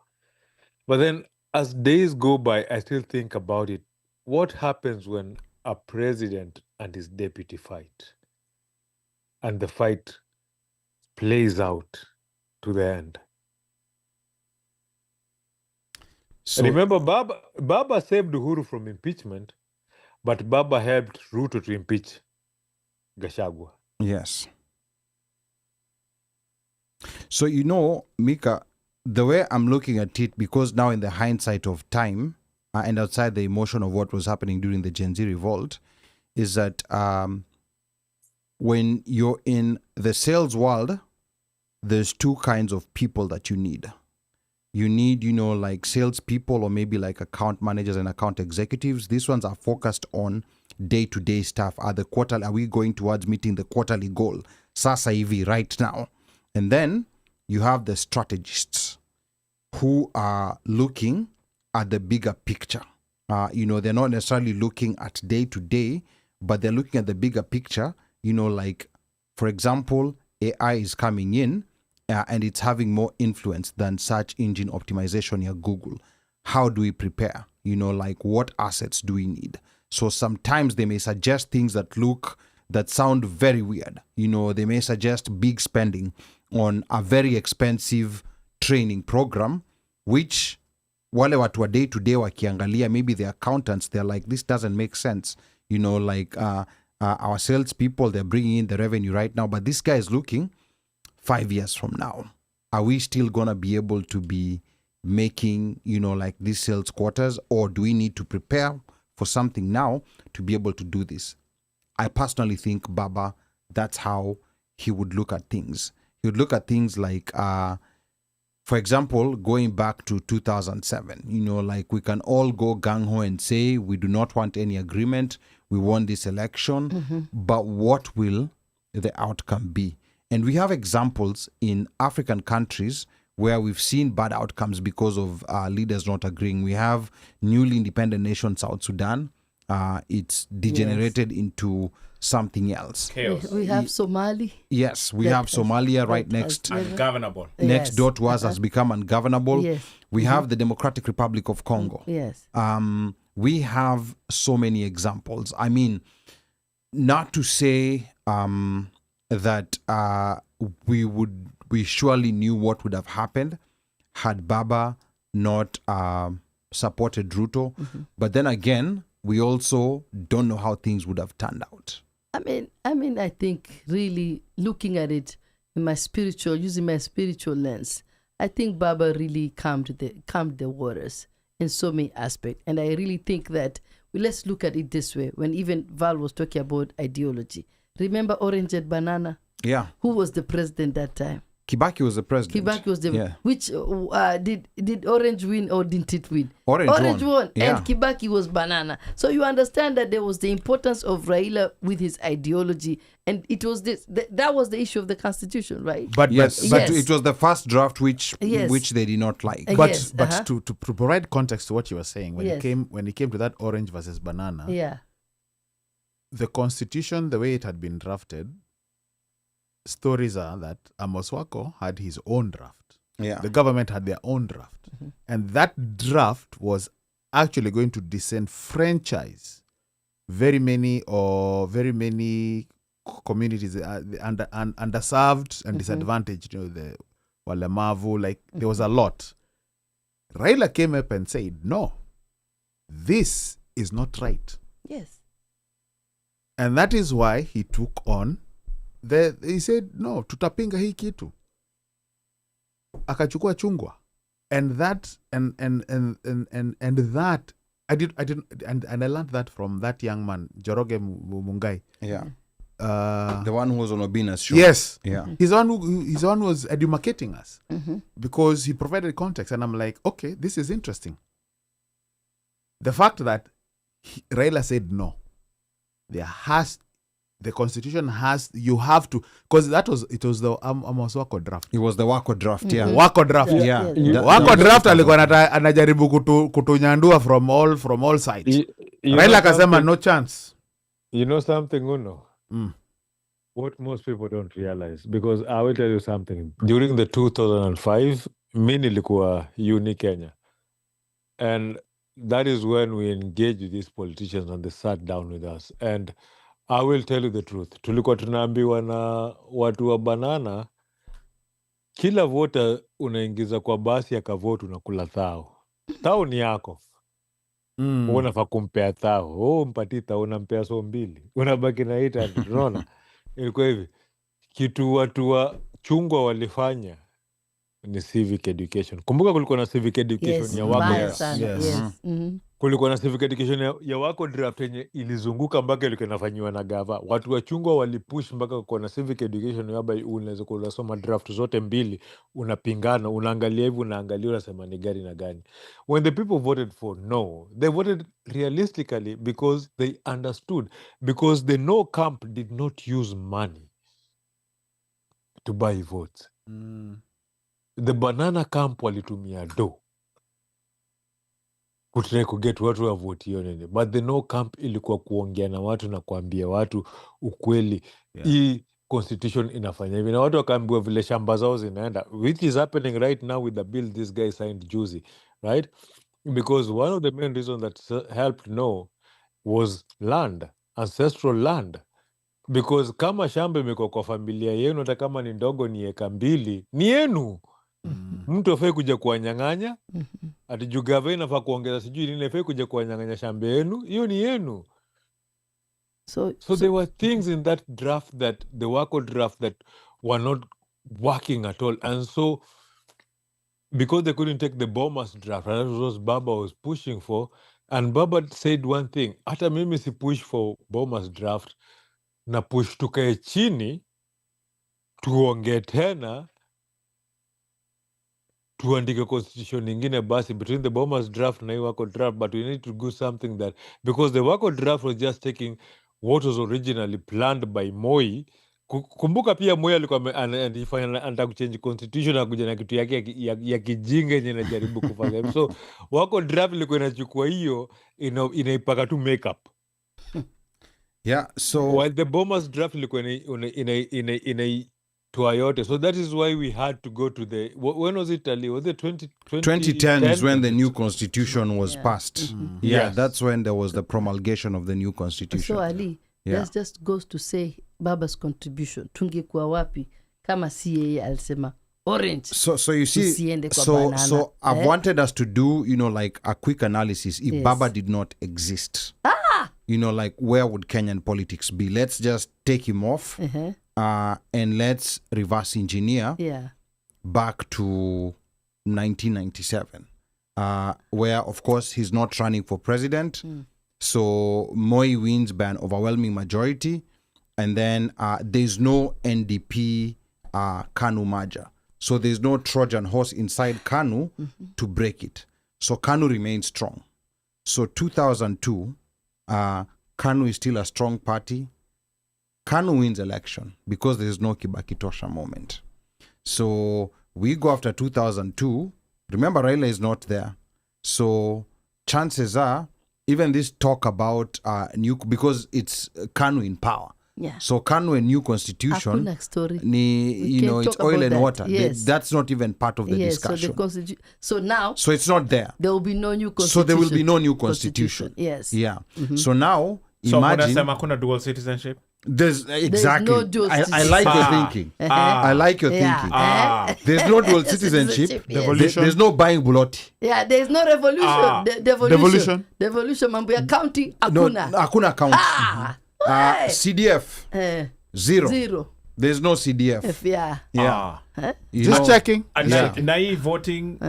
But then as days go by, I still think about it. What happens when a president and his deputy fight? And the fight plays out to the end. So, remember, Baba saved Uhuru from impeachment, but Baba helped Ruto to impeach Gachagua. Yes. So, Mika, the way I'm looking at it, because now in the hindsight of time and outside the emotion of what was happening during the Gen Z revolt, is that when you're in the sales world, there's two kinds of people that you need. You need, like salespeople or maybe like account managers and account executives. These ones are focused on day-to-day stuff. Are we going towards meeting the quarterly goal? Sasa hivi, right now. And then you have the strategists who are looking at the bigger picture. They're not necessarily looking at day-to-day, but they're looking at the bigger picture. Like, for example, AI is coming in and it's having more influence than search engine optimization at Google. How do we prepare? Like what assets do we need? So sometimes they may suggest things that sound very weird. They may suggest big spending on a very expensive training program, which wale watu wa day to day wakiangalia, maybe the accountants, they're like, this doesn't make sense. Our salespeople, they're bringing in the revenue right now, but this guy is looking 5 years from now. Are we still going to be able to be making, like these sales quarters, or do we need to prepare for something now to be able to do this? I personally think Baba, that's how he would look at things. He would look at things like, for example, going back to 2007, like we can all go gung-ho and say we do not want any agreement. We won this election, but what will the outcome be? And we have examples in African countries where we've seen bad outcomes because of leaders not agreeing. We have newly independent nation, South Sudan. It's degenerated into something else. Chaos. We have Somali. Yes, we have Somalia right next. Ungovernable. Next door to us has become ungovernable. Yes. We have the Democratic Republic of Congo. Yes. We have so many examples. I mean, not to say that we surely knew what would have happened had Baba not supported Ruto. But then again, we also don't know how things would have turned out. I think really looking at it in using my spiritual lens, I think Baba really calmed the waters in so many aspects. And I really think that, let's look at it this way. When even Val was talking about ideology, remember Orange and Banana? Yeah. Who was the president that time? Kibaki was the president. Kibaki was the which did Orange win or didn't it win? Orange won. Yeah. And Kibaki was Banana. So you understand that there was the importance of Raila with his ideology, and it was that was the issue of the constitution, right? But it was the first draft which they did not like. But to provide context to what you were saying, when it came to that Orange versus Banana, the constitution, the way it had been drafted, stories are that Amos Wako had his own draft. Yeah. The government had their own draft. And that draft was actually going to disenfranchise very many communities, underserved and disadvantaged, the walemavu, there was a lot. Raila came up and said, no, this is not right. Yes. And that is why he took on he said, no, tutapinga hii kitu. Akachukua chungwa. And that and that I learned that from that young man, Joroge Mungai. Yeah. The one who was on Obina's show. Yes. Yeah. His one was edumacating us because he provided context, and I'm like, okay, this is interesting. The fact that Raila said no, the constitution you have to, because it was the Amos Wako draft. It was the Wako draft, yeah. Wako draft. Yeah. Wako draft alikuwa anajaribu kutunyandua from all sides. Raila akasema no chance. You know something, Uno? What most people don't realize, because I will tell you something. During the 2005, mi nilikuwa uni Kenya. And that is when we engaged with these politicians and they sat down with us. And I will tell you the truth. Tulikuwa tunaambiwa na watu wa Banana, kila vota unaingiza kwa basi ya kavotu unakula thao. Thao ni yako. Unafaa kumpea thao. Mpati thao unampea so mbili. Unabaki na 800. Unaona? Ilikuwa hivi. Kitu watu wa chungwa walifanya ni civic education. Kumbuka kulikuwa na civic education ya wako. Kulikuwa na civic education ya wako draft yenye ilizunguka mpaka ilikuwa inafanyiwa na gava. Watu wa chungwa walipush mpaka kwa na civic education yaba unaweza kusoma draft zote mbili, unapingana, unaangalia hivi, unaangalia unasema ni gari na gani. When the people voted for no, they voted realistically because they understood, because the no camp did not use money to buy votes. The Banana camp walitumia do kutrai kuget watu wa vote hiyo nini. But the no camp ilikuwa kuongea na watu na kuambia watu ukweli. Hii constitution inafanya hivi. Na watu wakaambiwa vile shamba zao zinaenda. Which is happening right now with the bill this guy signed juzi. Right? Because one of the main reasons that helped no was land. Ancestral land. Because kama shamba imekuwa kwa familia yenu, hata kama ni ndogo ni eka 2, ni yenu. Mtu afai kuja kuwanyang'anya. Ati jugava inafaa kuongeza sijui nini, afai kuja kuwanyang'anya shamba yenu. Hiyo ni yenu. So there were things in that draft, that the Wako draft, that were not working at all. And so because they couldn't take the Bomas draft, and that was what Baba was pushing for, and Baba said one thing, hata mimi si push for Bomas draft, na push tukae chini tuongee tena tuandike constitution nyingine basi between the Bomas draft na Wako draft, but we need to do something that, because the Wako draft was just taking what was originally planned by Moi. Kumbuka pia Moi alikuwa anataka kuchange constitution na kuja na kitu yake ya kijinga yenye anajaribu kufanya. So Wako draft ilikuwa inachukua hiyo inaipaka tu makeup. Yeah, so while the Bomas draft ilikuwa inaitoa yote. So that is why we had to go to the, when was it, Ali? Was it 2010 is when the new constitution was passed. Yeah, that's when there was the promulgation of the new constitution. So Ali, that just goes to say Baba's contribution. Tungekuwa wapi kama si yeye alisema Orange. So you see, so I've wanted us to do, like a quick analysis. If Baba did not exist, like where would Kenyan politics be? Let's just take him off and let's reverse engineer back to 1997, where, of course, he's not running for president. So Moi wins by an overwhelming majority. And then there's no NDP KANU merger. So there's no Trojan horse inside KANU to break it. So KANU remains strong. So 2002, KANU is still a strong party. KANU wins election because there's no Kibaki Tosha moment. So we go after 2002. Remember, Raila is not there. So chances are, even this talk about because it's KANU in power. Yeah. So KANU, a new constitution, Hakuna story. it's oil and that. water. Yes. That's not even part of the discussion. So now, so it's not there. There will be no new constitution. So there will be no new constitution. Yes. Yeah. So now, so imagine. So hakuna dual citizenship? There's exactly. No dual I like your thinking. I like your thinking. There's no dual citizenship. There's no buying buloti. Yeah, there's no revolution. Devolution. Mambo ya county hakuna. No, hakuna county. CDF. Zero. There's no CDF. Yeah. Just checking. Naive voting.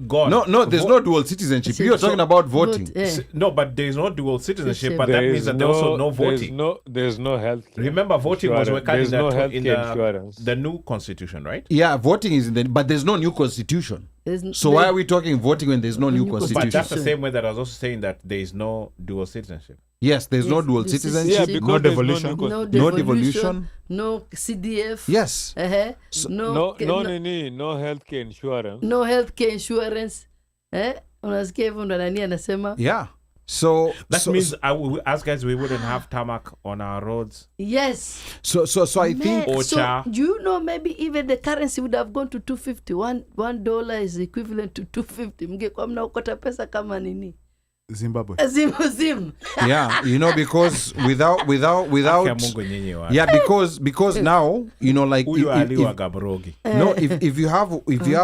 Gone. No, there's no dual citizenship. You're talking about voting. No, but there's no dual citizenship, but that means that there's also no voting. There's no health. Remember, voting was there's no health the new constitution, right? Yeah, voting is but there's no new constitution. So why are we talking voting when there's no new constitution? But that's the same way that I was also saying that there is no dual citizenship. Yes, there's no dual citizenship. Yeah, no devolution. No devolution. No CDF. Yes. No healthcare insurance. No healthcare insurance. Unasikia hivyo ndo nani anasema? Yeah. So that means as guys we wouldn't have tarmac on our roads. Yes. So I think so you know, maybe even the currency would have gone to 250. $1 is equivalent to 250. Mngekuwa mnaokota pesa kama nini? Zimbabwe. Yeah, because without yeah, because now like if you have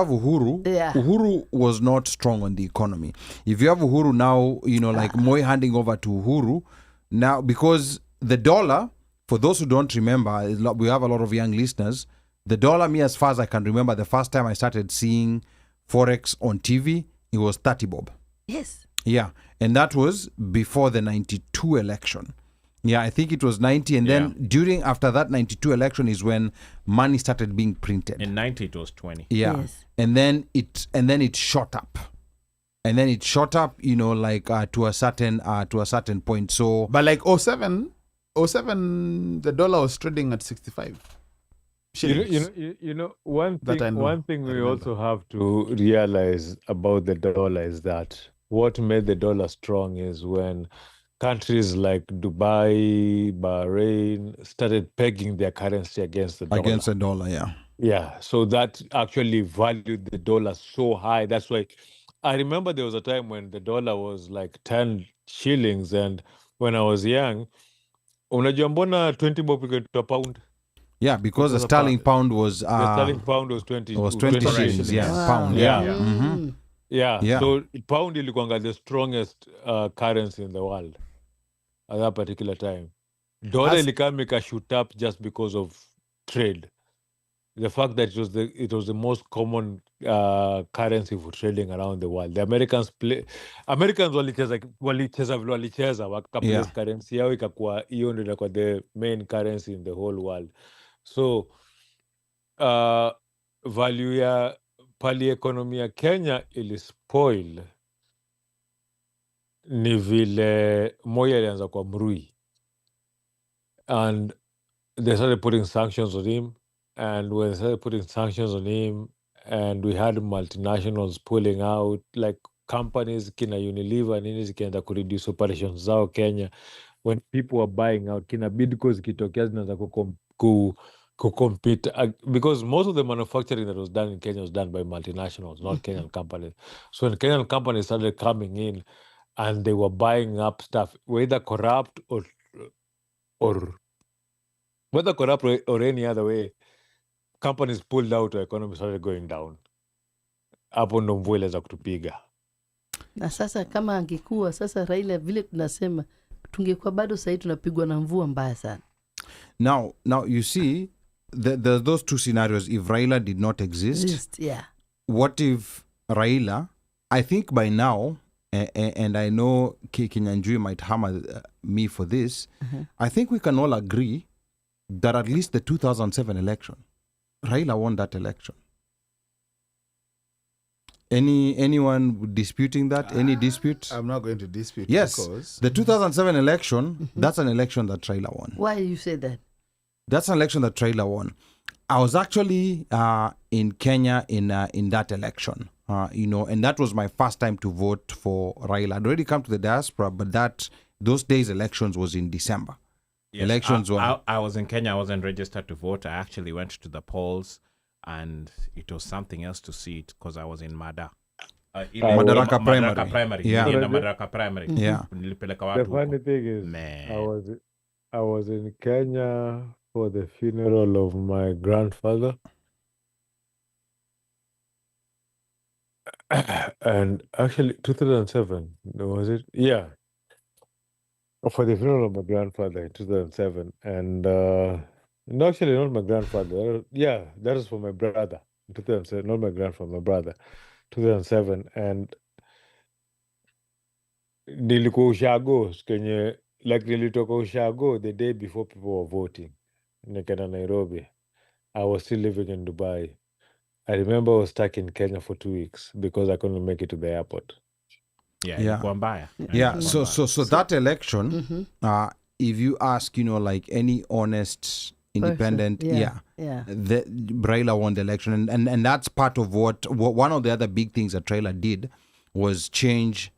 Uhuru, Uhuru was not strong on the economy. If you have Uhuru now, like Moi handing over to Uhuru now, because the dollar, for those who don't remember, we have a lot of young listeners. The dollar, me as far as I can remember, the first time I started seeing Forex on TV, it was 30 bob. Yes. Yeah, and that was before the 92 election. Yeah, I think it was 90, and then after that 92 election is when money started being printed. In 90 it was 20. Yeah, yes. and then it shot up, to a certain point. So, but like 07, the dollar was trading at 65. One thing we also have to realize about the dollar is that what made the dollar strong is when countries like Dubai, Bahrain started pegging their currency against the dollar. Against the dollar, yeah. Yeah, so that actually valued the dollar so high. That's why I remember there was a time when the dollar was like 10 shillings, and when I was young, unajua mbona 20 bob to a pound? Yeah, because the sterling pound was... the sterling pound was 20 shillings, yeah, pound, yeah. Yeah. Mm-hmm. Yeah, so pound ilikuwanga the strongest currency in the world at that particular time. Dollar ilikama shoot up just because of trade. The fact that it was the most common currency for trading around the world. The Americans walicheza vile walicheza wakaplace currency yao ikakuwa hiyo ndio inakuwa the main currency in the whole world. So value ya pali economy ya Kenya ilispoil ni vile Moi alianza kwa mrui, and they started putting sanctions on him, and when they started putting sanctions on him and we had multinationals pulling out, like companies kina Unilever nini zikienda kureduce operations zao Kenya, when people were buying out kina Bidco zikitokea zinaanza compete, because most of the manufacturing that was done in Kenya was done by multinationals, not Kenyan companies. So when Kenyan companies started coming in and they were buying up stuff, whether corrupt or any other way, companies pulled out, the economy started going down. Hapo ndo mvua ilianza kutupiga. Na sasa kama angekuwa sasa Raila vile tunasema, tungekuwa bado sasa tunapigwa na mvua mbaya sana. Now you see, there's those two scenarios. If Raila did not exist, what if Raila, I think by now, and I know Kinyanjui might hammer me for this, I think we can all agree that at least the 2007 election, Raila won that election. Anyone disputing that? Any dispute? I'm not going to dispute. Yes, because the 2007 election, that's an election that Raila won. Why do you say that? That's an election that Raila won. I was actually in Kenya in that election, and that was my first time to vote for Raila. I'd already come to the diaspora, but those days elections was in December. Yes, Elections were. I was in Kenya. I wasn't registered to vote. I actually went to the polls, and it was something else to see it because I was in Mada. Madaraka Primary. Yeah. Yeah. In the Madaraka Primary. Yeah. Nilipeleka The watu funny huko. thing is, Man. I was in Kenya for the funeral of my grandfather. And actually, 2007, was it? Yeah. For the funeral of my grandfather in 2007. And no, actually, not my grandfather. Yeah, that was for my brother in 2007. Not my grandfather, my brother. 2007. And nilikuwa Ushago, nilitoka Ushago the day before people were voting. Nikaenda Nairobi. I was still living in Dubai. I remember I was stuck in Kenya for 2 weeks because I couldn't make it to the airport. Yeah, Yeah. ilikuwa mbaya. Yeah. So that election, if you ask, like any honest, independent, Yeah. the Raila won the election, and that's part of what one of the other big things that Raila did was change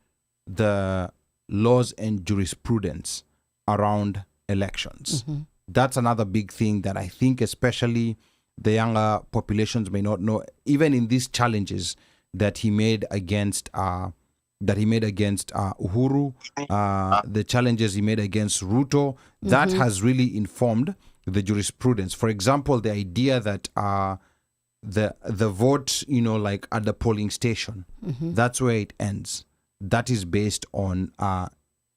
the laws and jurisprudence around elections. That's another big thing that I think especially the younger populations may not know, even in these challenges that he made against Uhuru, the challenges he made against Ruto, that has really informed the jurisprudence. For example, the idea that the vote, like at the polling station, that's where it ends. That is based on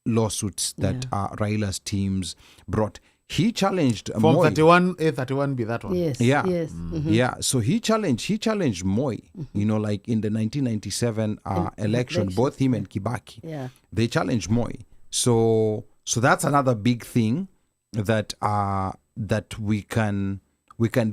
lawsuits that Raila's teams brought. He challenged Form Moi. 31A31 be that one. Yes. Yeah. Yes. Yeah, so he challenged Moi, like in the 1997 election, both him and Kibaki. Yeah. They challenged Moi. So that's another big thing that that we can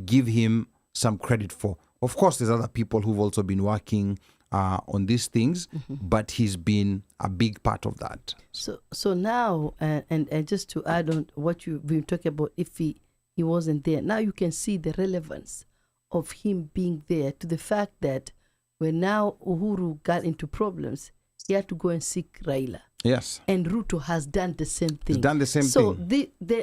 give him some credit for. Of course, there's other people who've also been working on these things, but he's been a big part of that. So now, and just to add on what you've been talking about, if he wasn't there, now you can see the relevance of him being there to the fact that when now Uhuru got into problems, he had to go and seek Raila. Yes. And Ruto has done the same thing. He's done the same thing. So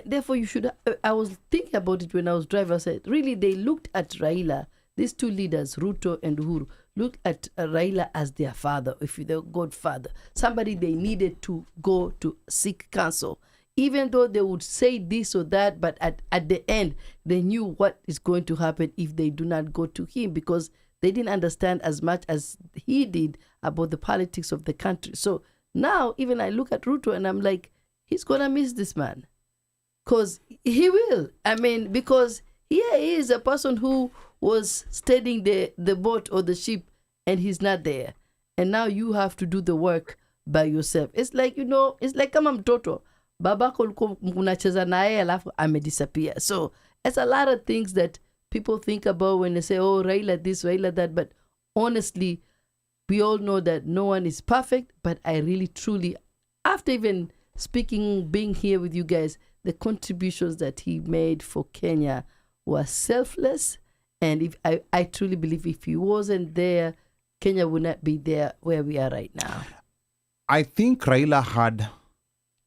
therefore you should, I was thinking about it when I was driving, I said, really they looked at Raila, these two leaders, Ruto and Uhuru, look at Raila as their father, if their godfather, somebody they needed to go to seek counsel. Even though they would say this or that, but at the end, they knew what is going to happen if they do not go to him, because they didn't understand as much as he did about the politics of the country. So now, even I look at Ruto and I'm like, he's going to miss this man. Because he will. I mean, because here he is a person who was steadying the boat or the ship and he's not there. And now you have to do the work by yourself. It's like, it's like kama mtoto. Babako ulikuwa unacheza naye alafu amedisappear. So it's a lot of things that people think about when they say, oh, Raila this, Raila that. But honestly, we all know that no one is perfect. But I really, truly, after even speaking, being here with you guys, the contributions that he made for Kenya were selfless. And if I truly believe if he wasn't there, Kenya would not be there where we are right now. I think Raila had,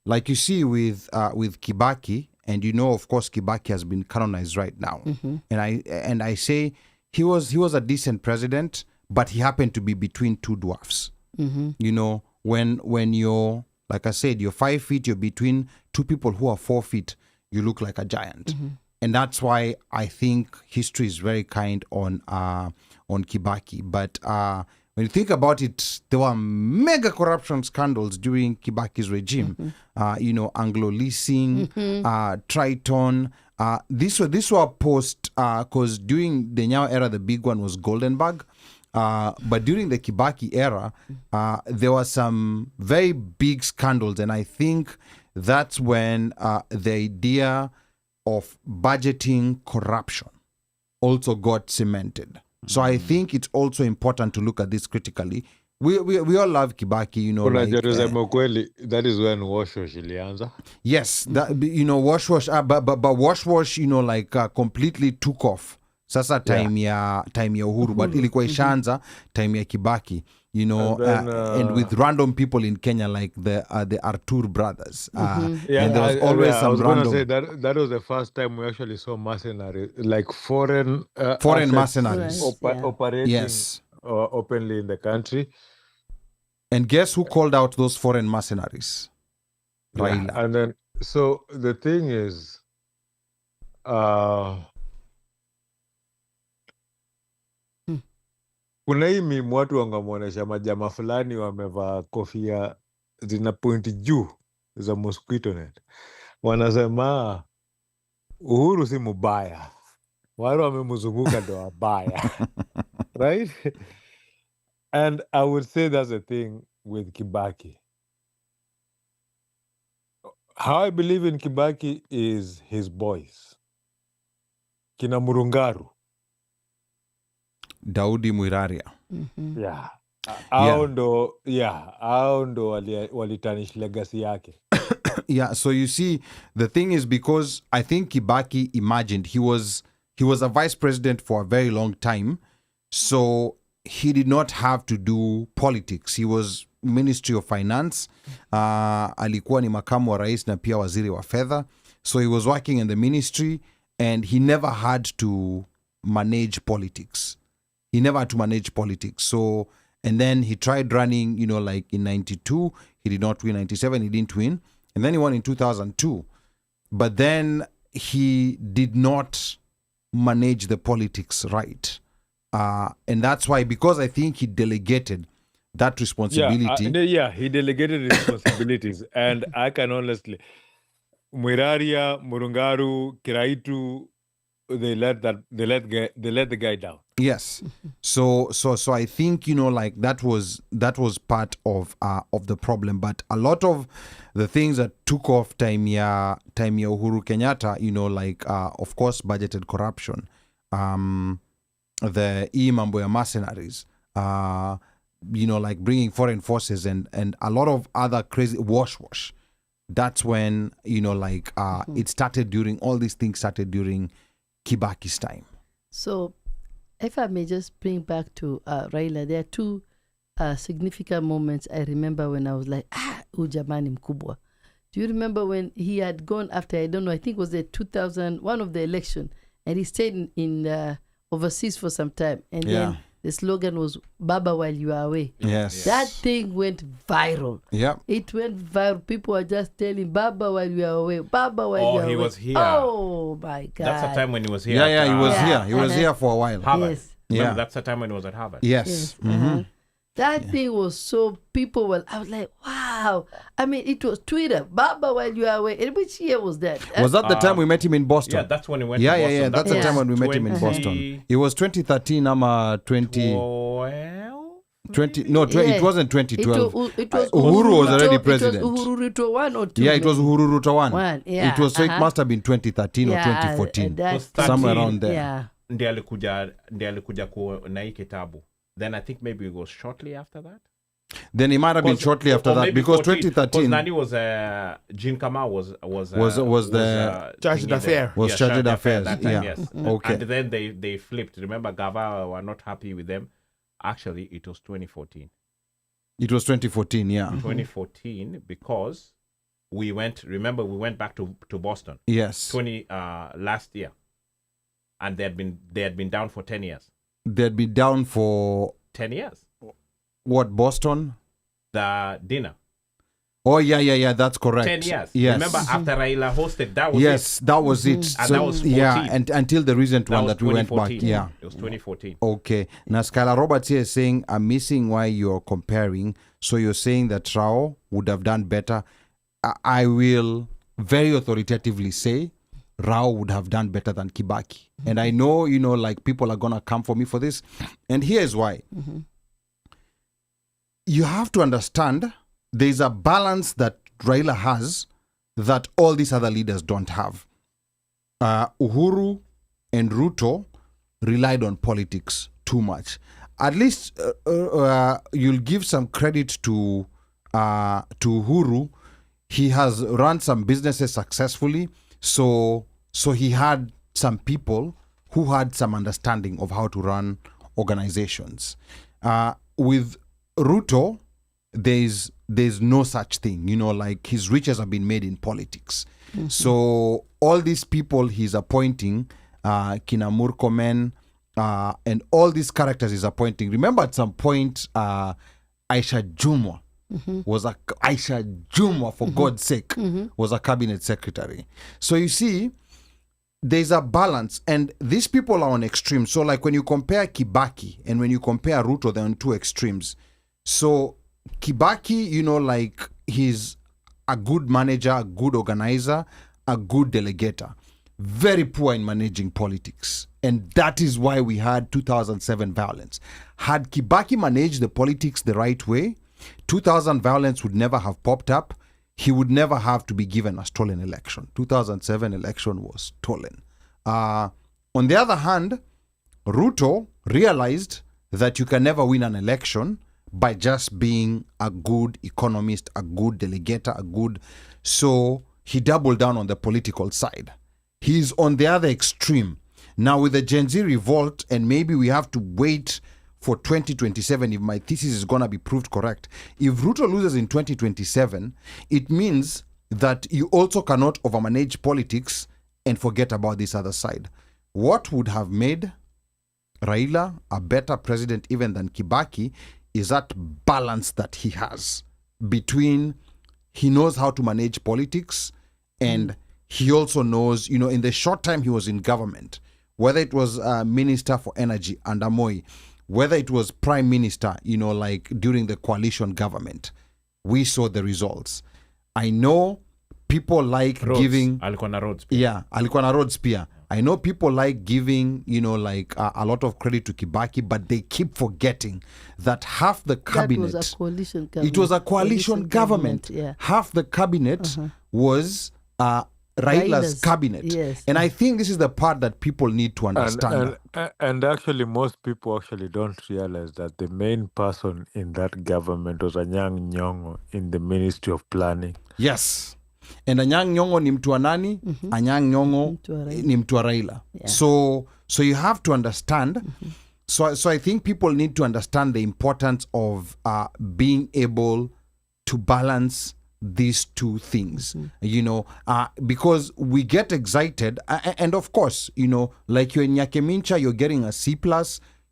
like you see with Kibaki, and of course Kibaki has been canonized right now. And I say he was a decent president, but he happened to be between two dwarfs. When you're, like I said, you're 5 feet, you're between two people who are 4 feet, you look like a giant. And that's why I think history is very kind on Kibaki. But when you think about it, there were mega corruption scandals during Kibaki's regime. Anglo leasing, Triton. This were post, because during the Nyao era, the big one was Goldenberg. But during the Kibaki era, there were some very big scandals, and I think that's when the idea of budgeting corruption also got cemented. So I think it's also important to look at this critically. We all love Kibaki, you know. Kuna Like, Jerusalem ukweli, that is when Wash ilianza. yes, that, you know, Wash, but Wash, you know, like completely took off. Sasa time ya Uhuru, but ilikuwa ishaanza time ya Kibaki, you know, And then, and with random people in Kenya like the Artur brothers. And there was I always some was going to random say that was the first time we actually saw mercenaries, like foreign foreign assets mercenaries. operating Yes. openly in the country. And guess who called out those foreign mercenaries? Raila. And then, so the thing is, kuna hii meme watu wangamwonyesha majamaa fulani wamevaa kofia zina pointi juu za mosquito net, wanasema Uhuru si mubaya, wale wamemzunguka ndo wabaya. Right? And I would say that's the thing with Kibaki. How I believe in Kibaki is his boys. Kina Murungaru. Daudi Mwiraria. Yeah. Hao ndo walitanish legacy yake. Yeah, so you see, the thing is, because I think Kibaki imagined he was a vice president for a very long time, so he did not have to do politics. He was Ministry of Finance, alikuwa ni makamu wa rais na pia waziri wa fedha, so he was working in the ministry and he never had to manage politics. So, and then he tried running, you know, like in 92, he did not win. 97, he didn't win. And then he won in 2002. But then he did not manage the politics right. And that's why, because I think he delegated that responsibility. He delegated responsibilities. And I can honestly, Mwiraria, Murungaru, Kiraitu, they let the guy down. Yes. So I think, you know, like that was part of the problem. But a lot of the things that took off time ya Uhuru Kenyatta, you know, like of course budgeted corruption, the mambo ya mercenaries, you know, like bringing foreign forces and a lot of other crazy wash. That's when, you know, like it started during, all these things started during Kibaki's time. So, if I may just bring back to Raila, there are two significant moments I remember when I was like, ujamani mkubwa. Do you remember when he had gone after, I don't know, I think it was the 2001 of the election, and he stayed in overseas for some time, and then the slogan was Baba while you are away. Yes. That thing went viral. Yeah. It went viral. People were just telling Baba while you are away. Baba while you are away. Oh, he was here. Oh, my God. That's the time when he was here. Yeah, he was here. He was here for a while. Harvard. Yes. Remember, that's the time when he was at Harvard. Yes. That thing was so, people were, I was like, wow. I mean, it was Twitter. Baba while you are away. And which year was that? Was that the time we met him in Boston? Yeah, that's when he went to Boston. Boston. Yeah, that's the time when we met him in Boston. It was 2013, 20... 20, no, it wasn't 2012. It was Uhuru was already president. It was Uhuru Ruto 1 or 2. Yeah, it was Uhuru Ruto 1. Yeah. It was, so it must have been 2013 or 2014. Somewhere around there. Yeah. Ndiye alikuja na hii kitabu. Then I think maybe it was shortly after that. Then it might have been shortly after that, because 2013. Because Nani was Jean Kamau was the chargé d'affaires. Was chargé d'affaires. That time, yeah. Yes. Okay. And then they flipped. Remember, Gava were not happy with them. Actually, it was 2014. It was 2014, yeah. 2014, because we went back to Boston. Yes. Last year. And they had been down for 10 years. They'd been down for 10 years. What, Boston? The dinner. Oh, yeah, that's correct. 10 years. Yes. Remember, after Raila hosted, that was it. Yes, that was it. And So, that was 14. yeah, and until the recent one that we went back. 2014. Yeah. It was 2014. Okay. Now, Skylar Roberts here is saying, I'm missing why you're comparing. So you're saying that Rao would have done better. I will very authoritatively say Rao would have done better than Kibaki. And I know, like people are going to come for me for this. And here's why. You have to understand there's a balance that Raila has that all these other leaders don't have. Uhuru and Ruto relied on politics too much. At least you'll give some credit to Uhuru. He has run some businesses successfully, so he had some people who had some understanding of how to run organizations. With Ruto, there's no such thing, like his riches have been made in politics. So all these people he's appointing, Kina Murkomen, and all these characters he's appointing. Remember at some point, Aisha Jumwa was Aisha Jumwa, for God's sake, was a cabinet secretary. So you see, there's a balance, and these people are on extremes. So like when you compare Kibaki and when you compare Ruto, they're on two extremes. So Kibaki, like he's a good manager, a good organizer, a good delegator. Very poor in managing politics. And that is why we had 2007 violence. Had Kibaki managed the politics the right way, 2000 violence would never have popped up. He would never have to be given a stolen election. 2007 election was stolen. On the other hand, Ruto realized that you can never win an election by just being a good economist, a good delegator, so he doubled down on the political side. He's on the other extreme. Now with the Gen Z revolt, and maybe we have to wait for 2027 if my thesis is going to be proved correct. If Ruto loses in 2027, it means that you also cannot overmanage politics and forget about this other side. What would have made Raila a better president even than Kibaki is that balance that he has between he knows how to manage politics and he also knows, in the short time he was in government, whether it was Minister for Energy under Moi, whether it was Prime Minister, like during the coalition government, we saw the results. I know people like giving... Alikuwa na Rhodes. Yeah, alikuwa na Rhodes pia. I know people like giving, a lot of credit to Kibaki, but they keep forgetting that half the cabinet... That was a coalition government. It was a coalition government. Yeah. Half the cabinet was Raila's cabinet. Yes. And I think this is the part that people need to understand. And actually, most people actually don't realize that the main person in that government was Anyang' Nyong'o in the Ministry of Planning. Yes. And Anyang' Nyong'o ni mtu wa nani? Anyang' Nyong'o ni mtu wa Raila. Yeah. So you have to understand. So I think people need to understand the importance of being able to balance these two things, because we get excited. And of course, like you're in Nyakemincha, you're getting a C+,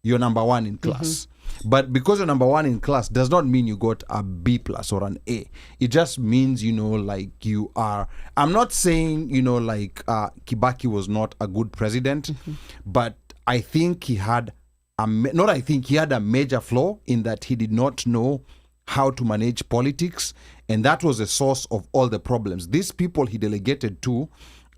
you're number one in class. But because you're number one in class does not mean you got a B+ or an A. It just means, like you are. I'm not saying, Kibaki was not a good president, but I think he had he had a major flaw in that he did not know how to manage politics, and that was the source of all the problems. These people he delegated to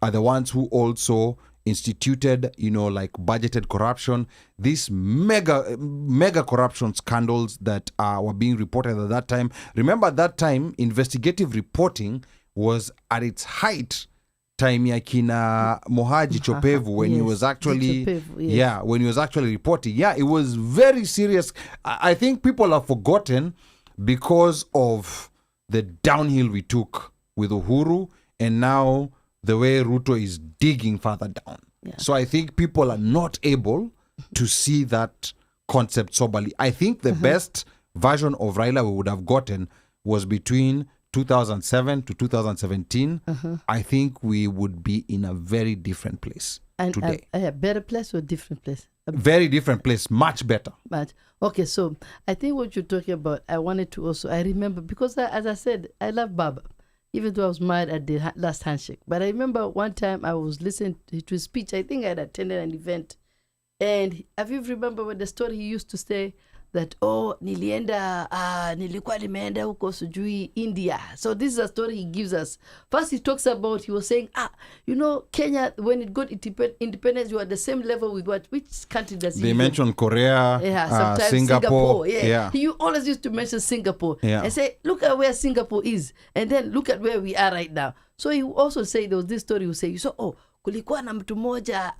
are the ones who also instituted, budgeted corruption, these mega corruption scandals that were being reported at that time. Remember at that time, investigative reporting was at its height. Time ya kina Mohaji Chopevu when he was actually when he was actually reporting. Yeah, it was very serious. I think people have forgotten because of the downhill we took with Uhuru, and now the way Ruto is digging further down. Yeah. So I think people are not able to see that concept soberly. I think the best version of Raila we would have gotten was between 2007 to 2017. I think we would be in a very different place today. A better place or different place? Very different place, much better. Okay, so I think what you're talking about, I wanted to also, I remember, because as I said, I love Baba, even though I was mad at the last handshake. But I remember one time I was listening to his speech. I think I had attended an event. And have you remember what the story he used to say, that nilikuwa nimeenda huko sijui India. So this is a story he gives us. First he talks about, he was saying, Kenya, when it got independence, you are at the same level with which country does he They mentioned Korea, sometimes Singapore. Yeah. He always used to mention Singapore Yeah. and say, look at where Singapore is. And then look at where we are right now. So he also say, there was this story, you say, kulikuwa na mtu moja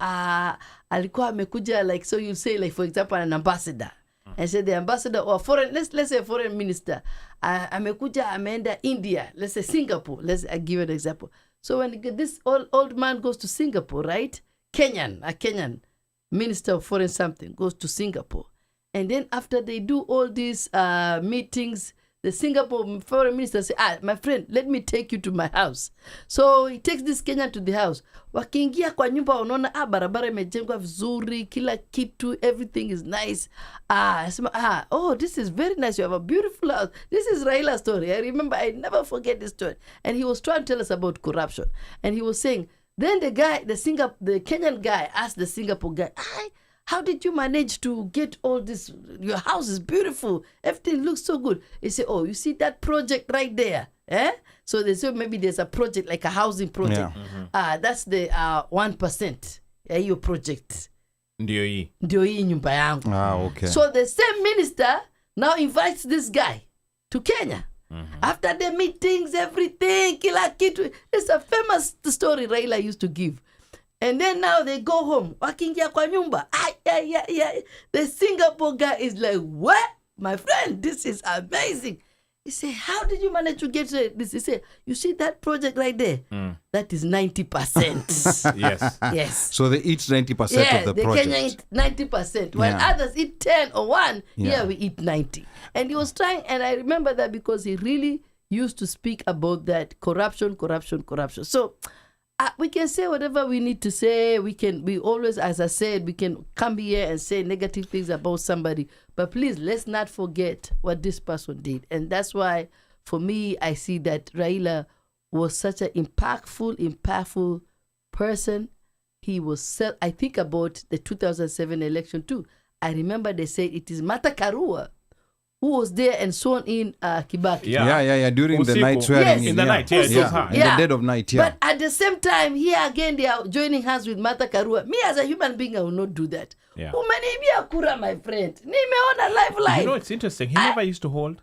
alikuwa amekuja, like, so you say, like, for example, an ambassador. And say the ambassador or foreign, let's say a foreign minister, amekuja ameenda India, let's say Singapore. I give an example. So when this old man goes to Singapore, right? A Kenyan minister of foreign something goes to Singapore. And then after they do all these meetings, the Singapore foreign minister say, my friend, let me take you to my house. So he takes this Kenyan to the house. Wakiingia kwa nyumba unaona barabara imejengwa vizuri, kila kitu, everything is nice. This is very nice. You have a beautiful house. This is Raila's story. I remember, I never forget this story. And he was trying to tell us about corruption. And he was saying, then the Kenyan guy asked the Singapore guy, how did you manage to get all this? Your house is beautiful. Everything looks so good. He said, you see that project right there? So they say maybe there's a project, like a housing project. Yeah. That's the 1%. Your project. Ndio hii nyumba yangu. Okay. So the same minister now invites this guy to Kenya. After the meetings, everything, kila kitu. It's a famous story Raila used to give. And then now they go home. Wakiingia kwa nyumba. The Singapore guy is like, what? My friend, this is amazing. He said, how did you manage to get this? He said, you see that project right there? That is 90%. Yes. So they eat 90% of the project. Kenya eat 90%. When others eat 10 or 1, here we eat 90. And he was trying, and I remember that because he really used to speak about that corruption. So we can say whatever we need to say. We always, as I said, we can come here and say negative things about somebody. But please, let's not forget what this person did. And that's why, for me, I see that Raila was such an impactful person. He was, I think about the 2007 election too. I remember they said it is Martha Karua who was there and sworn in Kibaki. Yeah. During the night swearing in the night. In the dead of night. But at the same time, here again, they are joining hands with Martha Karua. Me as a human being, I will not do that. Umenibia kura, my friend. Nimeona live. You know, it's interesting. He never used to hold.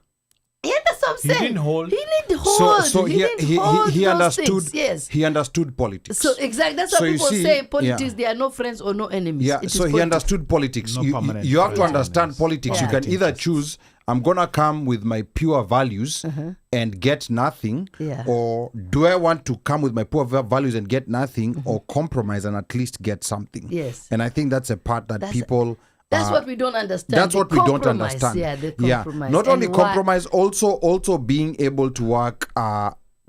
Yeah, that's what I'm saying. He didn't hold. He didn't hold. So he understood. Yes. He understood politics. So exactly, that's what people say. Politics, they are no friends or no enemies. Yeah. So he understood politics. You have to understand politics. You can either choose, I'm gonna come with my pure values and get nothing, or do I want to come with my pure values and get nothing, or compromise and at least get something? Yes. And I think that's a part that people. That's what we don't understand. That's what we don't understand. Yeah, the compromise. Not only compromise, also being able to work.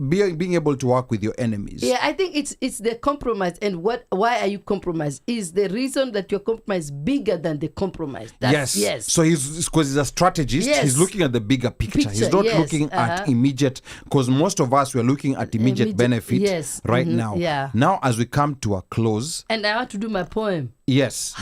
Being able to work with your enemies. Yeah, I think it's the compromise. And why are you compromised? Is the reason that your compromise bigger than the compromise? Yes. So because he's a strategist, he's looking at the bigger picture. He's not looking at immediate, because most of us were looking at immediate benefit right now. Yeah. Now, as we come to a close, and I want to do my poem. Yes.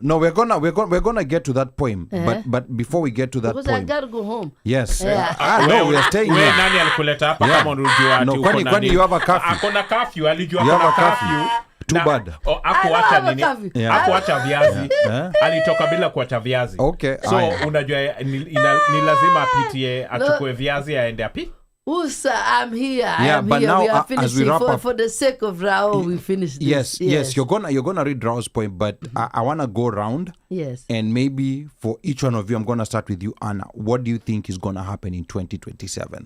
No, we're gonna get to that poem. But before we get to that because poem, I gotta go home. Yes. No, we are staying here. Nani alikuleta hapa kama unajua No, kwani you have a curfew. Akona curfew, alijua You have kuna a curfew. curfew. Too bad. Akuacha nini? Akuacha viazi. Alitoka bila kuacha viazi. Okay. So unajua ni lazima apitie achukue viazi aende api? Usa, I'm here. But now, we are as we finishing. wrap up, For the sake of Rao, we finish this. Yes. You're gonna read Rao's poem, but I wanna go around. Yes. And maybe for each one of you, I'm gonna start with you, Anna. What do you think is gonna happen in 2027?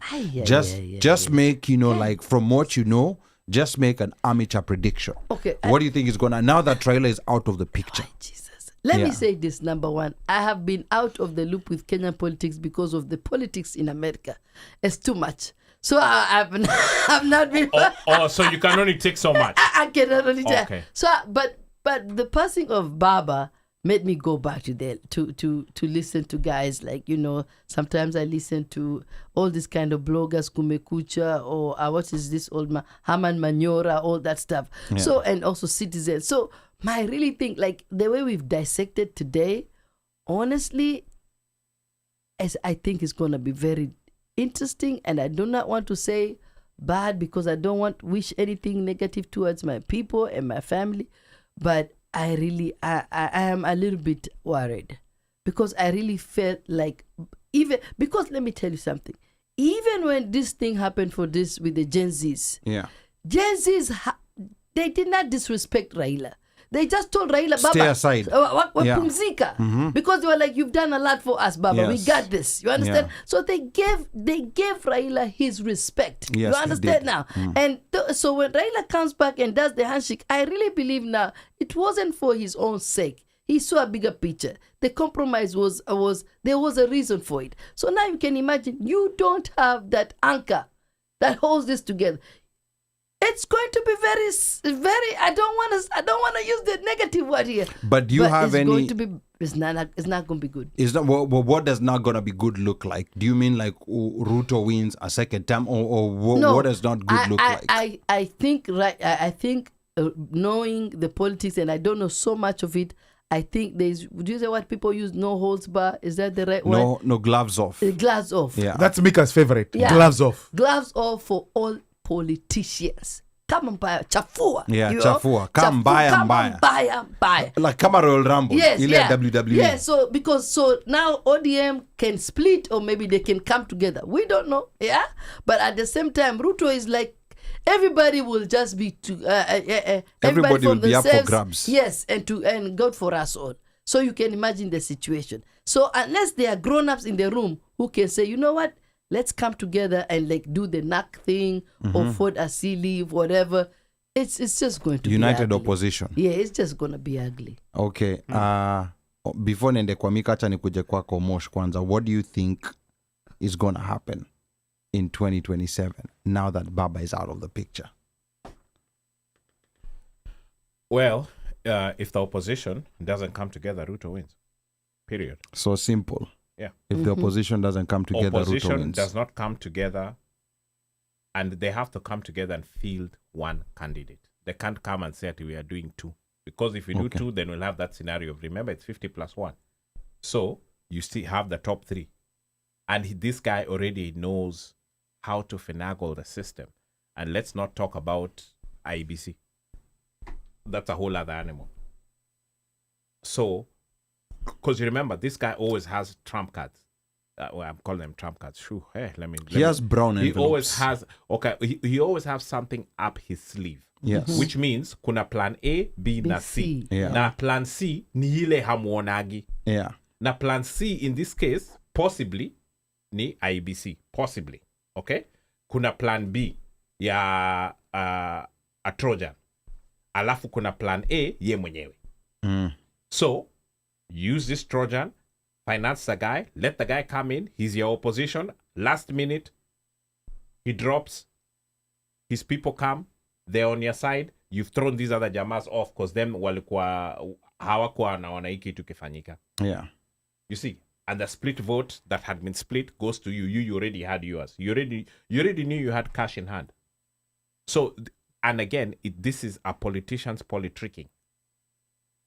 Just make, like from what you know, just make an amateur prediction. Okay. What do you think is gonna, now that Raila is out of the picture? Let me say this, number one. I have been out of the loop with Kenyan politics because of the politics in America. It's too much. So I've not been... so you can only take so much. I cannot only take... Okay. So, but the passing of Baba made me go back to listen to guys like, sometimes I listen to all these kind of bloggers, Kumekucha, or what is this old man, Haman Manyora, all that stuff. Yeah. So, and also Citizen. So, I really think like the way we've dissected today, honestly, I think it's going to be very interesting, and I do not want to say bad because I don't want to wish anything negative towards my people and my family, but I am a little bit worried because I really felt like, even because let me tell you something, even when this thing happened with the Gen Zs, Gen Zs they did not disrespect Raila. They just told Raila, Baba, stay aside. Pumzika. Because they were like, you've done a lot for us, Baba. We got this. You understand? So they gave Raila his respect. Yes, you understand now? And so when Raila comes back and does the handshake, I really believe now it wasn't for his own sake. He saw a bigger picture. The compromise was there was a reason for it. So now you can imagine you don't have that anchor that holds this together. It's going to be very. I don't want to use the negative word here. But do you have any? Going to be, it's not going to be good. It's not. What does not going to be good look like? Do you mean like Ruto wins a second term, or what does not good look like? I think knowing the politics, and I don't know so much of it. I think there's. Would you say what people use? No holds bar. Is that the right word? No gloves off. Gloves off. Yeah, that's Mika's favorite. Yeah. Gloves off. Gloves off for all politicians. Come and buy chafua. Yeah, chafua. Come buy and buy. Like come Royal Rumble. Yes, WWE. Yeah, so now ODM can split or maybe they can come together. We don't know. Yeah, but at the same time, Ruto is like everybody will just be everybody will be up for grabs. Yes, and God for us all. So you can imagine the situation. So unless there are grown-ups in the room who can say, you know what? Let's come together and like do the NAC thing or Ford Asili, whatever. It's just going to United be ugly. Opposition. Yeah, it's just going to be ugly. Okay. Before nende kwa Mika, acha nikuje kwako Mosh kwanza. What do you think is going to happen in 2027 now that Baba is out of the picture? Well, if the opposition doesn't come together, Ruto wins. Period. So simple. Yeah. If the opposition doesn't come together, Ruto opposition wins. does not come together, and they have to come together and field one candidate. They can't come and say that we are doing two. Because if we do two, then we'll have that scenario of, remember, it's 50+1. So you still have the top three. And this guy already knows how to finagle the system. And let's not talk about IEBC. That's a whole other animal. So, because you remember, this guy always has trump cards. I'm calling them trump cards. He has brown envelopes. He always has, he always has something up his sleeve. Yes. Which means, kuna plan A, B, na C. Yeah. Na plan C, ni ile hamuonagi. Yeah. Na plan C, in this case, possibly, ni IBC. Possibly. Okay? Kuna plan B, ya a Trojan. Alafu kuna plan A, ye mwenyewe. So, use this Trojan, finance the guy, let the guy come in, he's your opposition, last minute, he drops, his people come, they're on your side, you've thrown these other jamas off because them walikuwa hawakuwa naona hiki kitu kifanyika. Yeah. You see, and the split vote that had been split goes to you. You already had yours. You already knew you had cash in hand. So, and again, this is a politician's politicking.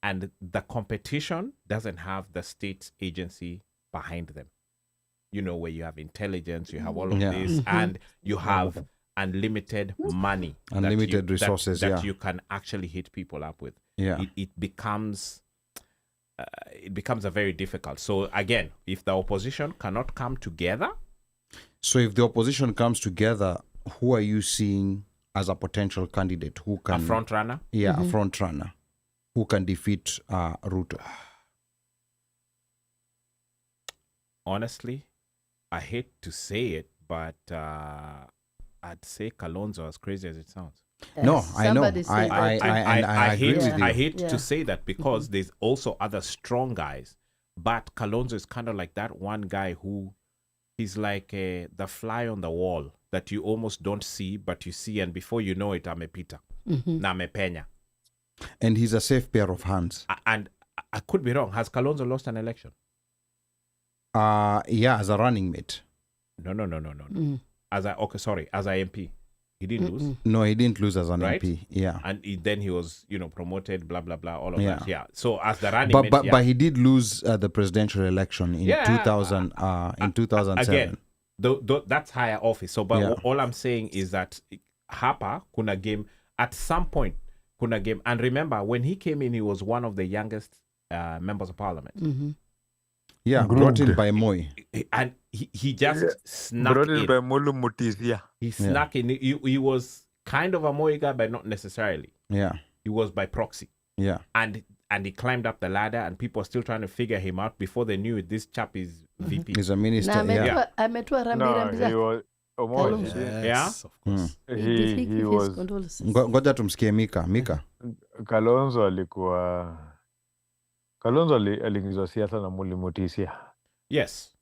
And the competition doesn't have the state agency behind them. You know, where you have intelligence, you have all of this, and you have unlimited money. Unlimited resources, that you can actually hit people up with. Yeah. It becomes a very difficult. So again, if the opposition cannot come together. So if the opposition comes together, who are you seeing as a potential candidate who can... A front runner? Yeah, a front runner who can defeat Ruto? Honestly, I hate to say it, but I'd say Kalonzo, as crazy as it sounds. Yes. No, I know. I agree with you. I hate to say that because there's also other strong guys, but Kalonzo is kind of like that one guy who he's like the fly on the wall that you almost don't see, but you see, and before you know it, amepita, na amepenya. And he's a safe pair of hands. And I could be wrong. Has Kalonzo lost an election? Yeah, as a running mate. No. As a MP. He didn't lose. No, he didn't lose as an Right? MP. Yeah. And then he was, promoted, blah, blah, blah, all of Yeah. that. Yeah. So as the running But mate, but yeah. but he did lose the presidential election in Yeah, 2007. Again, that's higher office. So, but Yeah. all I'm saying is that Hapa kuna game at some point kuna game. And remember, when he came in, he was one of the youngest members of parliament. Yeah, brought in by Moi. And he just snuck Brought in. in by Mulu Mutisia. He snuck in. He was kind of a Moi guy, but not necessarily. Yeah. He was by proxy. Yeah. And he climbed up the ladder, and people are still trying to figure him out. Before they knew it, this chap is VP. He's a minister. Ametua rambi No, rambi he zake. was Kalonzo. Yeah? Of course. Did he he give his was condolences? Ngoja tumsikie Mika. Kalonzo aliingizwa siasa na Muli Mutisia. Yes.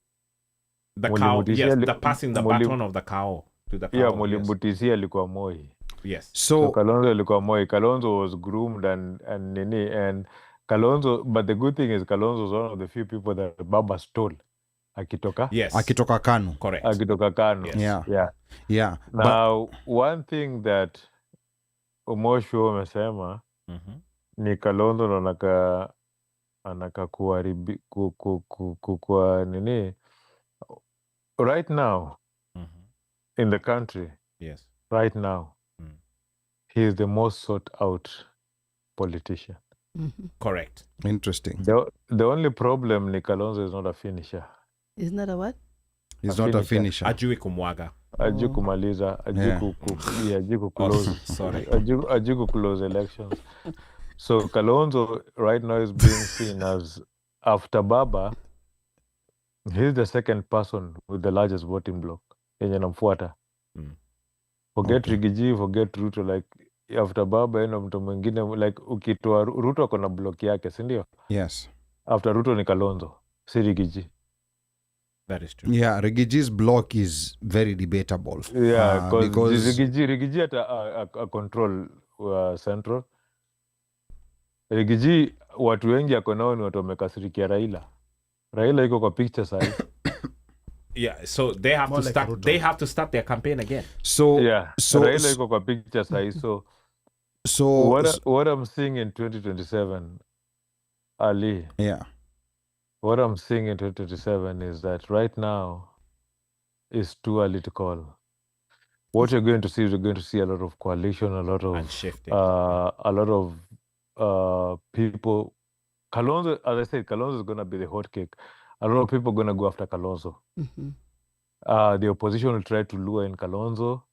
The Muli cow. Mutisia Yes, li- the passing the Muli- baton of the cow to the cow. Yeah, Muli yes. Mutisia alikuwa Moi. Yes. So Kalonzo alikuwa Moi. Kalonzo was groomed and Kalonzo, but the good thing is Kalonzo was one of the few people that Baba stole. Akitoka KANU. Correct. Akitoka KANU. Yes. Yeah. Now, one thing that Omosho amesema ni Kalonzo ndo anaka kuharibi kwa nini right now in the country. Yes. Right now. He is the most sought out politician. Correct. Interesting. The only problem ni Kalonzo is not a finisher. Isn't that a what? He's not a finisher. Ajui kumwaga. Ajui kumaliza, ajui kuclose. Sorry. Ajui kuclose elections. So Kalonzo right now is being seen as, after Baba, he's the second person with the largest voting block. Yenye namfuata. Forget Rigiji, forget Ruto, like after Baba eno mtu mwingine, like ukitoa Ruto akona block yake, si ndio? Yes. After Ruto ni Kalonzo, si Rigiji. That is true. Yeah, Rigiji's block is very debatable. Yeah, because Rigiji a control Central. Rigiji watu wengi ako nao ni watu wamekasirikia Raila. Raila iko kwa picture sahi. Yeah, so they have More to like start. Ruto. They have to start their campaign again. So Raila iko kwa picture sahi. So what I'm seeing in 2027, Ali. Yeah. What I'm seeing in 2027 is that right now is too early to call. What you're going to see is you're going to see a lot of coalition, a lot of shifting. a lot of people. Kalonzo, as I said, Kalonzo is going to be the hot cake. A lot of people are going to go after Kalonzo. The opposition will try to lure in Kalonzo.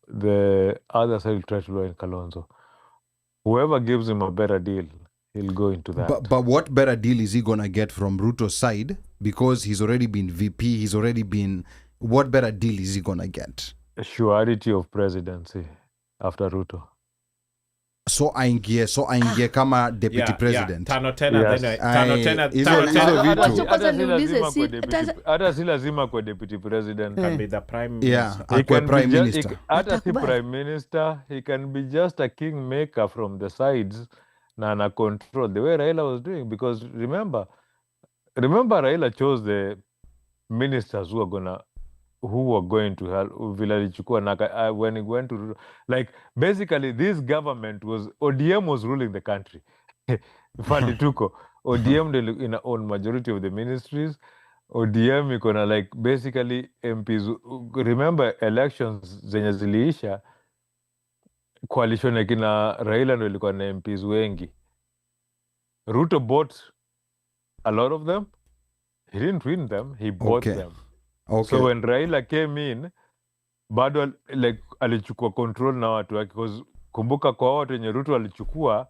The other side will try to lure in Kalonzo. Whoever gives him a better deal, he'll go into that. But what better deal is he gonna get from Ruto's side? Because he's already been VP, he's already been. What better deal is he gonna get? A surety of presidency after Ruto. So aingie kama deputy president. Tano tena. Hata si lazima kwa deputy president. Can be the prime minister. Yeah, akwe prime minister. Hata si prime minister, he can be just a kingmaker from the sides na ana control the way Raila was doing. Because remember Raila chose the ministers who were going to help when he went to, like, basically this government was, ODM was ruling the country. Fandituko. ODM in own majority of the ministries. ODM ikona, like, basically MPs. Remember elections zenye ziliisha, coalition ya kina Raila ndo ilikuwa na MPs wengi. Ruto bought a lot of them. He didn't win them, he bought them. Okay. So when Raila came in, bado like alichukua control na watu wake, because kumbuka kwa watu wenye Ruto alichukua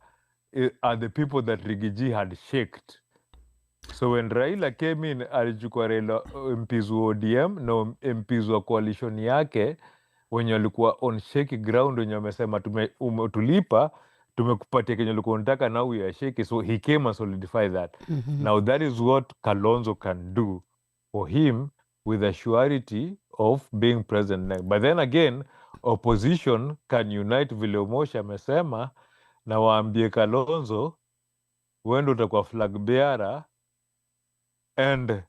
are the people that Rigiji had shaked. So when Raila came in, alichukua Raila MPs wa ODM na MPs wa coalition yake wenye walikuwa on shaky ground, wenye wamesema tulipa, tumekupatia kenye ulikuwa unataka, now we are shaky. So he came and solidified that. Now that is what Kalonzo can do for him, with a surety of being president. But then again, opposition can unite vile Omosha amesema, na waambie Kalonzo, wendo utakuwa flag bearer, and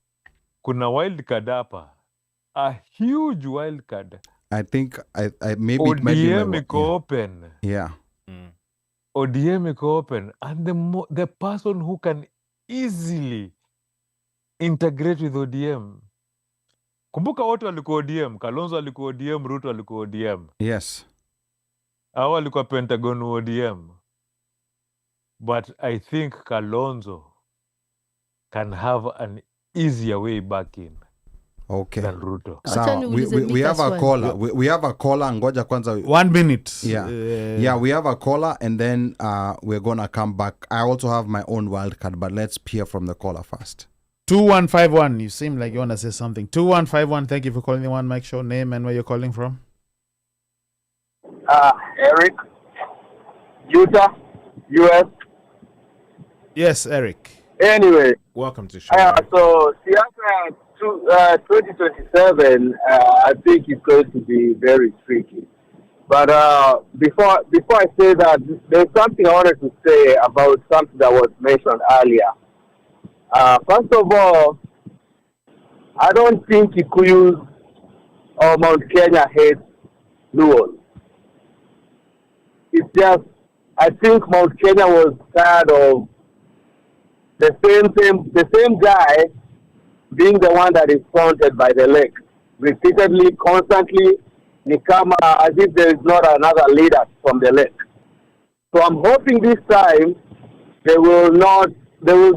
kuna wild card hapa, a huge wild card. I think I maybe it might be my ODM iko open. Yeah. ODM iko open, and the person who can easily integrate with ODM. Kumbuka wote walikuwa ODM, Kalonzo alikuwa ODM, Ruto alikuwa ODM. Yes. Hao walikuwa Pentagon ODM. But I think Kalonzo can have an easier way back in. Okay. Than Ruto. So we have a caller. We have a caller. Ngoja kwanza. 1 minute. Yeah. Yeah, we have a caller and then we're going to come back. I also have my own wild card, but let's hear from the caller first. 2151. You seem like you want to say something. 2151. Thank you for calling the OneMic Show. Name and where you're calling from. Eric, Utah, US. Yes, Eric. Anyway. Welcome to the show. So, Siasa 2027, I think it's going to be very tricky. But before I say that, there's something I wanted to say about something that was mentioned earlier. First of all, I don't think Kikuyus or Mount Kenya hates Luo. It's just, I think Mount Kenya was tired of the same guy being the one that is taunted by the lake repeatedly, constantly, Nikama, as if there is not another leader from the lake. So I'm hoping this time they will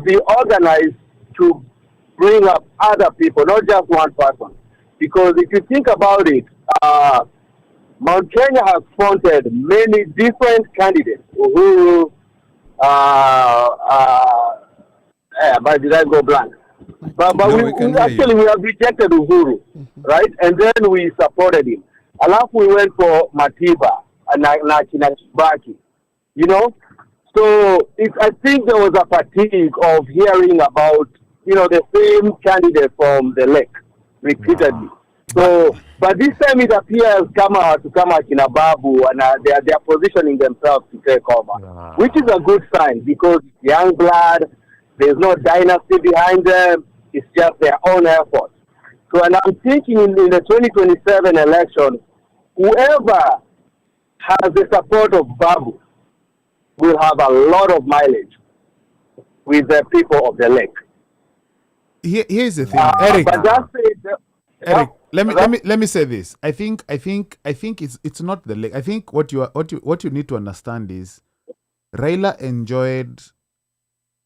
be organized to bring up other people, not just one person. Because if you think about it, Mount Kenya has fronted many different candidates who but did I go blank? But No, we have rejected Uhuru, right? And then we supported him. Alafu we went for Matiba and Kibaki, you know? So I think there was a fatigue of hearing about, the same candidate from the lake repeatedly. So, but this time it appears Kinababu and they are positioning themselves to take over, which is a good sign because it's young blood. There's no dynasty behind them. It's just their own effort. So, and I'm thinking in the 2027 election, whoever has the support of Babu will have a lot of mileage with the people of the lake. Here's the thing, Eric. Eric, let me say this. I think it's not the lake. I think what you need to understand is Raila enjoyed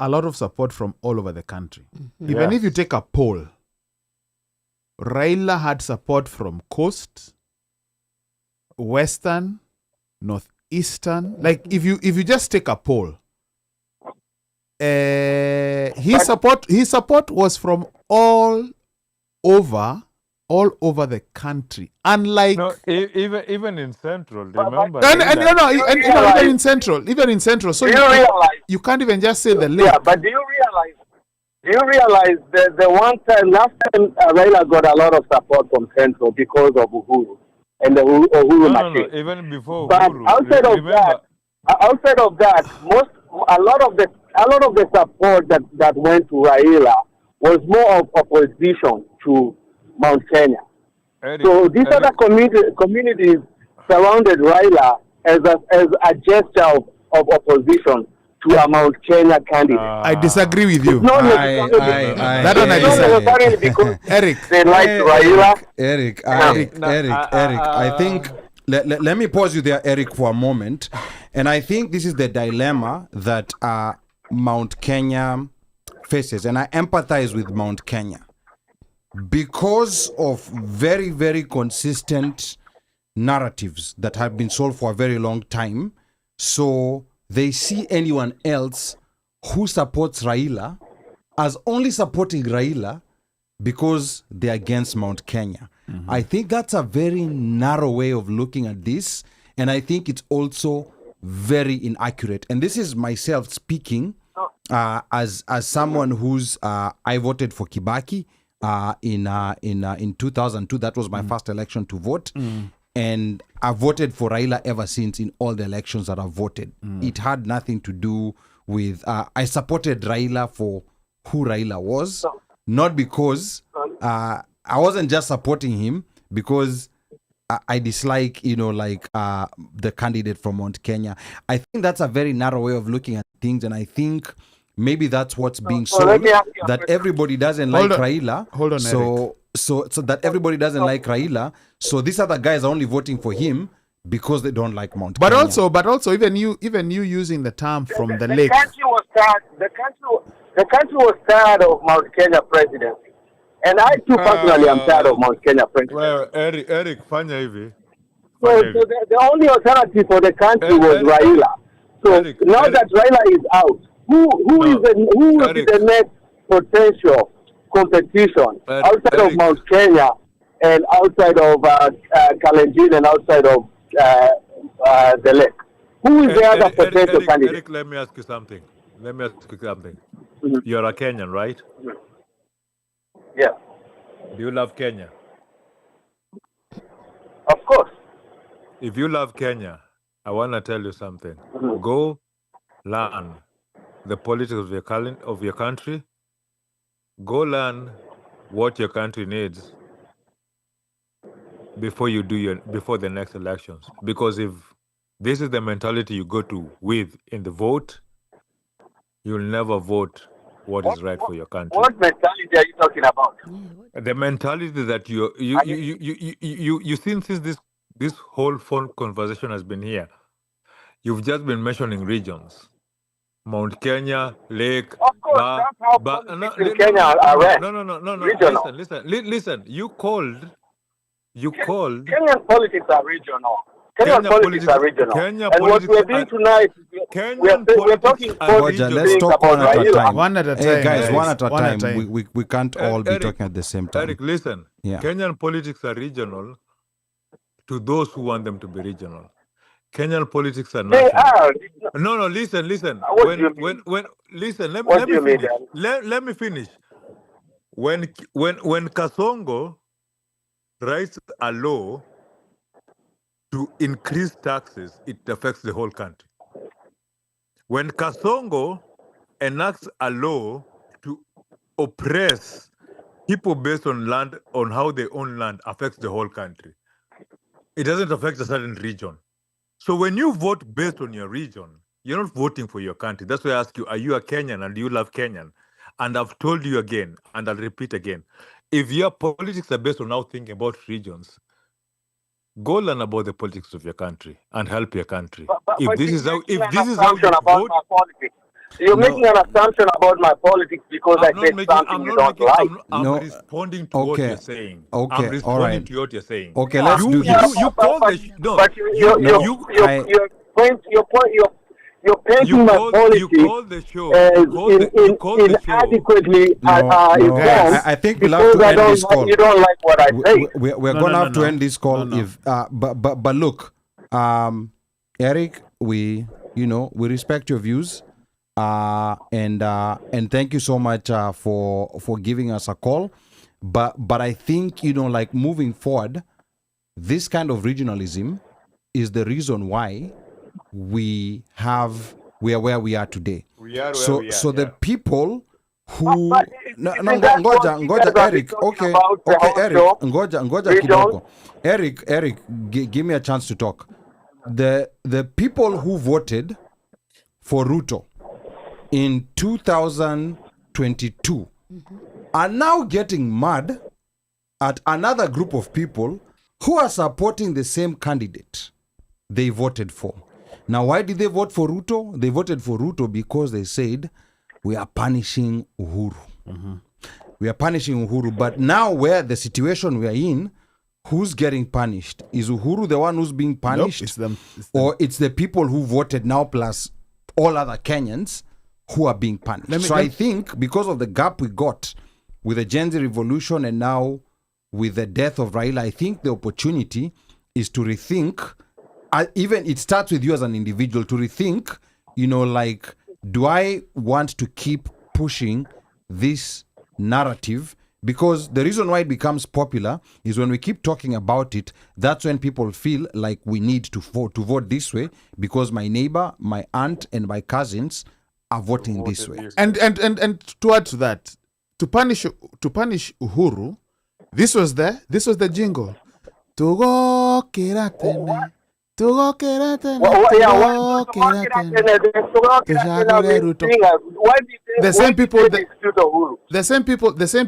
a lot of support from all over the country. Mm-hmm. Even if you take a poll, Raila had support from Coast, Western, Northeastern. Like if you just take a poll, his support was from all over the country. Unlike even in Central, remember? Even in Central. So you can't even just say the lake. Yeah, but do you realize that the last time Raila got a lot of support from Central because of Uhuru and the Uhuru machine. No, even before but Uhuru. outside of that, a lot of the support that went to Raila was more of opposition to Mount Kenya. So these other communities surrounded Raila as a gesture of opposition to a Mount Kenya candidate. I disagree with you. That one I disagree. Because Eric, they like Raila. Eric, I think let me pause you there, Eric, for a moment. And I think this is the dilemma that Mount Kenya faces, and I empathize with Mount Kenya. Because of very, very consistent narratives that have been sold for a very long time, so they see anyone else who supports Raila as only supporting Raila because they're against Mount Kenya. Mm-hmm. I think that's a very narrow way of looking at this, and I think it's also very inaccurate. And this is myself speaking as someone who's I voted for Kibaki. In 2002, that was my first election to vote, and I voted for Raila ever since in all the elections that I've voted. It had nothing to do with I supported Raila for who Raila was, not because I wasn't just supporting him because I dislike, the candidate from Mount Kenya. I think that's a very narrow way of looking at things, and I think maybe that's what's being so sold, let me ask you a that question. everybody doesn't like Raila. Hold on, so that everybody doesn't like Raila. So these other guys are only voting for him because they don't like Mount But Kenya. also, even you using the term from the lake. Country was tired. The country was tired of Mount Kenya presidency, and I too personally am tired of Mount Kenya presidency. Well, Eric, fanya hivi. So the only alternative for the country was Raila. So now that Raila is out, who will be the next potential competition outside of Mount Kenya and outside of Kalenjin and outside of the lake? Who is the other potential candidate? Eric, let me ask you something. You're a Kenyan, right? Yeah. Do you love Kenya? Of course. If you love Kenya, I want to tell you something. Go learn the politics of your country. Go learn what your country needs before the next elections. Because if this is the mentality you go to with in the vote, you'll never vote what is right for your country. What mentality are you talking about? The mentality that you seen since this whole phone conversation has been here. You've just been mentioning regions. Mount Kenya, Lake, of course, that's how politics in Kenya are ran. No. Listen. You called. Kenyan politics are regional. Kenyan politics are regional. And what we're doing tonight, we're talking Roger, let's talk one at a time. One at a time. Hey guys, one at a One at a time. We can't all be talking at the same time. Eric, listen. Yeah. Kenyan politics are regional to those who want them to be regional. Kenyan politics are national. They are. No, listen. Listen, let me finish. When Kasongo writes a law to increase taxes, it affects the whole country. When Kasongo enacts a law to oppress people based on land, on how they own land, affects the whole country. It doesn't affect a certain region. So when you vote based on your region, you're not voting for your country. That's why I ask you, are you a Kenyan and do you love Kenyan? And I've told you again, and I'll repeat again, if your politics are based on now thinking about regions, go learn about the politics of your country and help your country. If this is how you vote, you're making an assumption about my politics because I said something you don't like. I'm responding to what you're saying. Okay, I'm responding to what you're saying. Okay, let's do this. You call the but you're painting my politics inadequately informed. I think we'll have to end this call. You don't like what I say. We're going to have to end this call. If but look, Eric, we respect your views. And thank you so much for giving us a call. But I think, moving forward, this kind of regionalism is the reason why we are where we are today. So the people who ngoja Eric, okay Eric, ngoja kidogo. Eric, give me a chance to talk. The people who voted for Ruto in 2022 are now getting mad at another group of people who are supporting the same candidate they voted for. Now, why did they vote for Ruto? They voted for Ruto because they said, we are punishing Uhuru. We are punishing Uhuru. But now where the situation we are in, who's getting punished? Is Uhuru the one who's being punished? Nope, it's them. Or it's the people who voted now plus all other Kenyans who are being punished. I think because of the gap we got with the Gen Z revolution and now with the death of Raila, I think the opportunity is to rethink, even it starts with you as an individual, to rethink, do I want to keep pushing this narrative? Because the reason why it becomes popular is when we keep talking about it, that's when people feel like we need to vote this way because my neighbor, my aunt, and my cousins are voting this way. And to add to that, to punish Uhuru, this was the jingle. To go Tugokera tene. Tugokera tene. The same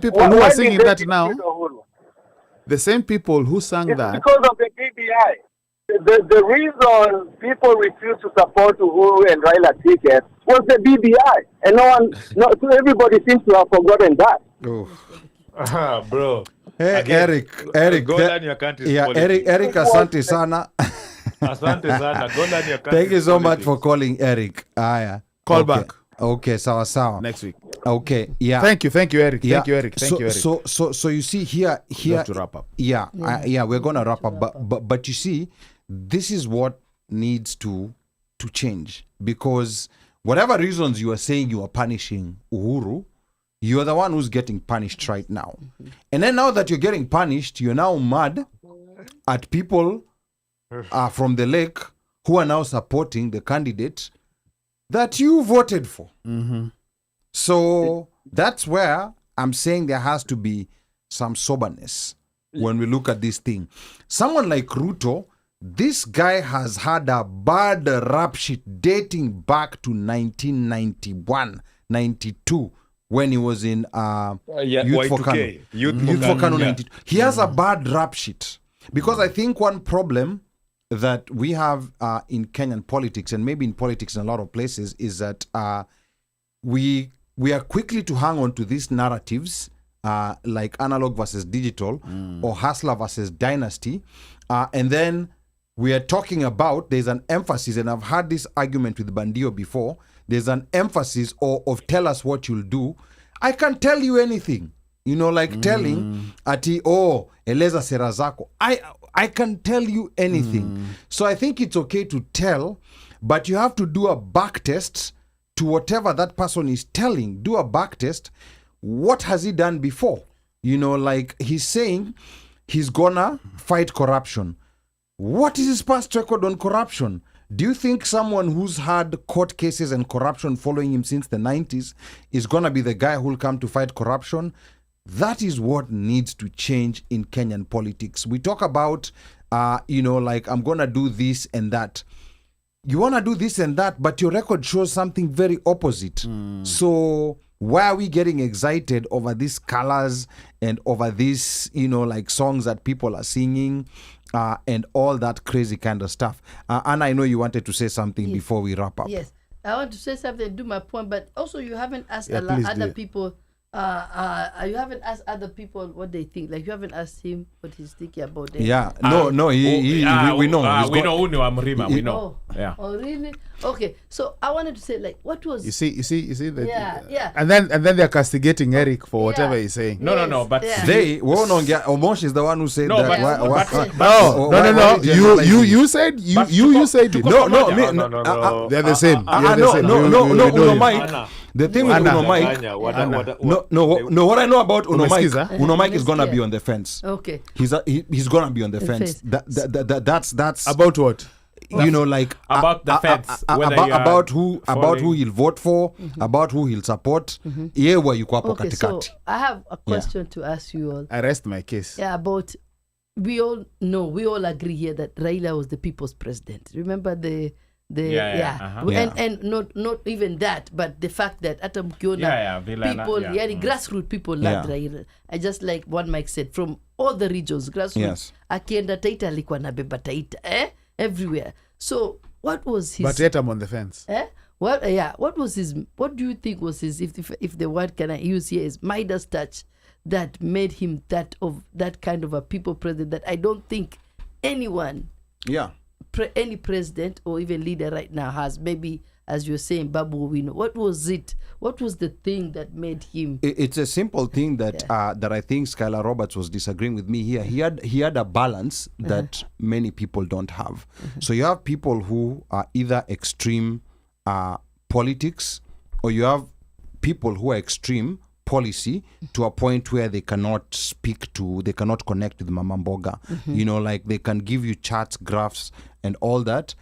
people who are singing that now. The same people who sang that. Because of the BBI. The reason people refuse to support Uhuru and Raila ticket was the BBI. And so everybody seems to have forgotten that. Bro. Hey, Again, Eric. go learn your country's Yeah, politics. Eric, asante sana. Asante sana. Go learn your country's Thank you so much politics. for calling, Eric. Aya. Call Okay. back. Okay, sawa. Next week. Okay, yeah. Thank you, Eric. Yeah. Thank you, Eric. So you see here We have to wrap up. Yeah, we're gonna wrap up. But you see, this is what needs to change, because whatever reasons you are saying you are punishing Uhuru, you are the one who's getting punished right now. And then now that you're getting punished, you're now mad at people from the lake who are now supporting the candidate that you voted for. So that's where I'm saying there has to be some soberness when we look at this thing. Someone like Ruto, this guy has had a bad rap sheet dating back to 1991, 92, when he was in Youth for Kano. Youth for Kano 92. He has a bad rap sheet. Because I think one problem that we have in Kenyan politics, and maybe in politics in a lot of places, is that we are quickly to hang on to these narratives like analog versus digital or hustler versus dynasty. And then we are talking about, there's an emphasis, and I've had this argument with Bandio before, there's an emphasis of tell us what you'll do. I can tell you anything. You know, like telling ati, eleza sera zako. I can tell you anything. So I think it's okay to tell, but you have to do a back test to whatever that person is telling. Do a back test. What has he done before? You know, like he's saying he's gonna fight corruption. What is his past record on corruption? Do you think someone who's had court cases and corruption following him since the 90s is gonna be the guy who'll come to fight corruption? That is what needs to change in Kenyan politics. We talk about, like, I'm going to do this and that. You want to do this and that, but your record shows something very opposite. So why are we getting excited over these colors and over these, like songs that people are singing and all that crazy kind of stuff? Anna, I know you wanted to say something before we wrap up. Yes, I want to say something, do my point, but also you haven't asked other people. You haven't asked other people what they think. Like you haven't asked him what he's thinking about them. Yeah, we know. We know Unu Amrima. We know. Yeah. Oh, really? Okay. So I wanted to say, like, what was? You see that. Yeah. And then they're castigating Eric for whatever he's saying. No. But Omosh is the one who said that. No. You said you said it. No. They're the same. No, Mike. The thing with Uno Mike, no. What I know about Uno Mike is gonna be on the fence. Okay. He's gonna be on the fence. That's about what? Like about the fence. About who he'll vote for, about who he'll support. Okay, so I have a question to ask you all. I rest my case. Yeah, about we all agree here that Raila was the people's president. Remember and not even that, but the fact that people, grassroots people loved Raila. I just like OneMic said, from all the regions, grassroots. Akienda Taita alikuwa nabeba Taita, everywhere. So what was his? But yet I'm on the fence. What was his? What do you think was his? If the word can I use here is Midas touch that made him that kind of a people president that I don't think anyone. Any president or even leader right now has. Maybe, as you're saying, Babu Owino. What was it? What was the thing that made him? It's a simple thing that that I think Skylar Roberts was disagreeing with me here. He had a balance that many people don't have. So you have people who are either extreme politics, or you have people who are extreme policy to a point where they cannot connect with Mama Mboga. Like they can give you charts, graphs, and all that.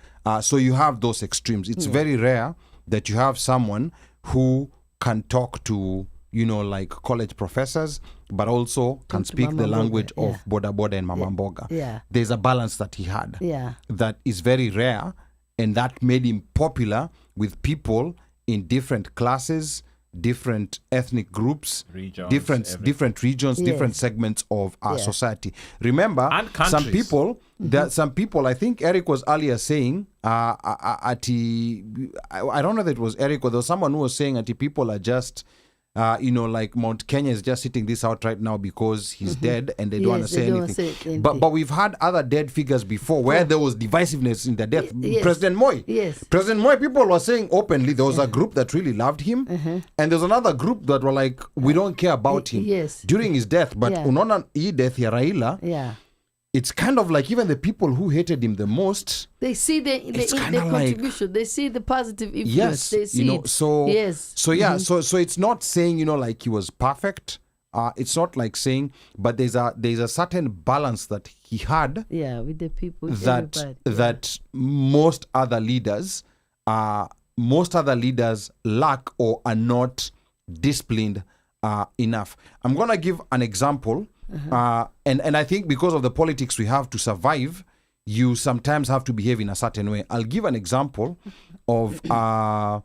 So you have those extremes. It's very rare that you have someone who can talk to like college professors, but also can speak the language of Boda Boda and Mama Mboga. Yeah. There's a balance that he had Yeah. that is very rare, and that made him popular with people in different classes, different ethnic groups, Regions, different regions, different segments of our society. Remember, And some countries. people, some people, I think Eric was earlier saying, I don't know that it was Eric or there was someone who was saying that people are just, like Mount Kenya is just sitting this out right now because he's dead and they don't want to say anything. But we've had other dead figures before where there was divisiveness in the death. President Moi. Yes. President Moi, people were saying openly there was a group that really loved him, and there's another group that were like, we don't care about him during his death. But unaona hii death ya Raila, it's kind of like even the people who hated him the most, they see the contribution, they see the positive influence. They see it. So it's not saying like he was perfect. It's not like saying, but there's a certain balance that he had. With the people. That most other leaders lack or are not disciplined enough. I'm gonna give an example. And I think because of the politics we have to survive, you sometimes have to behave in a certain way. I'll give an example of a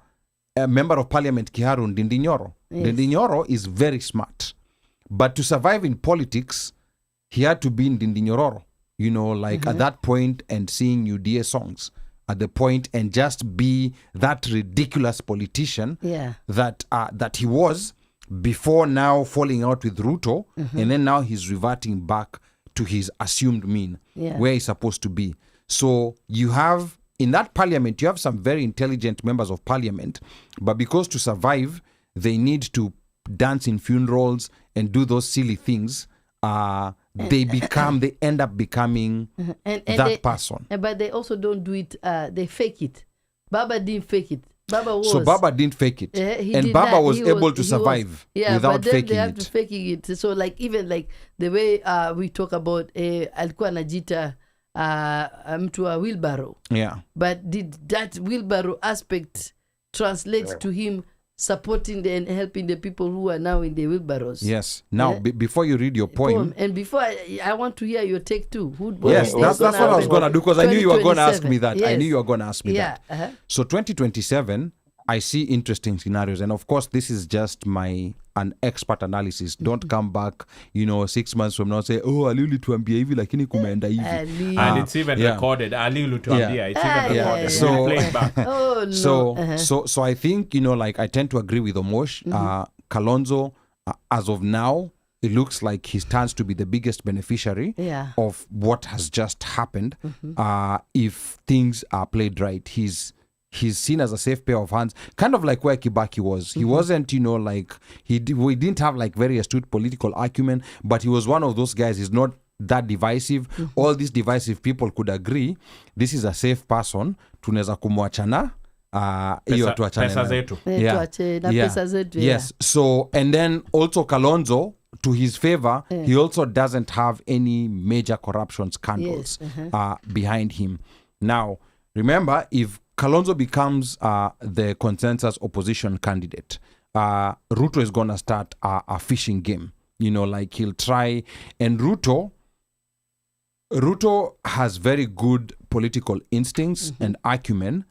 member of parliament, Kiharu Ndindinyoro. Ndindinyoro is very smart. But to survive in politics, he had to be in Ndindinyororo, at that point and sing UDA songs at the point and just be that ridiculous politician that he was before now falling out with Ruto, and then now he's reverting back to his assumed mean, where he's supposed to be. So you have, in that parliament, you have some very intelligent members of parliament, but because to survive, they need to dance in funerals and do those silly things, they end up becoming that person. But they also don't do it, they fake it. Baba didn't fake it. Baba didn't fake it, and Baba was able to survive without faking they have to faking it. So even the way we talk about alikuwa anajita mtu wa wheelbarrow, but did that wheelbarrow aspect translate to him supporting and helping the people who are now in the wheelbarrows? Yes. Now, before you read your poem, and before I want to hear your take too. That's what I was going to do, because I knew you were going to ask me that. Yes. I knew you were going to ask me that. So 2027, I see interesting scenarios, and of course, this is just an expert analysis. Don't come back, 6 months from now and say, "Oh, Aliuli tuambia hivi lakini kumeenda hivi." And it's even recorded. Aliuli tuambia. It's even recorded. So, play it back. Oh no. So I think I tend to agree with Omosh. Kalonzo, as of now, it looks like he stands to be the biggest beneficiary of what has just happened. If things are played right, he's seen as a safe pair of hands, kind of like where Kibaki was. He wasn't, we didn't have very astute political acumen, but he was one of those guys. He's not that divisive. All these divisive people could agree this is a safe person. Tunaweza kumwachana. Pesa zetu. Pesa zetu. Yes. So, and then also Kalonzo, to his favor, he also doesn't have any major corruption scandals behind him. Now, remember, if Kalonzo becomes the consensus opposition candidate, Ruto is going to start a fishing game. He'll try. And Ruto has very good political instincts and acumen.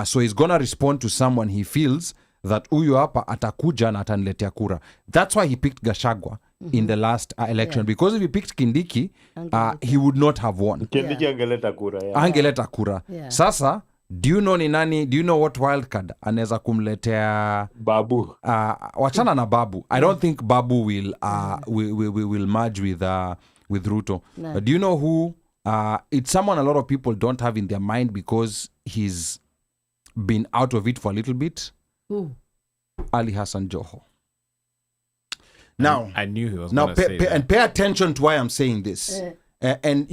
So he's going to respond to someone he feels that huyu hapa atakuja na ataniletea kura. That's why he picked Gachagua in the last election. Because if he picked Kindiki, he would not have won. Kindiki angeleta kura. Angeleta kura. Sasa, do you know what wildcard anaweza kumletea Babu? Wachana na Babu. I don't think Babu will merge with Ruto. No. But do you know who? It's someone a lot of people don't have in their mind because he's been out of it for a little bit. Who? Ali Hassan Joho. Now, I knew he was going to say that. And pay attention to why I'm saying this. And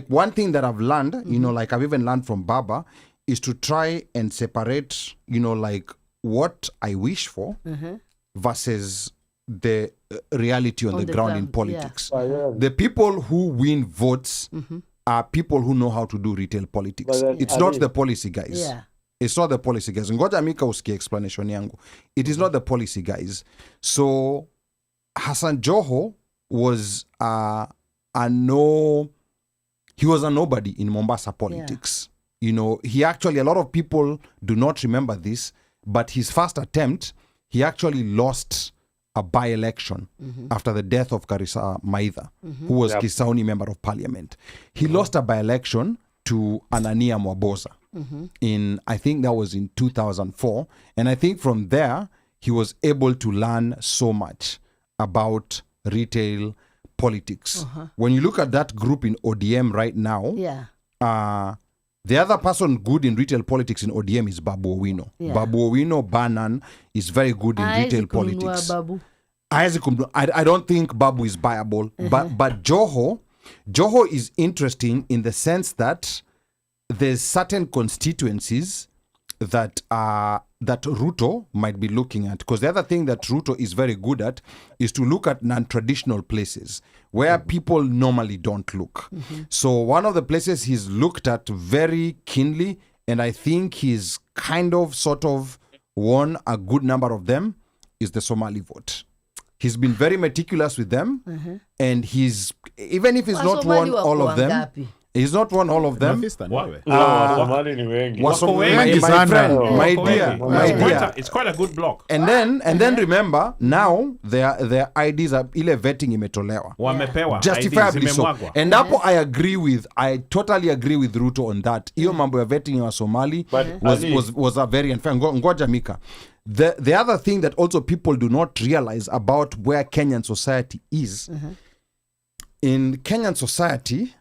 one thing that I've learned, I've even learned from Baba, is to try and separate, what I wish for versus the reality on the ground in politics. The people who win votes are people who know how to do retail politics. It's not the policy guys. It's not the policy, guys. Ngoja Mika usikie explanation yangu. It is not the policy, guys. So Hassan Joho was he was a nobody in Mombasa politics. You know, he actually, a lot of people do not remember this, but his first attempt, he actually lost a by-election after the death of Karisa Maitha, who was Kisauni Member of Parliament. He lost a by-election to Anania Mwaboza in, I think that was in 2004. And I think from there, he was able to learn so much about retail politics. When you look at that group in ODM right now, the other person good in retail politics in ODM is Babu Owino. Babu Owino Banan is very good in retail politics. I don't think Babu is buyable, but Joho is interesting in the sense that there's certain constituencies that Ruto might be looking at, because the other thing that Ruto is very good at is to look at non-traditional places where people normally don't look. So one of the places he's looked at very keenly, and I think he's kind of sort of won a good number of them, is the Somali vote. He's been very meticulous with them, and he's, even if he's not won all of them, he's not won all of them. My friend, my dear. It's quite a good block. And then remember, now their IDs are ile vetting imetolewa. Justifiably so. And hapo I totally agree with Ruto on that. Hiyo mambo ya vetting wa Somali was a very unfair. Ngoja Mika. The other thing that also people do not realize about where Kenyan society is, in Kenyan society,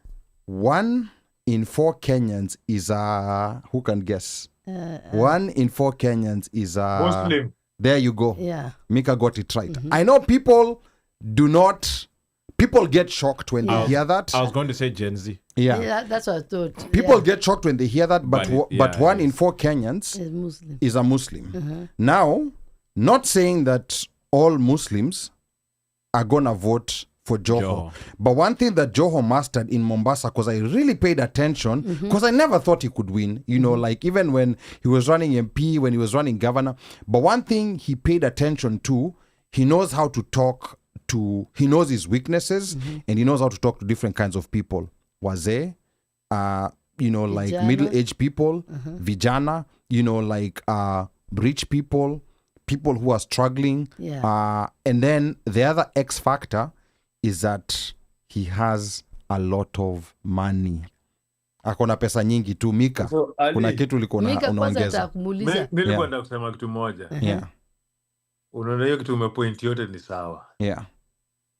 1 in 4 Kenyans is who can guess? 1 in 4 Kenyans is Muslim. There you go. Yeah. Mika got it right. I know people get shocked when they hear that. I was going to say Gen Z. Yeah, that's what I thought. People get shocked when they hear that, but 1 in 4 Kenyans is a Muslim. Now, not saying that all Muslims are gonna vote for Joho. But one thing that Joho mastered in Mombasa, because I really paid attention, because I never thought he could win, you know, like even when he was running MP, when he was running governor. But one thing he paid attention to, he knows how to talk to, he knows his weaknesses, and he knows how to talk to different kinds of people. Wazee, you know, like middle-aged people, vijana, you know, like rich people who are struggling. And then the other X factor is that he has a lot of money. Akona pesa nyingi tu. Mika, so, kuna kitu ulikuwa unaongeza. Nilikuwa nataka kusema kitu moja. Unaona hiyo kitu umepoint yote ni sawa.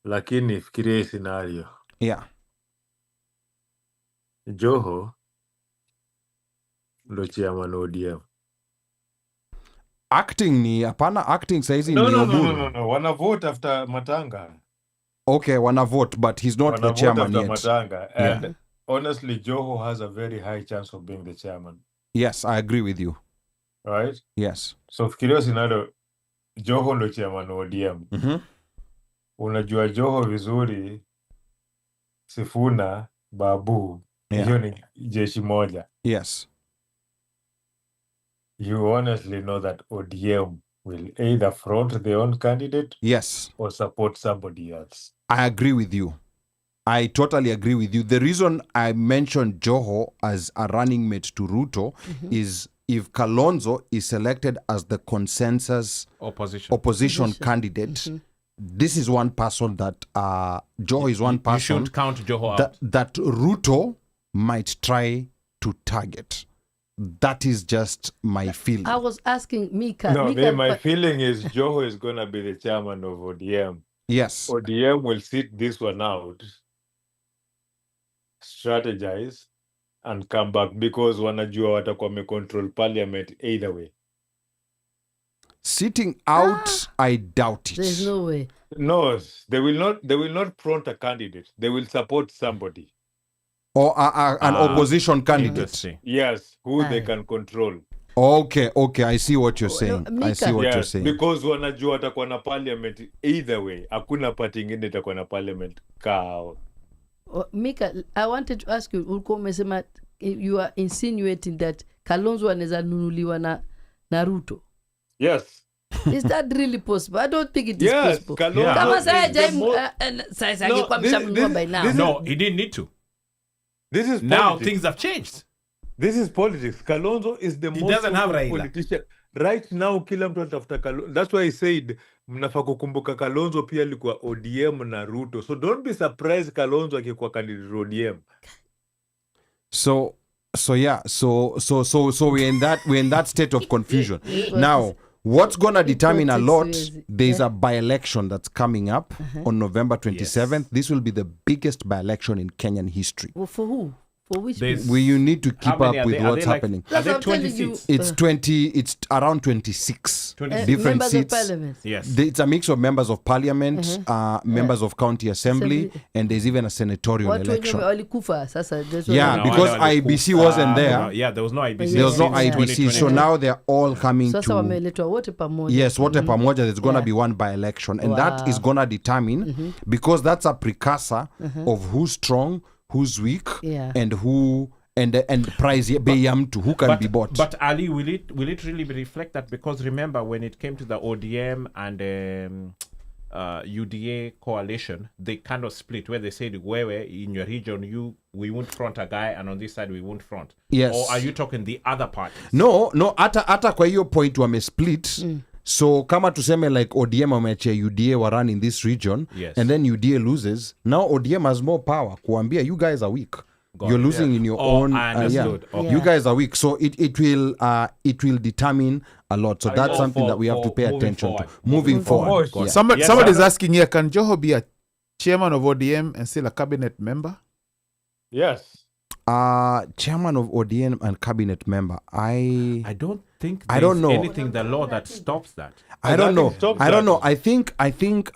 Lakini fikiria scenario. Joho ndo chairman ODM. Acting ni hapana, acting saizi ni Oburu. No. Wana vote after Matanga. Okay, wanna vote, but he's not the chairman yet. Matanga. And honestly, Joho has a very high chance of being the chairman. Yes, I agree with you. Right? Yes. So fikiria scenario, Joho ndo chairman ODM. Unajua Joho vizuri, Sifuna, Babu, hiyo ni jeshi moja. Yes. You honestly know that ODM will either front their own candidate, or support somebody else. I agree with you. I totally agree with you. The reason I mentioned Joho as a running mate to Ruto is if Kalonzo is selected as the consensus opposition candidate, this is one person that Joho is one person. You should count Joho out. That Ruto might try to target. That is just my feeling. I was asking Mika. My feeling is Joho is going to be the chairman of ODM. Yes. ODM will sit this one out, strategize, and come back because wanajua watakuwa control parliament either way. Sitting out, I doubt it. There's no way. No, they will not front a candidate. They will support somebody. Or an opposition candidate. Yes, who they can control. Okay, I see what you're saying. I see what you're saying. Because wanajua watakuwa na parliament either way. Hakuna party ingine itakuwa na parliament kao. Mika, I wanted to ask you, ulikuwa umesema you are insinuating that Kalonzo anaweza nunuliwa na Ruto. Yes. Is that really possible? I don't think it is Yes, possible. Kalonzo Kama is sasa the jai mo- sasa No, angekuwa mshamnunua by now. No, he didn't need to. This is Now politics. things have changed. This is politics. Kalonzo is the He most doesn't have popular Raila. politician. Right now kila mtu anatafuta Kalonzo. That's why I said mnafaa kukumbuka Kalonzo pia alikuwa ODM na Ruto. So don't be surprised Kalonzo akikuwa candidate ODM. So yeah, so we're in that state of confusion. Now, what's gonna determine a lot? There's a by-election that's coming up on November 27th. This will be the biggest by-election in Kenyan history. Well, for who? For which? Where you need to keep How many up are with they? Are what's they like- happening. Are there That's what I'm 20 telling you. seats? It's 20. It's around 26 different members seats. of parliament. Yes. It's a mix of members of parliament, members of county assembly, and there's even a senatorial Watu wenye election. walikufa sasa. that's Yeah, what- because IBC wasn't there. Yeah, there was no IBC. There was no Yeah. IBC, so now they're all coming Sasa to. wameletwa wote pamoja. Yes, wote pamoja. There's gonna Yeah. be one by-election, and that Wow. is gonna determine because that's a precursor of who's strong, who's weak, Yeah. and who and price bei ya mtu who can be bought. But Ali, will it really reflect that? Because remember, when it came to the ODM and UDA coalition, they kind of split where they said, where in your region we won't front a guy, and on this side we won't front. Yes. Or are you talking the other parties? No, hata kwa hiyo point wamesplit. So kama tuseme like ODM wameachia UDA wa run in this region, Yes. and then UDA loses, now ODM has more power kuambia you guys are weak. You're losing in your own. I understood. Okay. You guys are weak, so it will determine a lot. So that's something that we have to pay moving attention forward. to. Moving forward. Got it. Yeah. Somebody's asking here, can Joho be a chairman of ODM and still a cabinet member? Yes. Chairman of ODM and cabinet member. I don't think I don't know. anything in the law that stops that. I don't know. I don't know. I think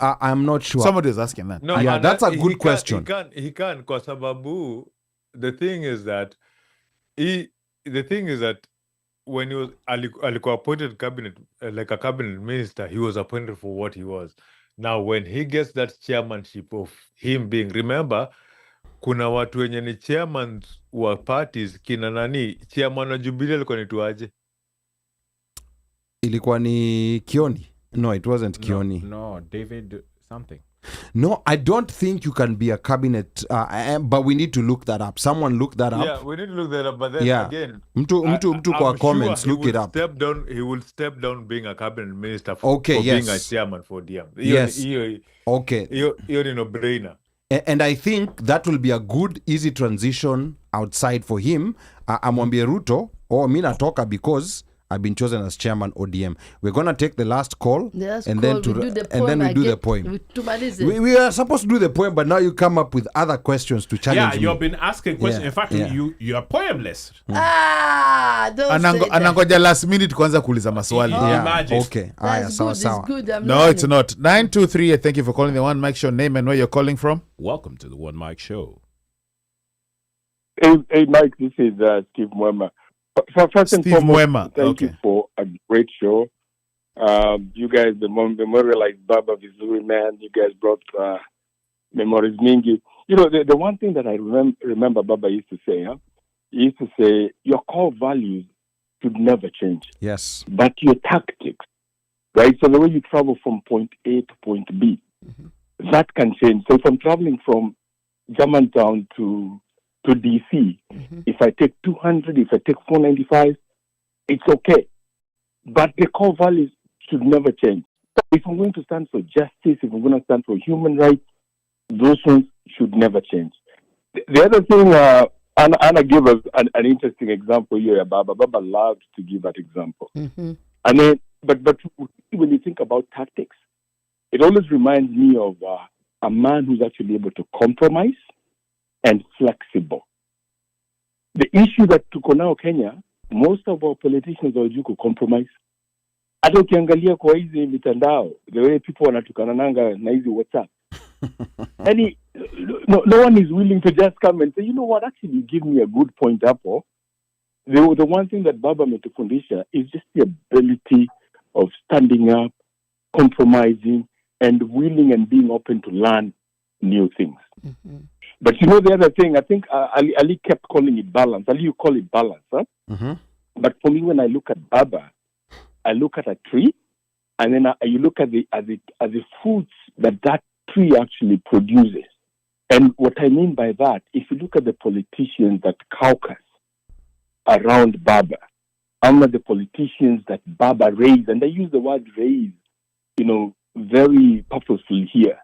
I'm not sure. Somebody is asking that. No, yeah, and that's a he good can- question. He can kwa sababu the thing is that when he was alikuwa appointed cabinet like a cabinet minister, he was appointed for what he was. Now when he gets that chairmanship of him being, remember kuna watu wenye ni chairman wa parties, kina nani chairman wa Jubilee alikuwa nituaje? Ilikuwa ni Kioni. No, it wasn't Kioni. No, David something. No, I don't think you can be a cabinet, but we need to look that up. Someone look that up. Yeah, we need to look that up. But then Yeah. again, Mtu kwa I'm comments, sure he look it will up. Step down. He will step down being a cabinet minister for, Okay, for being a yes. chairman for DM. Yes. Okay. Hiyo ni no-brainer. And I think that will be a good, easy transition outside for him. Amwambie Ruto, mi natoka because I've been chosen as chairman ODM. We're going to take the last call, and then we do the poem. We are supposed to do the poem, but now you come up with other questions to challenge me. You've been asking questions. In fact, you are poemless. Don't say that. Anangoja last minute kwanza kuuliza maswali. Imagine. Okay. Aya, sawa sawa. Good, I'm No, learning. it's not. 923, thank you for calling the One Mic Show. Name and where you're calling from. Welcome to the OneMic Show. Hey, Mike, this is Steve Mwema. First and Steve foremost, Mwema, thank you for a great show. You guys memorialized Baba Vizuri, man. You guys brought memories mingi. You know, the one thing that I remember Baba used to say, he used to say, your core values should never change. Yes. But your tactics, right? So the way you travel from point A to point B, that can change. So if I'm traveling from Germantown to DC, if I take 200, if I take 495, it's okay. But the core values should never change. If I'm going to stand for justice, if I'm going to stand for human rights, those ones should never change. The other thing, Anna gave us an interesting example here. Baba loved to give that example. And then, but when you think about tactics, it always reminds me of a man who's actually able to compromise and flexible. The issue that tuko nao Kenya, most of our politicians hawajui ku compromise. Hata ukiangalia kwa hizi mitandao, the way people wanatukanananga na hizi WhatsApp. No one is willing to just come and say, you know what, actually you give me a good point hapo. The one thing that Baba ametufundisha is just the ability of standing up, compromising, and willing and being open to learn new things. But you know the other thing, I think Ali kept calling it balance. Ali, you call it balance, huh? But for me, when I look at Baba, I look at a tree, and then you look at the fruits that tree actually produces. And what I mean by that, if you look at the politicians that caucus around Baba, under the politicians that Baba raised, and they use the word raise, very purposefully here,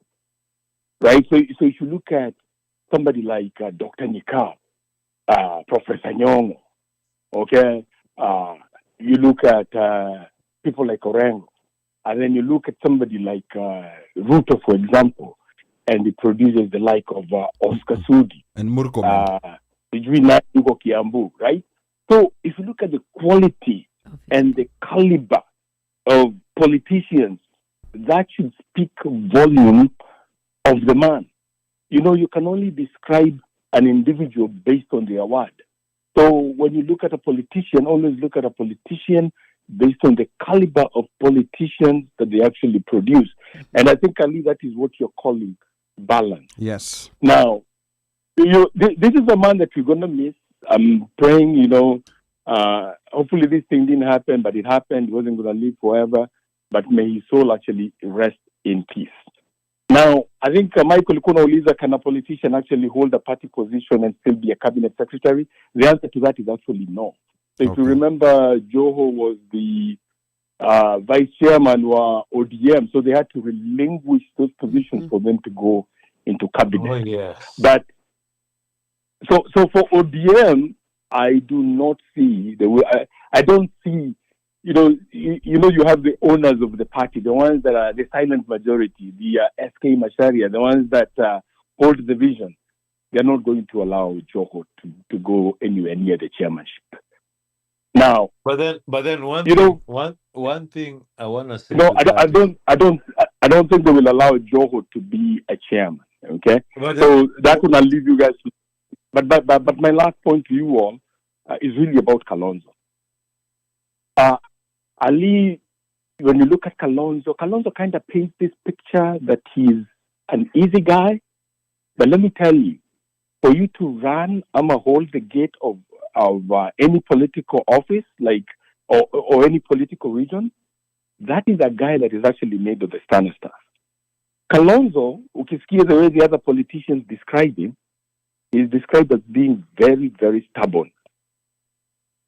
right? So if you look at somebody like Dr. Nikau, Professor Nyong'o, okay, you look at people like Orengo, and then you look at somebody like Ruto, for example, and it produces the like of Oscar Sudi and Murkomen, Kiambu, right? So if you look at the quality and the caliber of politicians, that should speak volume of the man. You can only describe an individual based on their word. So when you look at a politician, always look at a politician based on the caliber of politicians that they actually produce. And I think, Ali, that is what you're calling balance. Yes. Now, this is a man that we're going to miss. I'm praying, hopefully this thing didn't happen, but it happened. He wasn't going to live forever. But may his soul actually rest in peace. Now, I think Michael Uliza, can a politician actually hold a party position and still be a cabinet secretary? The answer to that is actually no. So if you remember, Joho was the vice chairman of ODM, so they had to relinquish those positions for them to go into cabinet. Oh, yes. But so for ODM, I do not see the way. I don't see. You have the owners of the party, the ones that are the silent majority, the SK Macharia, the ones that hold the vision. They're not going to allow Joho to go anywhere near the chairmanship. Now, but then one thing I want to say. No, I don't think they will allow Joho to be a chairman. Okay, so that will not leave you guys. But my last point to you all is really about Kalonzo. Ali, when you look at Kalonzo kind of paints this picture that he's an easy guy. But let me tell you, for you to run, hold the gate of any political office, or any political region, that is a guy that is actually made of the standard stuff. Kalonzo, ukisikia the way the other politicians describe him, is described as being very, very stubborn.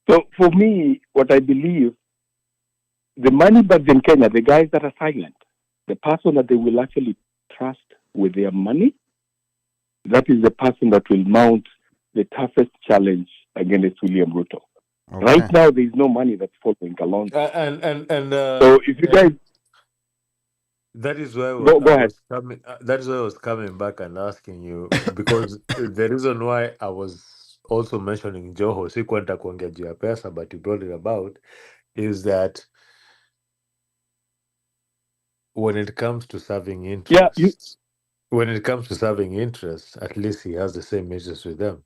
So for me, what I believe, the money bags in Kenya, the guys that are silent, the person that they will actually trust with their money, that is the person that will mount the toughest challenge against William Ruto. Okay. Right now, there is no money that's following Kalonzo. So if you guys... That is why go ahead. That is why I was coming back and asking you, because the reason why I was also mentioning Joho, sikwenda kuongea juu ya pesa, but you brought it about, is that when it comes to serving interests, at least he has the same interests with them.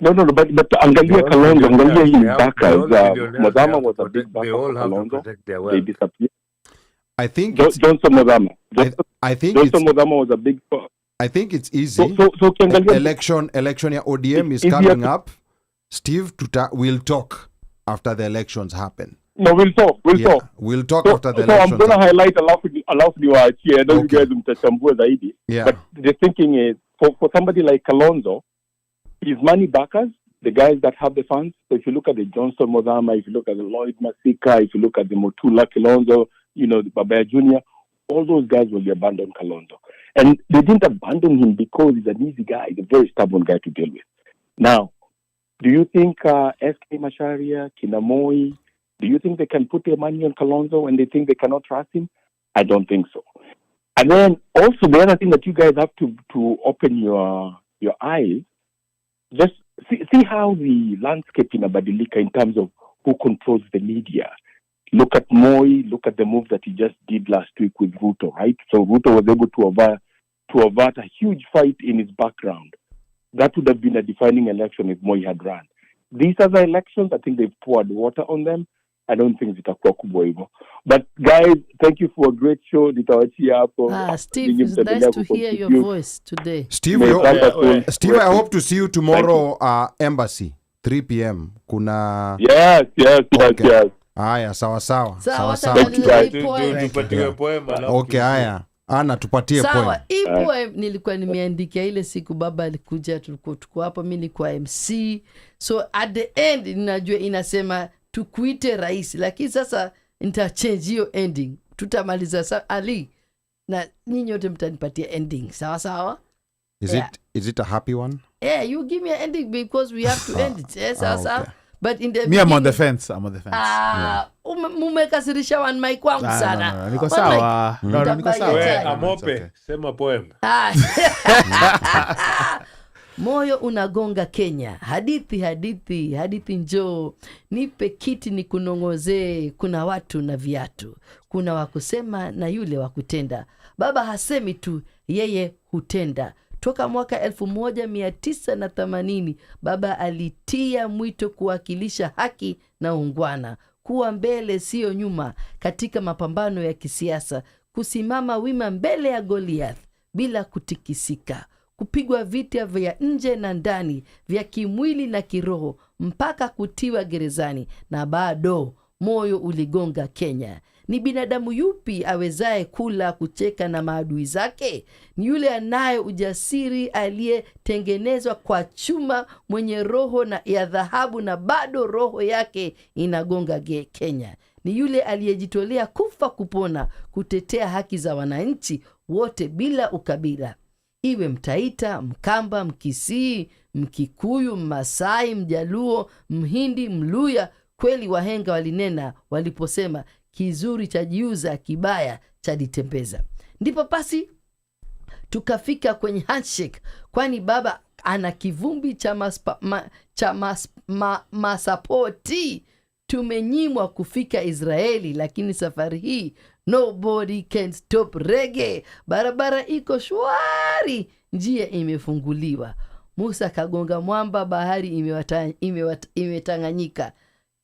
No, but angalia Kalonzo, angalia his backers. Modama was a big backer for Kalonzo. They disappeared. I think Johnson Modama. I think Johnson Modama was a big. I think it's easy. So election ya ODM is coming up. Steve, we'll talk after the elections happen. No, we'll talk. We'll talk after the elections. So I'm going to highlight alafu niwaachie. I know you guys mtachambua zaidi. Yeah. But the thinking is, for somebody like Kalonzo, his money backers, the guys that have the funds. So if you look at the Johnson Modama, if you look at the Lloyd Masika, if you look at the Motula Kalonzo, the Babaya Jr., all those guys will abandon Kalonzo. And they didn't abandon him because he's an easy guy, he's a very stubborn guy to deal with. Now, do you think SK Macharia, Kinamoi, do you think they can put their money on Kalonzo when they think they cannot trust him? I don't think so. And then also the other thing that you guys have to open your eyes, just see how the landscape in Abadilika in terms of who controls the media. Look at Moi, look at the move that he just did last week with Ruto, right? So Ruto was able to avert a huge fight in his background. That would have been a defining election if Moi had run. These other elections, I think they've poured water on them. I don't think zitakuwa kubwa hivyo. But guys, thank you for a great show. Nitawachia hapo. Steve, it's nice to hear your voice today. Steve, I hope to see you tomorrow, Embassy. 3 p.m. kuna Yes. Haya, sawa. Tupatiwe poem alafu Okay, haya. Ana tupatie Sawa, poem. hii poem nilikuwa nimeandikia ile siku baba alikuja, tuko hapo, mimi nilikuwa MC. So at the end ninajua inasema tukuite rais, lakini sasa nitachange hiyo ending. Tutamaliza Ali na nyinyi wote mtanipatia ending. Sawa? Is it a happy one? Yeah, you give me an ending because we have to end it. Yes, sawa. Okay. But in the Me, I'm on the fence. Mumekasirisha OneMic wangu sana. No, niko sawa. No, niko sawa. We amope, sema poem. Moyo unagonga Kenya, hadithi njoo, nipe kiti nikunongozee, kuna watu na viatu, kuna wakusema na yule wakutenda. Baba hasemi tu, yeye hutenda. Toka mwaka 1980 baba alitia mwito kuwakilisha haki na ungwana, kuwa mbele sio nyuma katika mapambano ya kisiasa, kusimama wima mbele ya Goliath bila kutikisika, kupigwa vita vya nje na ndani, vya kimwili na kiroho, mpaka kutiwa gerezani, na bado moyo uligonga Kenya. Ni binadamu yupi awezaye kula kucheka na maadui zake? Ni yule anaye ujasiri, aliyetengenezwa kwa chuma, mwenye roho na ya dhahabu na bado roho yake inagonga Kenya. Ni yule aliyejitolea kufa kupona, kutetea haki za wananchi wote bila ukabila. Iwe Mtaita, Mkamba, Mkisii, Mkikuyu, Mmasai, Mjaluo, Mhindi, Mluya, kweli wahenga walinena waliposema kizuri cha jiuza, kibaya cha ditembeza. Ndipo basi tukafika kwenye handshake, kwani baba ana kivumbi cha masapoti. Tumenyimwa kufika Israeli, lakini safari hii nobody can stop reggae. Barabara iko shwari, njia imefunguliwa. Musa kagonga mwamba, bahari imetanganyika.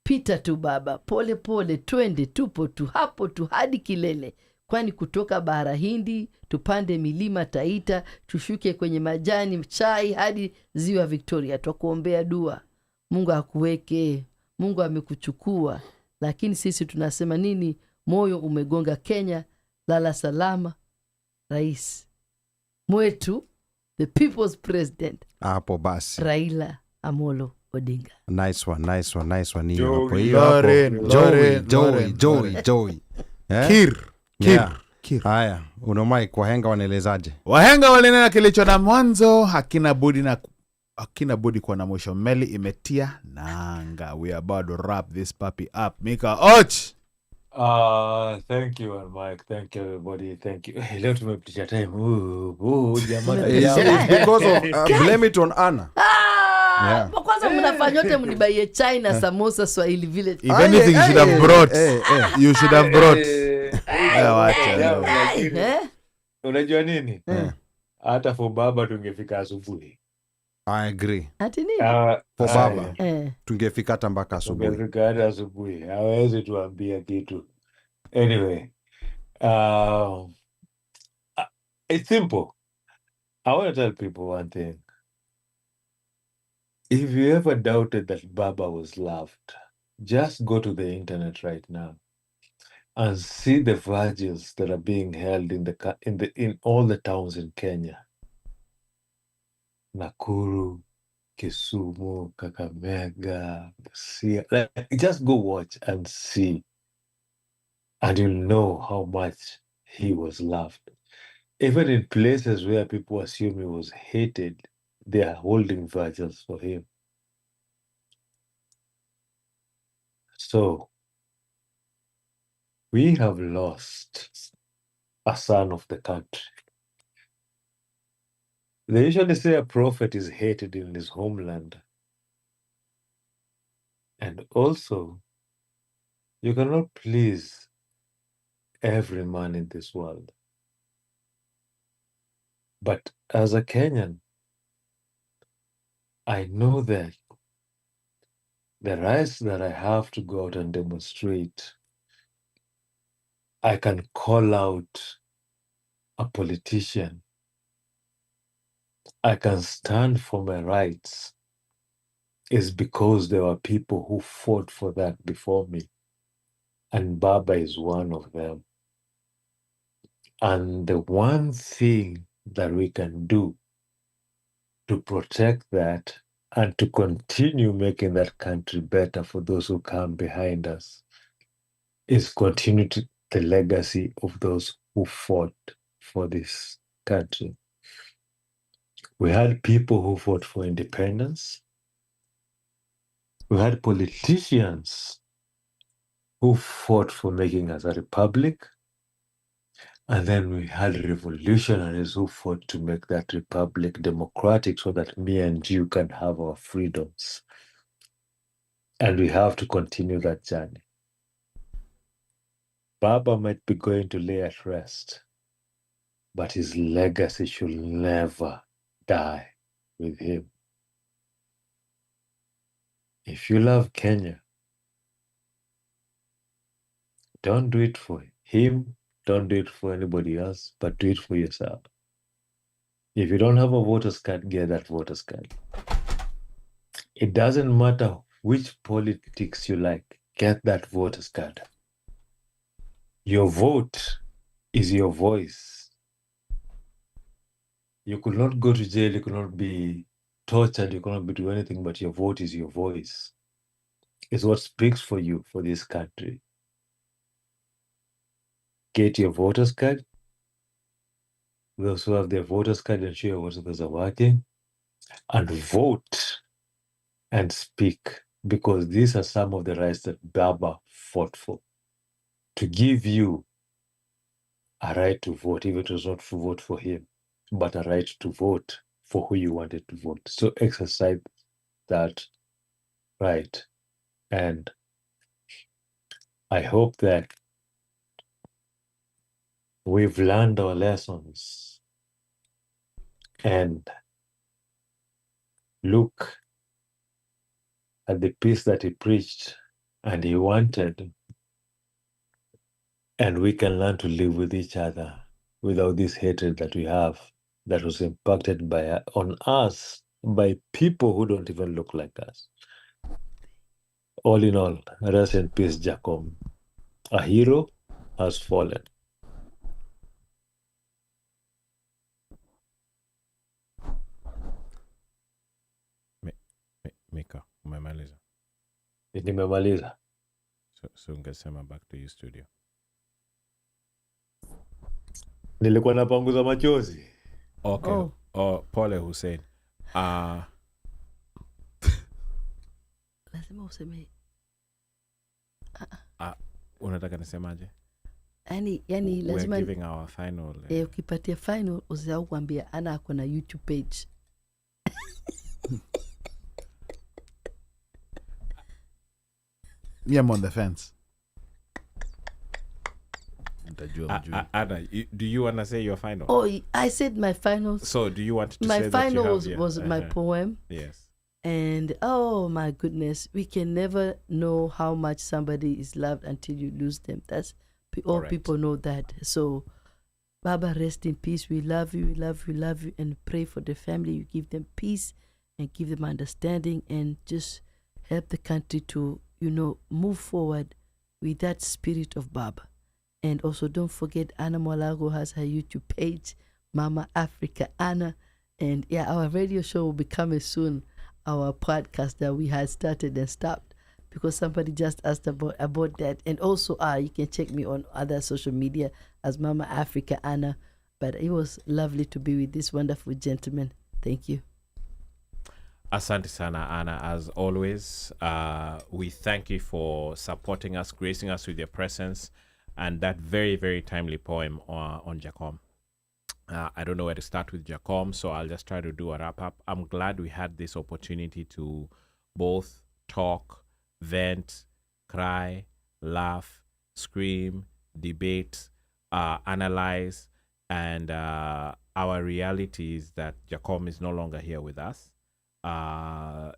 Pita tu baba, pole pole, twende, tupo tu hapo tu hadi kilele. Kwani kutoka bara Hindi tupande milima Taita, tushuke kwenye majani chai hadi ziwa Victoria. Twakuombea dua, Mungu akuweke. Mungu amekuchukua, lakini sisi tunasema nini? Moyo umegonga Kenya, lala salama rais mwetu, the people's president, hapo basi Raila Amolo Odinga. Nice one. Joey. Kir. Haya, unomai wahenga wanaelezaje? Wahenga walinena kilicho na mwanzo hakina budi kuwa na mwisho. Meli imetia nanga. We are about to wrap this puppy up. Mika Och. Thank you, Mike. Thank you, everybody. Thank you. Leo tumepitisha time. Jamani. It's because of blame it on Anna. Yeah. Kwanza mnafanya yote mnibaie China samosa Swahili vile. If anything you should have brought. You should have brought. Unajua nini? Hata for baba tungefika asubuhi. I agree. Ati nini? For baba tungefika hata mpaka asubuhi. Tungefika hata asubuhi. Hawezi tuambia kitu. Anyway, it's simple. I want to tell people one thing. If you ever doubted that Baba was loved, just go to the internet right now and see the vigils that are being held in all the towns in Kenya. Nakuru, Kisumu, Kakamega, Busia. Just go watch and see, and you'll know how much he was loved. Even in places where people assume he was hated, they are holding vigils for him. So, we have lost a son of the country. They usually say a prophet is hated in his homeland. And also, you cannot please every man in this world. But as a Kenyan, I know that the rights that I have to go out and demonstrate, I can call out a politician. I can stand for my rights. is because there were people who fought for that before me. And Baba is one of them. And the one thing that we can do to protect that and to continue making that country better for those who come behind us is continue the legacy of those who fought for this country. We had people who fought for independence. We had politicians who fought for making us a republic. And then we had revolutionaries who fought to make that republic democratic so that me and you can have our freedoms. And we have to continue that journey. Baba might be going to lay at rest, but his legacy should never die with him. If you love Kenya, don't do it for him, don't do it for anybody else, but do it for yourself. If you don't have a voter's card, get that voter's card. It doesn't matter which politics you like, get that voter's card. Your vote is your voice. You could not go to jail, you could not be tortured, you could not be doing anything, but your vote is your voice. It's what speaks for you, for this country. Get your voter's card. Those who have their voter's card, ensure your voters are working. And vote and speak, because these are some of the rights that Baba fought for. To give you a right to vote, even if it was not to vote for him, but a right to vote for who you wanted to vote. So exercise that right. And I hope that we've learned our lessons and look at the peace that he preached and he wanted, and we can learn to live with each other without this hatred that we have that was impacted on us by people who don't even look like us. All in all, rest in peace, Jacob. A hero has fallen. Mika, umemaliza? Nimemaliza. So ungesema back to your studio. Nilikuwa napanguza machozi. Okay. Pole Hussein. Lazima useme. Unataka nisemaje? Yani lazima we're giving our final. Ukipatia final usisahau kuambia ana ako na YouTube page. Me, I'm on the fence. Anna, do you want to say your final? Oh, I said my final. So do you want to my say final that you have, was my poem. Yes. And oh my goodness, we can never know how much somebody is loved until you lose them. That's all people know that. So Baba, rest in peace. We love you, we love you, we love you, and pray for the family. You give them peace and give them understanding and just help the country to, move forward with that spirit of Baba. And also don't forget Anna Mwalago has her YouTube page, Mama Africa Anna. And yeah, our radio show will be coming soon. Our podcast that we had started and stopped because somebody just asked about that. And also you can check me on other social media as Mama Africa Anna. But it was lovely to be with this wonderful gentleman. Thank you. Asante sana, Anna. As always, we thank you for supporting us, gracing us with your presence, and that very, very timely poem on Jacom. I don't know where to start with Jacom, so I'll just try to do a wrap-up. I'm glad we had this opportunity to both talk, vent, cry, laugh, scream, debate, analyze, and our reality is that Jacom is no longer here with us.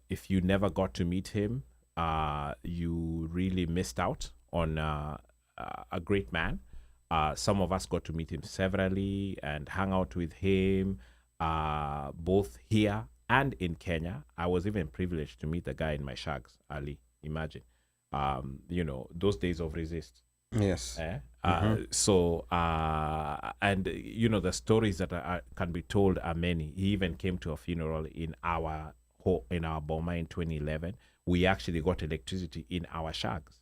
If you never got to meet him, you really missed out on a great man. Some of us got to meet him severally and hang out with him, both here and in Kenya. I was even privileged to meet the guy in my shags, Ali. Imagine, those days of resist. Yes. And the stories that can be told are many. He even came to a funeral in our Boma in 2011. We actually got electricity in our shags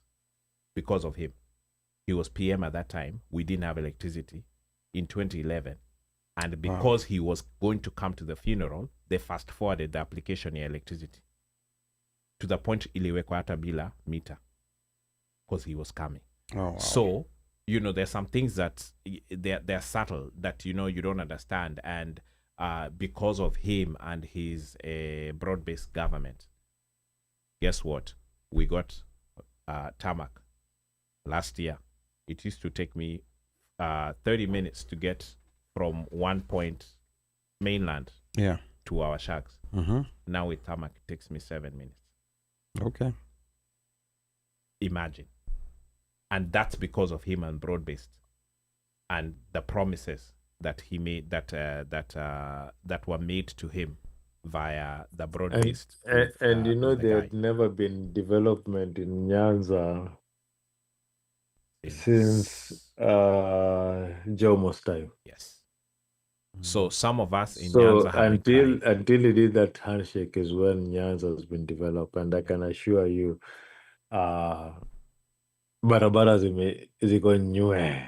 because of him. He was PM at that time. We didn't have electricity in 2011. And because he was going to come to the funeral, they fast forwarded the application of electricity to the point iliwekwa hata bila meter because he was coming. Oh, wow. So, there's some things that they're subtle that, you don't understand. And because of him and his broad-based government, guess what? We got tarmac last year. It used to take me 30 minutes to get from one point mainland to our shags. Now with tarmac, it takes me 7 minutes. Okay. Imagine. And that's because of him and broad-based and the promises that he made that were made to him via the broad-based. And there had never been development in Nyanza since Jomo's time. Yes. So some of us in Nyanza have until he did that handshake is when Nyanza has been developed, and I can assure you, barabara ziko nywe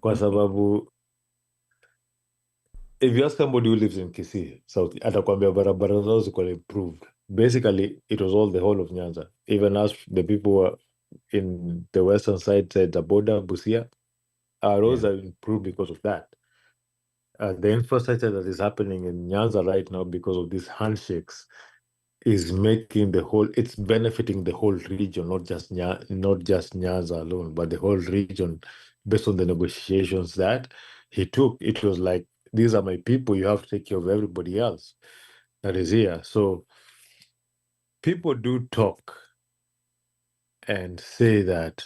kwa sababu if you ask somebody who lives in Kisii South, atakwambia barabara zao ziko improved. Basically, it was all the whole of Nyanza. Even as the people were in the western side said the border, Busia, our roads are improved because of that. The infrastructure that is happening in Nyanza right now because of these handshakes is making it's benefiting the whole region, not just Nyanza alone, but the whole region based on the negotiations that he took. It was like, these are my people, you have to take care of everybody else that is here. So people do talk and say that,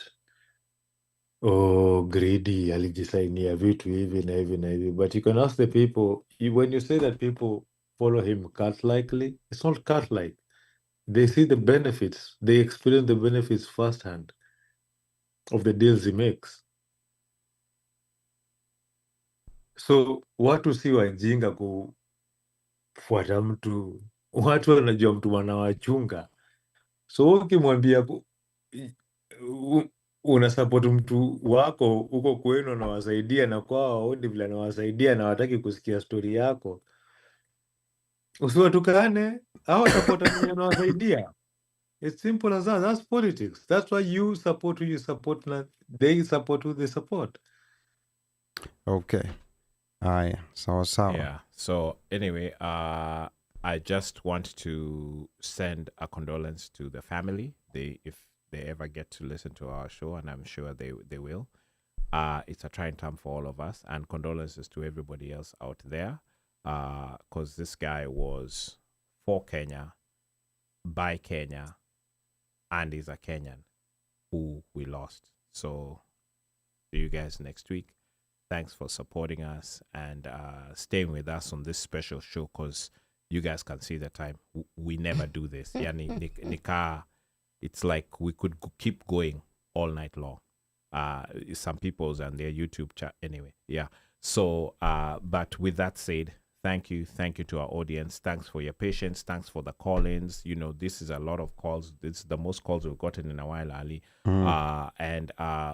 oh, greedy, alijisainia vitu hivi na hivi na hivi. But you can ask the people, when you say that people follow him cat-likely, it's not cat-like. They see the benefits. They experience the benefits firsthand of the deals he makes. So watu si wajinga kufuata mtu. Watu wanajua mtu wanawachunga. So ukimwambia unasupport mtu wako huko kwenu anawasaidia na kwao waoni vile anawasaidia na wataki kusikia story yako, usiwatukane au watapota mwenye anawasaidia. It's simple as that. That's politics. That's why you support who you support, and they support who they support. Okay. Sawa. Yeah. So anyway, I just want to send a condolence to the family. If they ever get to listen to our show, and I'm sure they will. It's a trying time for all of us, and condolences to everybody else out there, because this guy was for Kenya, by Kenya, and is a Kenyan who we lost. So see you guys next week. Thanks for supporting us and staying with us on this special show, because you guys can see the time. We never do this. Yani, it's like we could keep going all night long. Some people's and their YouTube chat anyway. Yeah. So, but with that said, thank you to our audience. Thanks for your patience. Thanks for the call-ins. This is a lot of calls. This is the most calls we've gotten in a while, Ali. And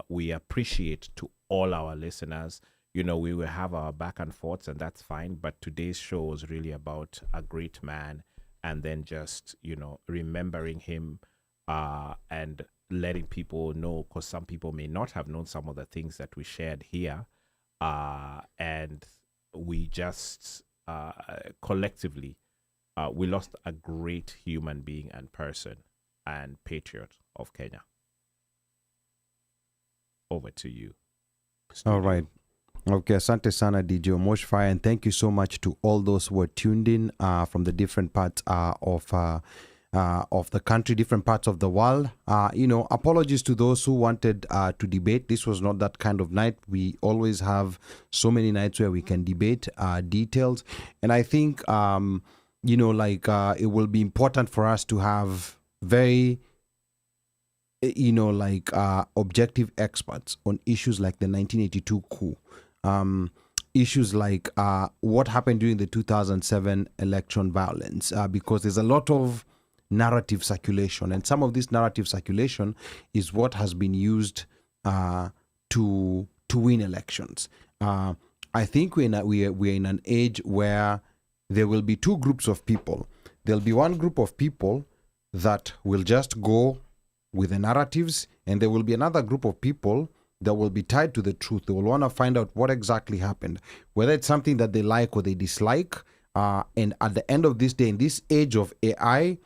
we appreciate to all our listeners. We will have our back and forths, and that's fine. But today's show was really about a great man, and then just remembering him. And letting people know, because some people may not have known some of the things that we shared here, and we just collectively we lost a great human being and person and patriot of Kenya. Over to you. All right. Okay, asante sana DJ Moshfire, and thank you so much to all those who were tuned in from the different parts of the country, different parts of the world. Apologies to those who wanted to debate. This was not that kind of night. We always have so many nights where we can debate details. And I think it will be important for us to have very objective experts on issues like the 1982 coup, issues like what happened during the 2007 election violence, because there's a lot of narrative circulation, and some of this narrative circulation is what has been used to win elections. I think we're in an age where there will be two groups of people. There'll be one group of people that will just go with the narratives, and there will be another group of people that will be tied to the truth. They will want to find out what exactly happened, whether it's something that they like or they dislike. And at the end of this day, in this age of AI,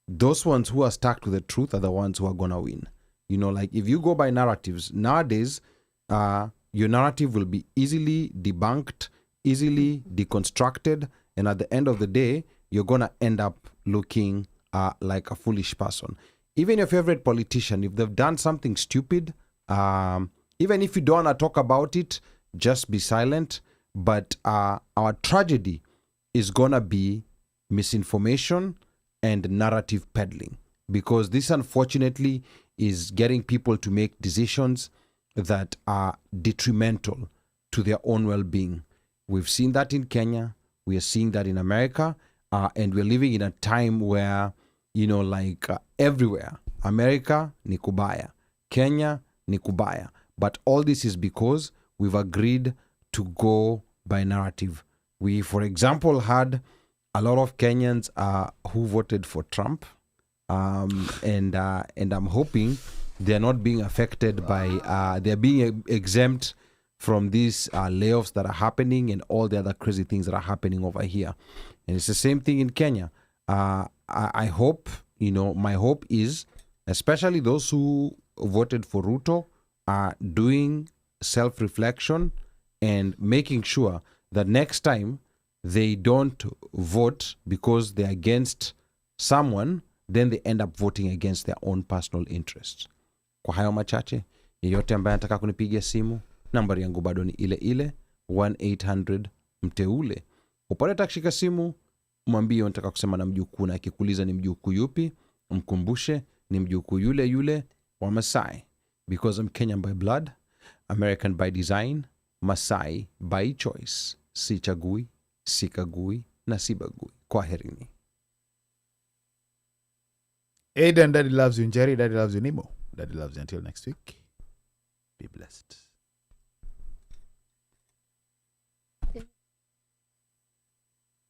those ones who are stuck to the truth are the ones who are going to win. If you go by narratives, nowadays, your narrative will be easily debunked, easily deconstructed, and at the end of the day, you're going to end up looking like a foolish person. Even your favorite politician, if they've done something stupid, even if you don't want to talk about it, just be silent. But our tragedy is going to be misinformation and narrative peddling, because this unfortunately is getting people to make decisions that are detrimental to their own well-being. We've seen that in Kenya, we are seeing that in America, and we're living in a time where everywhere, America ni kubaya, Kenya ni kubaya, but all this is because we've agreed to go by narrative. We, for example, had a lot of Kenyans who voted for Trump, and I'm hoping they're not being affected by, they're being exempt from these layoffs that are happening and all the other crazy things that are happening over here. And it's the same thing in Kenya. I hope, my hope is, especially those who voted for Ruto, are doing self-reflection and making sure that next time they don't vote because they're against someone, then they end up voting against their own personal interests. Kwa hayo machache, yeyote ambaye anataka kunipigia simu, nambari yangu bado ni ile ile 1-800 mteule. Upale takishika simu, mwambie unataka kusema na mjukuu, na akikuuliza ni mjukuu yupi, mkumbushe ni mjukuu yule yule wa Masai. Because I'm Kenyan by blood, American by design, Masai by choice. Sichagui, sikagui, na sibagui. Kwaherini. Aiden, Daddy loves you. Jerry, Daddy loves you. Nemo, Daddy loves you. Until next week, be blessed.